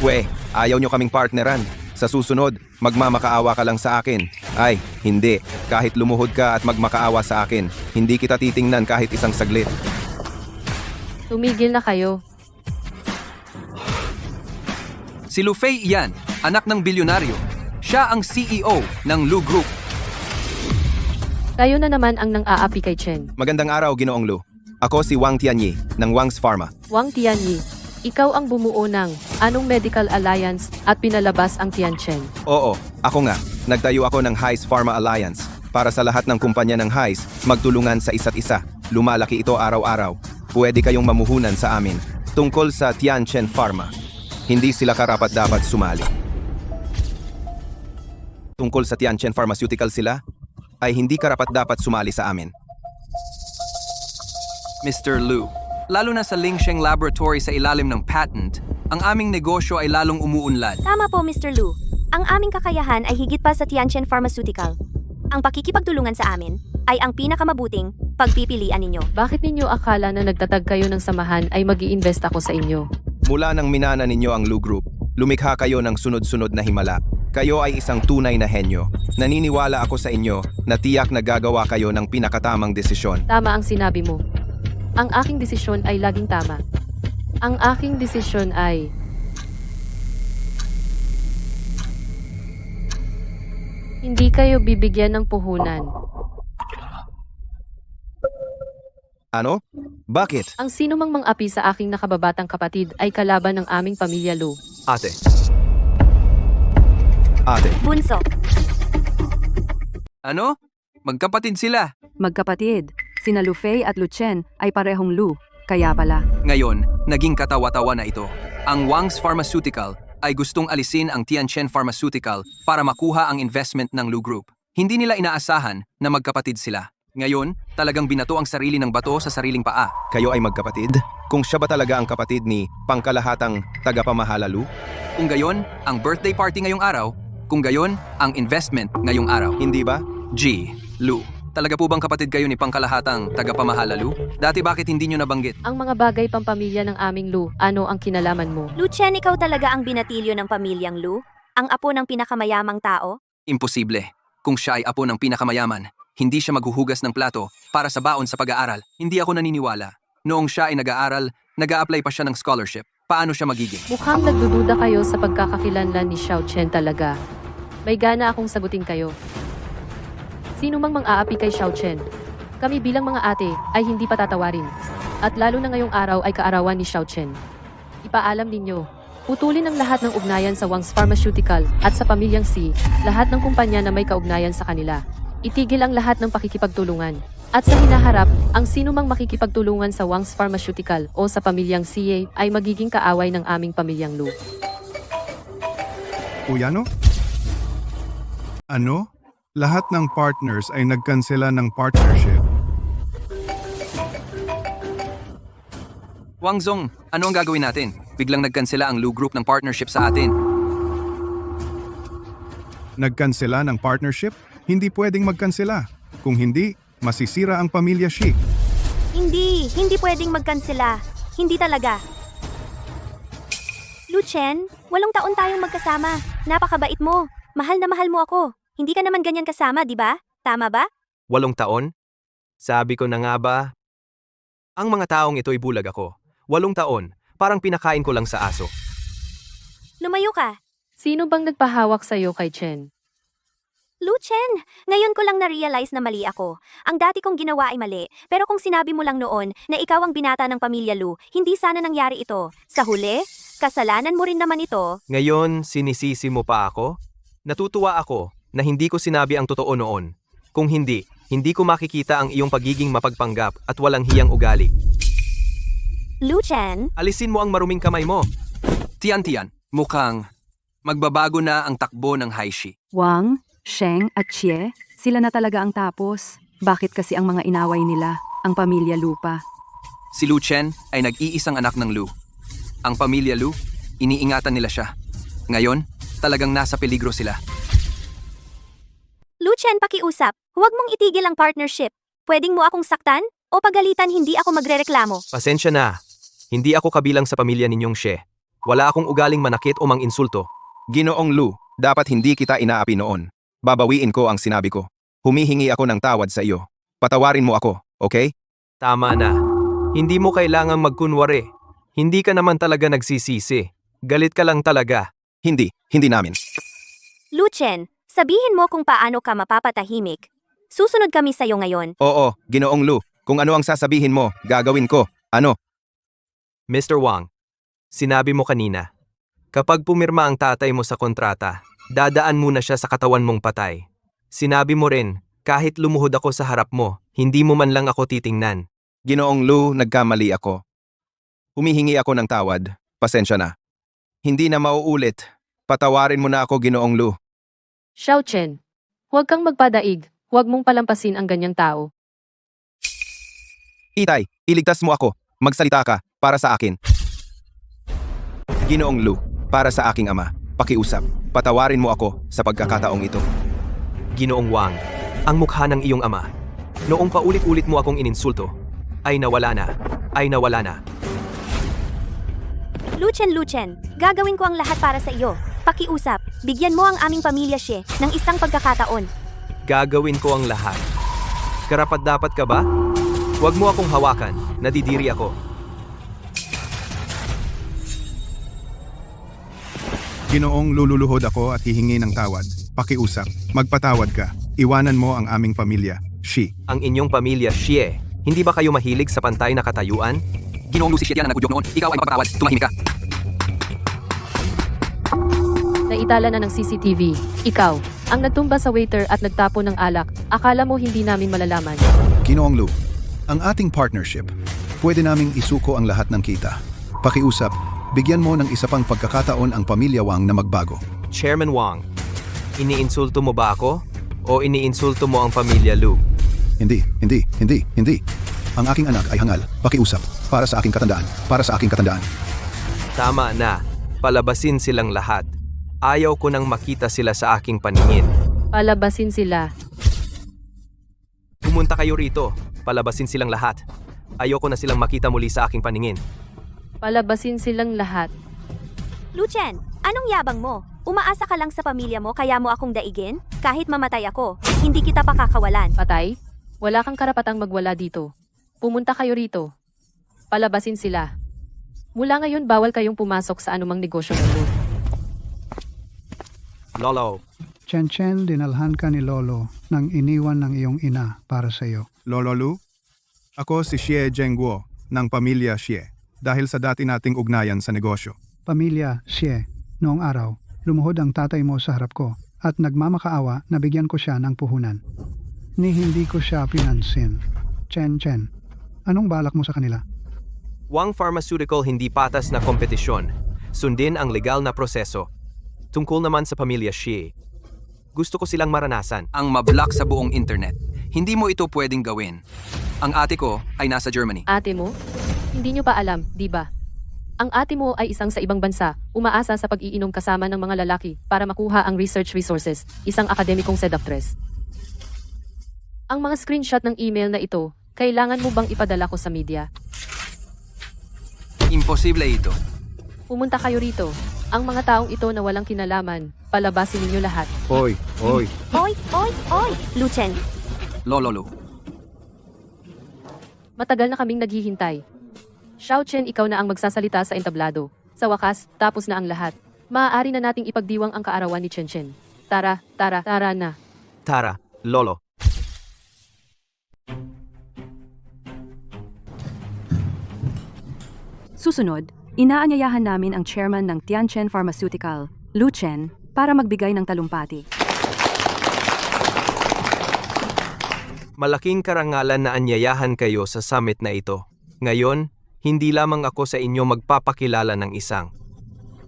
Ayaw nyo kaming partneran. Sa susunod, magmamakaawa ka lang sa akin. Ay, hindi. Kahit lumuhod ka at magmakaawa sa akin, hindi kita titingnan kahit isang saglit. Tumigil na kayo. Si Lu Fei yan, anak ng bilyonaryo. Siya ang CEO ng Lu Group. Kayo na naman ang nang-aapi kay Chen. Magandang araw, Ginoong Lu. Ako si Wang Tianyi, ng Wang's Pharma. Wang Tianyi, ikaw ang bumuo ng Anong Medical Alliance at pinalabas ang Tianchen. Oo, ako nga. Nagtayo ako ng Heis Pharma Alliance. Para sa lahat ng kumpanya ng Heis, magtulungan sa isa't isa. Lumalaki ito araw-araw. Pwede kayong mamuhunan sa amin. Tungkol sa Tianchen Pharma, hindi sila karapat-dapat sumali. Tungkol sa Tianchen Pharmaceutical sila, ay hindi karapat-dapat sumali sa amin. Mr. Lu, lalo na sa Lingsheng Laboratory sa ilalim ng patent, ang aming negosyo ay lalong umuunlad. Tama po, Mr. Lu. Ang aming kakayahan ay higit pa sa Tianchen Pharmaceutical. Ang pakikipagtulungan sa amin ay ang pinakamabuting pagpipilian ninyo. Bakit ninyo akala na nagtatag kayo ng samahan ay mag-i-invest ako sa inyo? Mula nang minana ninyo ang Lu Group, lumikha kayo ng sunod-sunod na himala. Kayo ay isang tunay na henyo. Naniniwala ako sa inyo na tiyak na gagawa kayo ng pinakatamang desisyon. Tama ang sinabi mo. Ang aking desisyon ay laging tama. Ang aking desisyon ay... Hindi kayo bibigyan ng puhunan. Ano? Bakit? Ang sino mang mang-api sa aking nakababatang kapatid ay kalaban ng aming pamilya Lu. Ate, Bunso, Ano? Magkapatid sila. Magkapatid, sina Lu Fei at Lu Chen ay parehong Lu, kaya pala. Ngayon, naging katawa-tawa na ito. Ang Wang's Pharmaceutical ay gustong alisin ang Tianchen Pharmaceutical para makuha ang investment ng Lu Group. Hindi nila inaasahan na magkapatid sila. Ngayon, talagang binato ang sarili ng bato sa sariling paa. Kayo ay magkapatid? Kung siya ba talaga ang kapatid ni pangkalahatang tagapamahala Lu? Kung gayon, ang birthday party ngayong araw. Kung gayon, ang investment ngayong araw. Hindi ba? G. Lu, talaga po bang kapatid kayo ni pangkalahatang tagapamahala Lu? Dati bakit hindi nyo nabanggit? Ang mga bagay pampamilya ng aming Lu, ano ang kinalaman mo? Lu Chen, ikaw talaga ang binatilyo ng pamilyang Lu? Ang apo ng pinakamayamang tao? Imposible. Kung siya ay apo ng pinakamayaman, hindi siya maghuhugas ng plato para sa baon sa pag-aaral. Hindi ako naniniwala. Noong siya ay nag-aaral, nag-a-apply pa siya ng scholarship. Paano siya magiging? Mukhang nagdududa kayo sa pagkakakilanlan ni Xiao Chen talaga. May gana akong sagutin kayo. Sino mang mang-aapi kay Xiao Chen? Kami bilang mga ate ay hindi patatawarin. At lalo na ngayong araw ay kaarawan ni Xiao Chen. Ipaalam ninyo, putulin ang lahat ng ugnayan sa Wang's Pharmaceutical at sa pamilyang Si, lahat ng kumpanya na may kaugnayan sa kanila. Itigil ang lahat ng pakikipagtulungan. At sa hinaharap, ang sino mang makikipagtulungan sa Wang's Pharmaceutical o sa pamilyang CA ay magiging kaaway ng aming pamilyang Lu. Uyano? Ano? Lahat ng partners ay nagkansela ng partnership. Wang Zong, ano ang gagawin natin? Biglang nagkansela ang Lu Group ng partnership sa atin. Nagkansela ng partnership? Hindi pwedeng magkansela. Kung hindi, masisira ang pamilya Shi. Hindi pwedeng magkansela. Hindi talaga. Lu Chen, 8 taon tayong magkasama. Napakabait mo. Mahal na mahal mo ako. Hindi ka naman ganyan kasama, di ba? Tama ba? 8 taon? Sabi ko na nga ba? Ang mga taong ito'y bulag ako. 8 taon. Parang pinakain ko lang sa aso. Lumayo ka. Sino bang nagpahawak sa'yo kay Chen? Lu Chen, ngayon ko lang na-realize na mali ako. Ang dati kong ginawa ay mali, pero kung sinabi mo lang noon na ikaw ang binata ng pamilya Lu, hindi sana nangyari ito. Sa huli, kasalanan mo rin naman ito. Ngayon, sinisisi mo pa ako? Natutuwa ako na hindi ko sinabi ang totoo noon. Kung hindi, hindi ko makikita ang iyong pagiging mapagpanggap at walang hiyang ugali. Lu Chen, Alisin mo ang maruming kamay mo. Tian, mukhang magbabago na ang takbo ng Haishi. Wang, Sheng at Xie, sila na talaga ang tapos. Bakit kasi ang mga inaway nila, ang pamilya Lupa? Si Lu Chen ay nag-iisang anak ng Lu. Ang pamilya Lu, iniingatan nila siya. Ngayon, talagang nasa peligro sila. Lu Chen, pakiusap. Huwag mong itigil ang partnership. Pwedeng mo akong saktan o pagalitan, hindi ako magrereklamo. Pasensya na. Hindi ako kabilang sa pamilya ninyong Xie. Wala akong ugaling manakit o manginsulto. Ginoong Lu, dapat hindi kita inaapi noon. Babawiin ko ang sinabi ko. Humihingi ako ng tawad sa iyo. Patawarin mo ako, okay? Tama na. Hindi mo kailangang magkunwari. Hindi ka naman talaga nagsisisi. Galit ka lang talaga. Hindi namin. Lu Chen, sabihin mo kung paano ka mapapatahimik. Susunod kami sa'yo ngayon. Oo, Ginoong Lu, kung ano ang sasabihin mo, gagawin ko. Ano? Mr. Wang, sinabi mo kanina, kapag pumirma ang tatay mo sa kontrata, dadaan muna siya sa katawan mong patay. Sinabi mo rin, kahit lumuhod ako sa harap mo, hindi mo man lang ako titingnan. Ginoong Lu, nagkamali ako. Humihingi ako ng tawad. Pasensya na. Hindi na mauulit. Patawarin mo na ako, Ginoong Lu. Xiao Chen, huwag kang magpadaig. Huwag mong palampasin ang ganyang tao. Itay, iligtas mo ako. Magsalita ka, para sa akin. Ginoong Lu, para sa aking ama, pakiusap. Patawarin mo ako sa pagkakataong ito. Ginoong Wang, ang mukha ng iyong ama. Noong paulit-ulit mo akong ininsulto, ay nawala na. Lu Chen, gagawin ko ang lahat para sa iyo. Pakiusap, bigyan mo ang aming pamilya Xie ng isang pagkakataon. Gagawin ko ang lahat. Karapat-dapat ka ba? Huwag mo akong hawakan, nadidiri ako. Ginoong lululuhod ako at hihingi ng tawad. Pakiusap, magpatawad ka. Iwanan mo ang aming pamilya, Shi. Ang inyong pamilya Xie, hindi ba kayo mahilig sa pantay na katayuan? Ginoong Lu, si Xie Tian na nagudyok noon. Ikaw ay mapapatawad. Tumahimik ka. Naitala na ng CCTV. Ikaw, ang nagtumba sa waiter at nagtapon ng alak. Akala mo hindi namin malalaman. Ginoong Lu, ang ating partnership, pwede naming isuko ang lahat ng kita. Pakiusap, bigyan mo ng isa pang pagkakataon ang pamilya Wang na magbago. Chairman Wang, iniinsulto mo ba ako? O iniinsulto mo ang pamilya Lu? Hindi. Ang aking anak ay hangal. Pakiusap, para sa aking katandaan. Tama na, palabasin silang lahat. Ayaw ko nang makita sila sa aking paningin. Palabasin sila. Pumunta kayo rito, palabasin silang lahat. Ayoko na silang makita muli sa aking paningin. Palabasin silang lahat. Lu Chen, anong yabang mo? Umaasa ka lang sa pamilya mo kaya mo akong daigin? Kahit mamatay ako, hindi kita pakakawalan. Patay? Wala kang karapatang magwala dito. Pumunta kayo rito. Palabasin sila. Mula ngayon bawal kayong pumasok sa anumang negosyo ng Lu. Lolo, Chen, dinalhan ka ni Lolo nang iniwan ng iyong ina para sa iyo. Lolo Lu, ako si Xie Zhengguo ng pamilya Xie dahil sa dati nating ugnayan sa negosyo. Pamilya Xie, noong araw, lumuhod ang tatay mo sa harap ko at nagmamakaawa na bigyan ko siya ng puhunan. Ni hindi ko siya pinansin. Chen, anong balak mo sa kanila? Wang Pharmaceutical hindi patas na kompetisyon. Sundin ang legal na proseso. Tungkol naman sa pamilya Xie, gusto ko silang maranasan. Ang mablock sa buong internet. Hindi mo ito pwedeng gawin. Ang ate ko ay nasa Germany. Ate mo? Hindi nyo pa alam, di ba? Ang ate mo ay isang sa ibang bansa, umaasa sa pag-iinom kasama ng mga lalaki para makuha ang research resources, isang akademikong seductress. Ang mga screenshot ng email na ito, kailangan mo bang ipadala ko sa media? Imposible ito. Pumunta kayo rito. Ang mga taong ito na walang kinalaman, palabasin ninyo lahat. Hoy. Oy! Lu Chen, Lolo Lu. Matagal na kaming naghihintay. Xiao Chen, ikaw na ang magsasalita sa entablado. Sa wakas, tapos na ang lahat. Maaari na nating ipagdiwang ang kaarawan ni Chen Chen. Tara na. Tara, Lolo. Susunod, inaanyayahan namin ang chairman ng Tianchen Pharmaceutical, Lu Chen, para magbigay ng talumpati. Malaking karangalan na anyayahan kayo sa summit na ito. Ngayon, hindi lamang ako sa inyo magpapakilala ng isang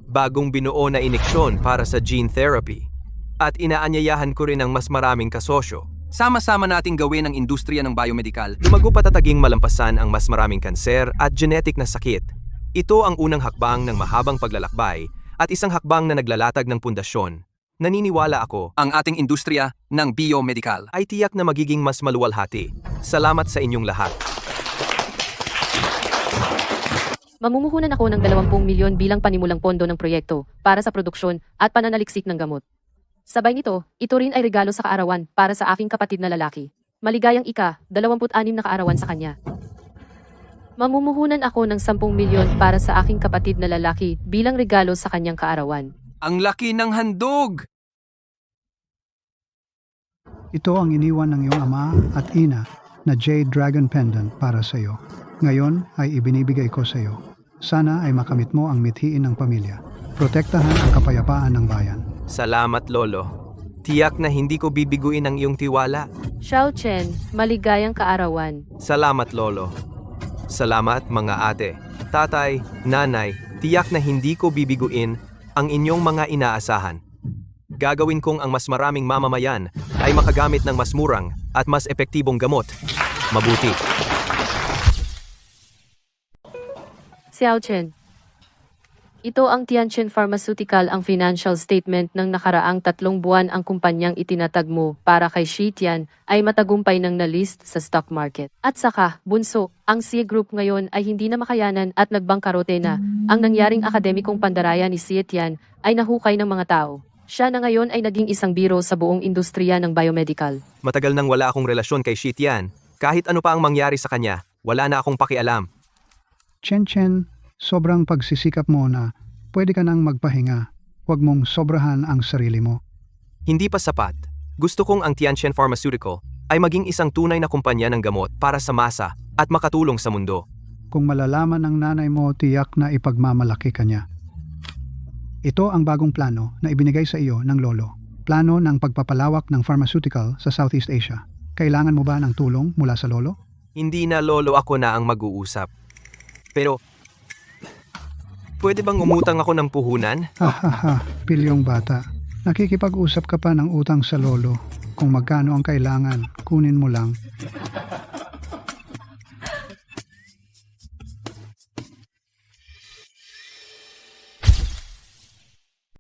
bagong binuo na ineksyon para sa gene therapy. At inaanyayahan ko rin ang mas maraming kasosyo. Sama-sama nating gawin ang industriya ng biomedical. Lumago patataging malampasan ang mas maraming kanser at genetic na sakit. Ito ang unang hakbang ng mahabang paglalakbay at isang hakbang na naglalatag ng pundasyon. Naniniwala ako Ang ating industriya ng biomedical. ay tiyak na magiging mas maluwalhati. Salamat sa inyong lahat. Mamumuhunan ako ng 20 milyon bilang panimulang pondo ng proyekto para sa produksyon at pananaliksik ng gamot. Sabay nito, ito rin ay regalo sa kaarawan para sa aking kapatid na lalaki. Maligayang 26 na kaarawan sa kanya. Mamumuhunan ako ng 10 milyon para sa aking kapatid na lalaki bilang regalo sa kanyang kaarawan. Ang laki ng handog! Ito ang iniwan ng iyong ama at ina na Jade Dragon Pendant para sa iyo. Ngayon ay ibinibigay ko sa iyo. Sana ay makamit mo ang mithiin ng pamilya. Protektahan ang kapayapaan ng bayan. Salamat, Lolo. Tiyak na hindi ko bibiguin ang iyong tiwala. Xiao Chen, maligayang kaarawan. Salamat, Lolo. Salamat, mga ate, tatay, nanay. Tiyak na hindi ko bibiguin ang inyong mga inaasahan. Gagawin kong ang mas maraming mamamayan ay makagamit ng mas murang at mas epektibong gamot. Mabuti. Xiao Chen. Ito ang Tianchen Pharmaceutical, ang financial statement ng nakaraang 3 buwan ang kumpanyang itinatag mo para kay Shi Tian ay matagumpay ng na-list sa stock market. At saka, bunso, ang Xie Group ngayon ay hindi na makayanan at nagbangkarote na. Ang nangyaring akademikong pandaraya ni Xie Tian ay nahukay ng mga tao. Siya na ngayon ay naging isang biro sa buong industriya ng biomedical. Matagal nang wala akong relasyon kay Shi Tian. Kahit ano pa ang mangyari sa kanya, wala na akong pakialam. Chen Chen, sobrang pagsisikap mo na pwede ka nang magpahinga. Huwag mong sobrahan ang sarili mo. Hindi pa sapat. Gusto kong ang Tianchen Pharmaceutical ay maging isang tunay na kumpanya ng gamot para sa masa at makatulong sa mundo. Kung malalaman ng nanay mo, tiyak na ipagmamalaki ka niya. Ito ang bagong plano na ibinigay sa iyo ng lolo. Plano ng pagpapalawak ng pharmaceutical sa Southeast Asia. Kailangan mo ba ng tulong mula sa lolo? Hindi na, Lolo, ako na ang mag-uusap. Pero, pwede bang umutang ako ng puhunan? Hahaha, pilyong bata. Nakikipag-usap ka pa ng utang sa lolo. Kung magkano ang kailangan, kunin mo lang.